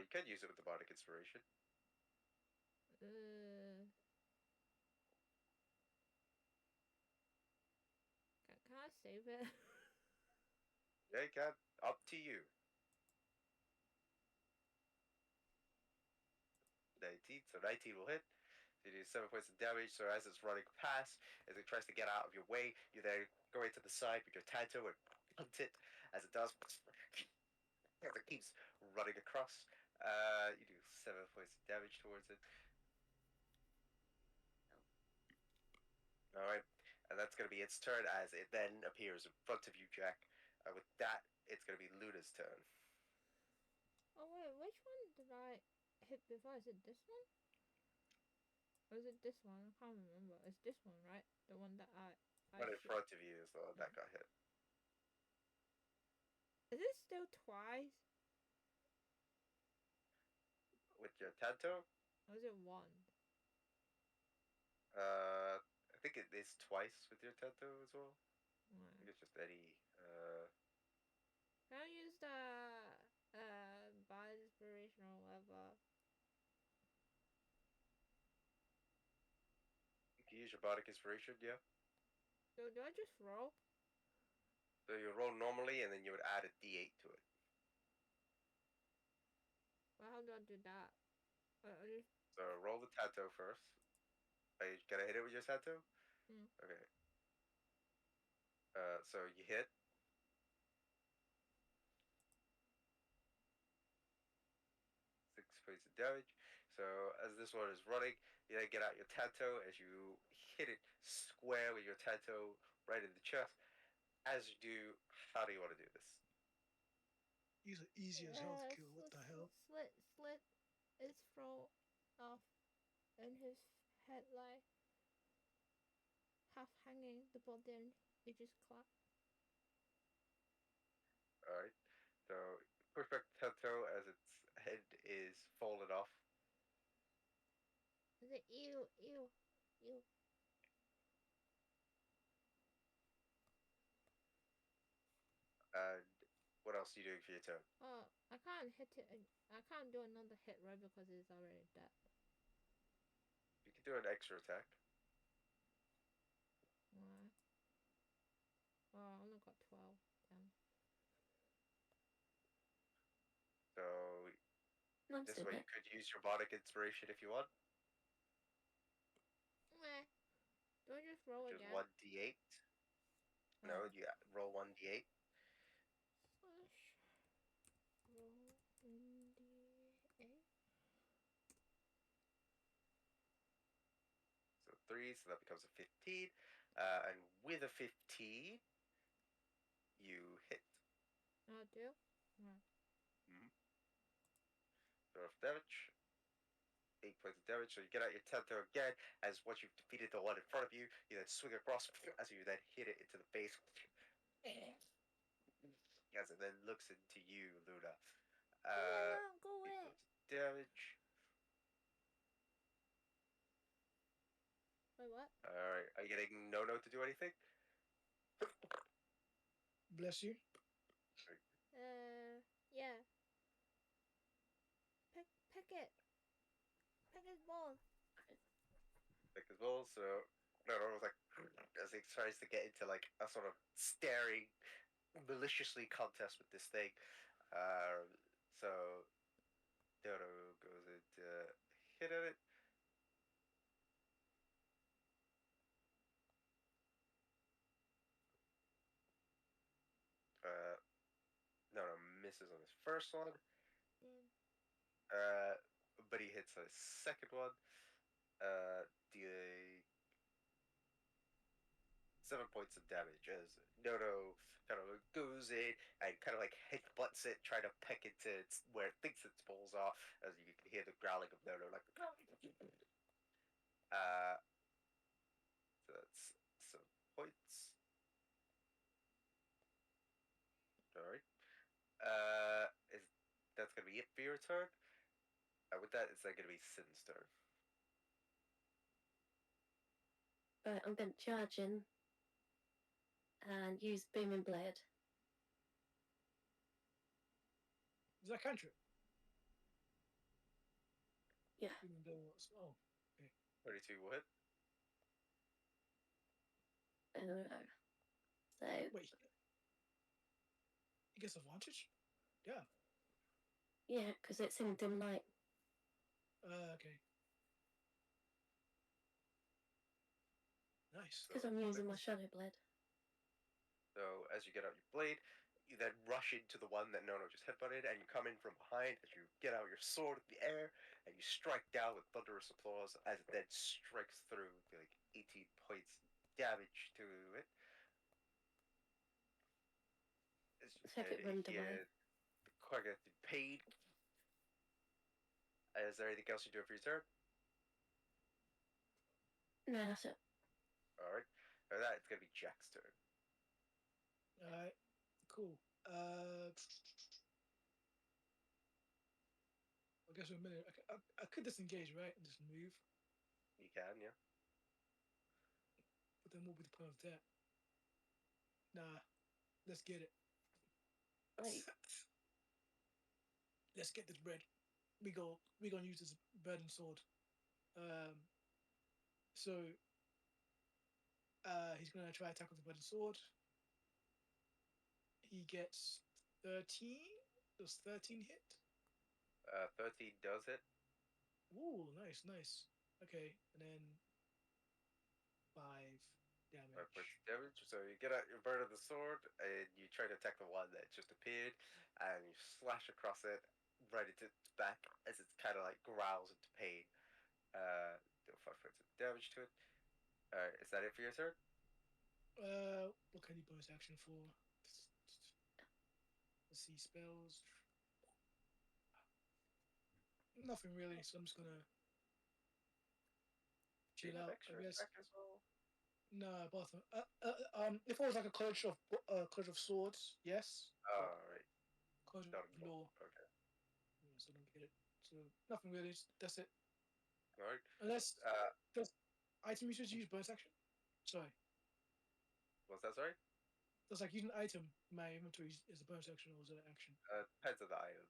You can use it with the bardic inspiration. Can I save it? Yeah, you can. Up to you. 19, so 19 will hit. So you do 7 points of damage. So as it's running past, as it tries to get out of your way, you then go into the side with your Tanto and punt it as it does. As it keeps running across. You do 7 points of damage towards it. Alright. And that's going to be its turn as it then appears in front of you, Jack. With that, it's going to be Luna's turn. Oh wait, which one did I hit before? Is it this one? Or is it this one? I can't remember. It's this one, right? The one that I Right in shoot. front of you is the one that got hit. Is it still twice? With your Tanto, Or is it one? I think it is twice with your Tanto as well. I Right. think it's just any. Can I use the bad inspiration or whatever? You can use your bardic inspiration, yeah. Do I just roll? So you roll normally, and then you would add a d8 to it. Well, how do I do that? I just So roll the Tanto first. Are you gonna hit it with your Tanto? Mm. Okay. So you hit. Six points of damage. So as this one is running, you then get out your Tanto as you hit it square with your Tanto right in the chest. As you do, how do you want to do this? He's an easy as hell to kill. What the hell? Slit its throat off and his head like half hanging, the body it just clap. Alright. So push back the Tanto as its head is fallen off. Is it ew. And what else are you doing for your turn? Oh, I can't hit it. I can't do another hit, right? Because it's already dead. You can do an extra attack. Why? Oh, I only got 12. Damn. So Not this too way bad. you could use your bardic inspiration if you want, Meh. Do I just roll which is again? 1d8. No, Oh. you roll 1d8. Slash. Roll 1d8. So 3, so that becomes a 15. And with a 15, you hit. Oh, do? Right. So of damage. 8 points of damage. So you get out your Tanto again. As once you've defeated the one in front of you, you then swing across as you then hit it into the face. As it then looks into you, Luna. Go away. 8 points of damage. Wait, what? Alright, are you getting no to do anything? Bless you. Yeah. Pick it. Pick his ball. Like as well, so no, it was like as he tries to get into like a sort of staring, maliciously contest with this thing. So Dodo goes into hit at it. misses on his first one. Damn. But he hits on his second one. The 7 points of damage as Nono kind of goes in and kind of like headbutts it, trying to peck into where it thinks its balls are, as you can hear the growling of Nono, like. So that's some points. Alright. That's gonna be it for your turn. With that, it's gonna be Sin's turn. Right, I'm going to charge in and use Booming Blade. Is that cantrip? Yeah. Even though it's, oh, 32 will hit. So, wait. He gets advantage? Yeah. yeah, because it's in dim light. Okay. Nice. Because I'm using my Shadow Blade. So as you get out your blade, you then rush into the one that Nono just headbutted, and you come in from behind as you get out your sword in the air, and you strike down with thunderous applause as it then strikes through like 18 points damage to it. As you So if it runs away. quite get paid. Is there anything else you do for your turn? No, that's it. Alright. After that, it's gonna be Jack's turn. Alright. Cool. I guess in a minute. I could disengage, right? And just move. You can, yeah. But then what would be the point of that? Nah. Let's get it. Right. Let's get this bread. We gonna use this bread and sword. So he's gonna try attack with the bread and sword. He gets 13. Does 13 hit? 13 does hit. Ooh, nice, nice. Okay, and then 5 damage. 5 points of damage. So you get out your bird of the sword, and you try to attack the one that just appeared, and you slash across it, right into its back as it kind of like growls into pain. Deal 5 points of damage to it. Alright, is that it for your turn? What can you bonus action for? Let's see, spells. Nothing really, so I'm just gonna Do you chill have out, extra I guess. attack as well? No, both. If it was like a college of swords, yes. Alright. College Not of law, Okay. yes, I don't get it. So nothing really. That's it. Alright. Unless does item usage use bonus action? Sorry, What's that, sorry? does like using an item in my inventory is a bonus action or is it an action? Depends on the item.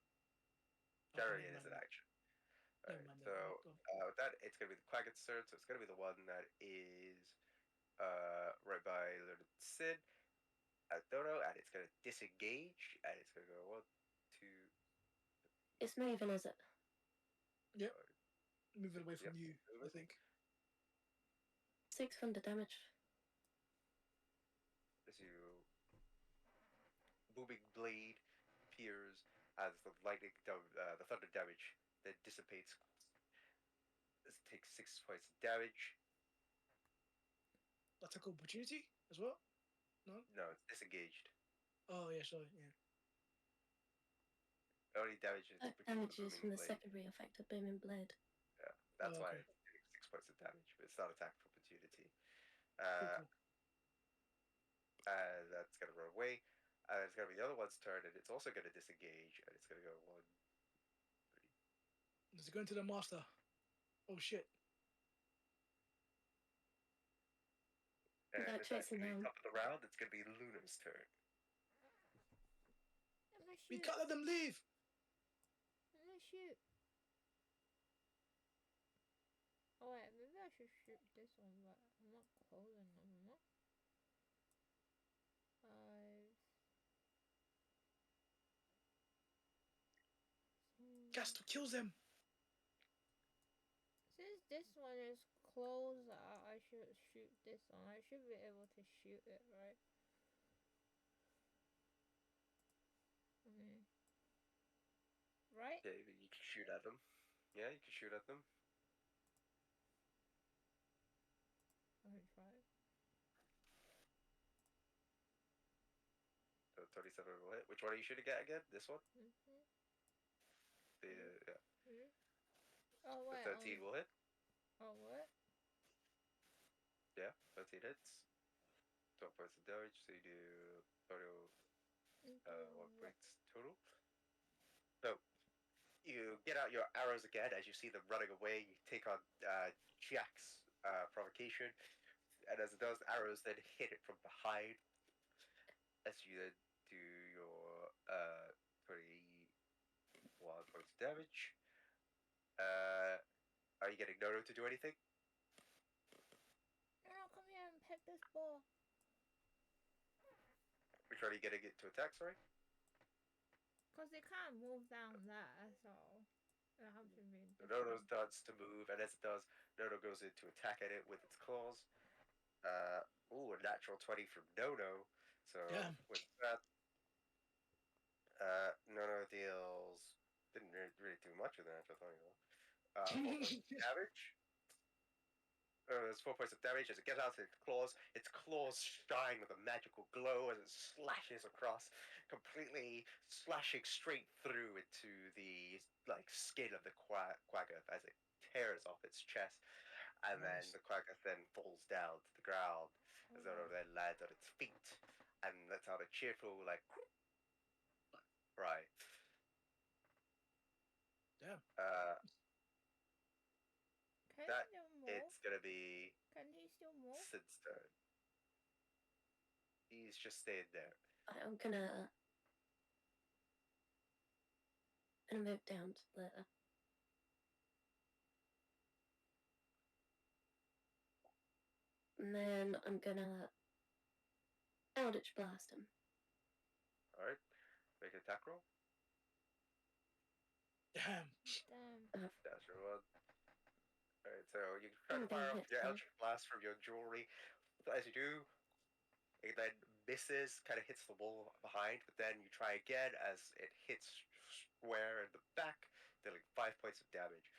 Okay, Generally, it never is an mind. action. Never Alright, mind. so Go on. with that, it's gonna be the Quagget's turn, so it's gonna be the one that is right by Learned Sid at Dodo, and it's gonna disengage, and it's gonna go 1, 2. It's moving, is it? Yep. Move it away Yep, from you, move I it. think. 600 damage. As you booming blade appears as the lightning, the thunder damage then dissipates. This takes 6 points of damage. Attack opportunity as well. No. No, it's disengaged. Oh yeah, sorry. Yeah. Only damages That because of the damages from booming the blade. secondary effect of Booming Blade. Yeah, that's Oh, why okay. it's getting 6 points of damage, but it's not attack of opportunity. Cool. That's gonna run away. It's gonna be the other one's turn, and it's also gonna disengage, and it's gonna go 1, 3. Is it going to the master? Oh shit. And Yeah, if that's chasing gonna be down. top of the round, it's gonna be Luna's turn. I'm gonna We shoot. can't let them leave. I'm gonna shoot. Oh wait, maybe I should shoot this one, but I'm not close enough. 5. Gasto kills them. Since this one is close, I should shoot this one. I should be able to shoot it, right? Okay. right? Yeah, you can shoot at them. Yeah, you can shoot at them. Okay, try. So 37 will hit. Which one are you shooting at again? This one? Mm-hmm. The yeah. Mm-hmm. Oh The wait. 13 will hit. Oh what? Yeah, 13 hits. 12 points of damage. So you do total 1 What? points total. So you get out your arrows again as you see them running away. You take on Jack's provocation, and as it does, arrows then hit it from behind. As you then do your 21 points of damage. Are you getting Nono to do anything? No, come here and pick this ball. Which one are you getting it to attack, sorry? Cause they can't move down there, so it have to be. So Nono starts to move, and as it does, Nono goes in to attack at it with its claws. Ooh, a natural 20 from Nono. So Damn. with that, Nono deals didn't really do much with the natural 20 though. 4 points of damage. There's 4 points of damage as it gets out its claws shine with a magical glow as it slashes across, completely slashing straight through into the skin of the Quaggoth as it tears off its chest, and then Nice. the Quaggoth then falls down to the ground as Okay. Nono then lands on its feet and lets out a cheerful cry. Damn. Can That he still move? it's gonna be Can he still move? Sid's turn. He's just staying there. I'm gonna move down to there. And then I'm gonna Eldritch Blast him. Alright. Make an attack roll. Damn. Damn. That's your one. Alright, so you try to Okay, fire off hits your me. Eldritch Blast from your jewelry. So as you do, it then misses, kind of hits the wall behind, but then you try again as it hits square in the back, dealing 5 points of damage.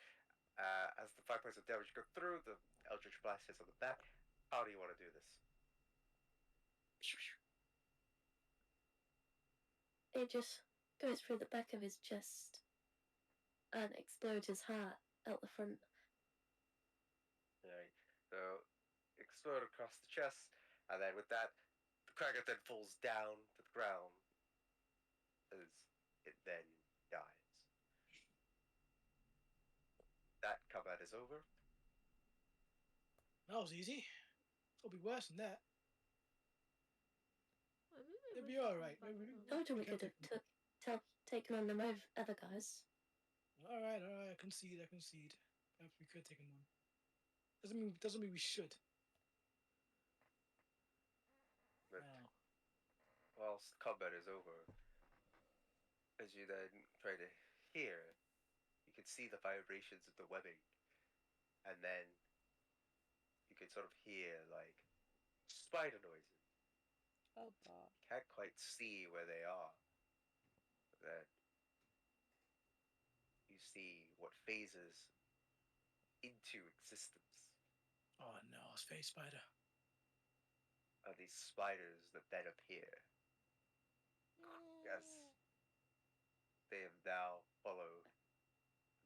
As the 5 points of damage go through, the Eldritch Blast hits on the back. How do you want to do this? It just goes through the back of his chest and explodes his heart out the front. Alright, so explode across the chest, and then with that, the Kraken then falls down to the ground as it then dies. That combat is over. That was easy. It'll be worse than that. It'll be we should alright. go back Maybe on. Told you we can could take have taken on them other guys. Alright, I concede. Perhaps we could take him on. Doesn't mean we should. But Now, whilst combat is over, as you then try to hear, you can see the vibrations of the webbing, and then you can sort of hear spider noises. Oh god. Can't quite see where they are. But then you see what phases into existence oh no, space spider. are these spiders that then appear. Yes. They have now followed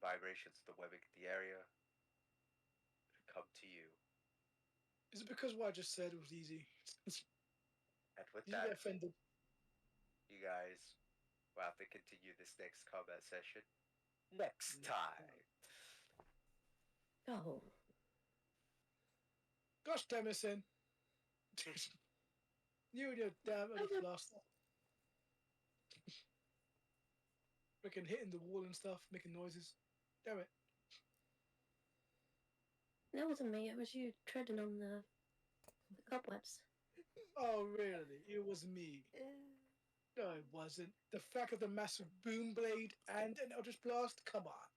vibrations of the webbing in the area to come to you. Is it because what I just said was easy? And with Did you get that, offended? you guys will have to continue this next combat session next time. Oh, Gosh damn it, Sin. You and your damn Eldritch Blast. Freaking hitting the wall and stuff, making noises. Damn it. that wasn't me. It was you treading on the cobwebs. Oh, really? It was me. No, it wasn't. The fact of the massive boom blade and an Eldritch Blast? Come on.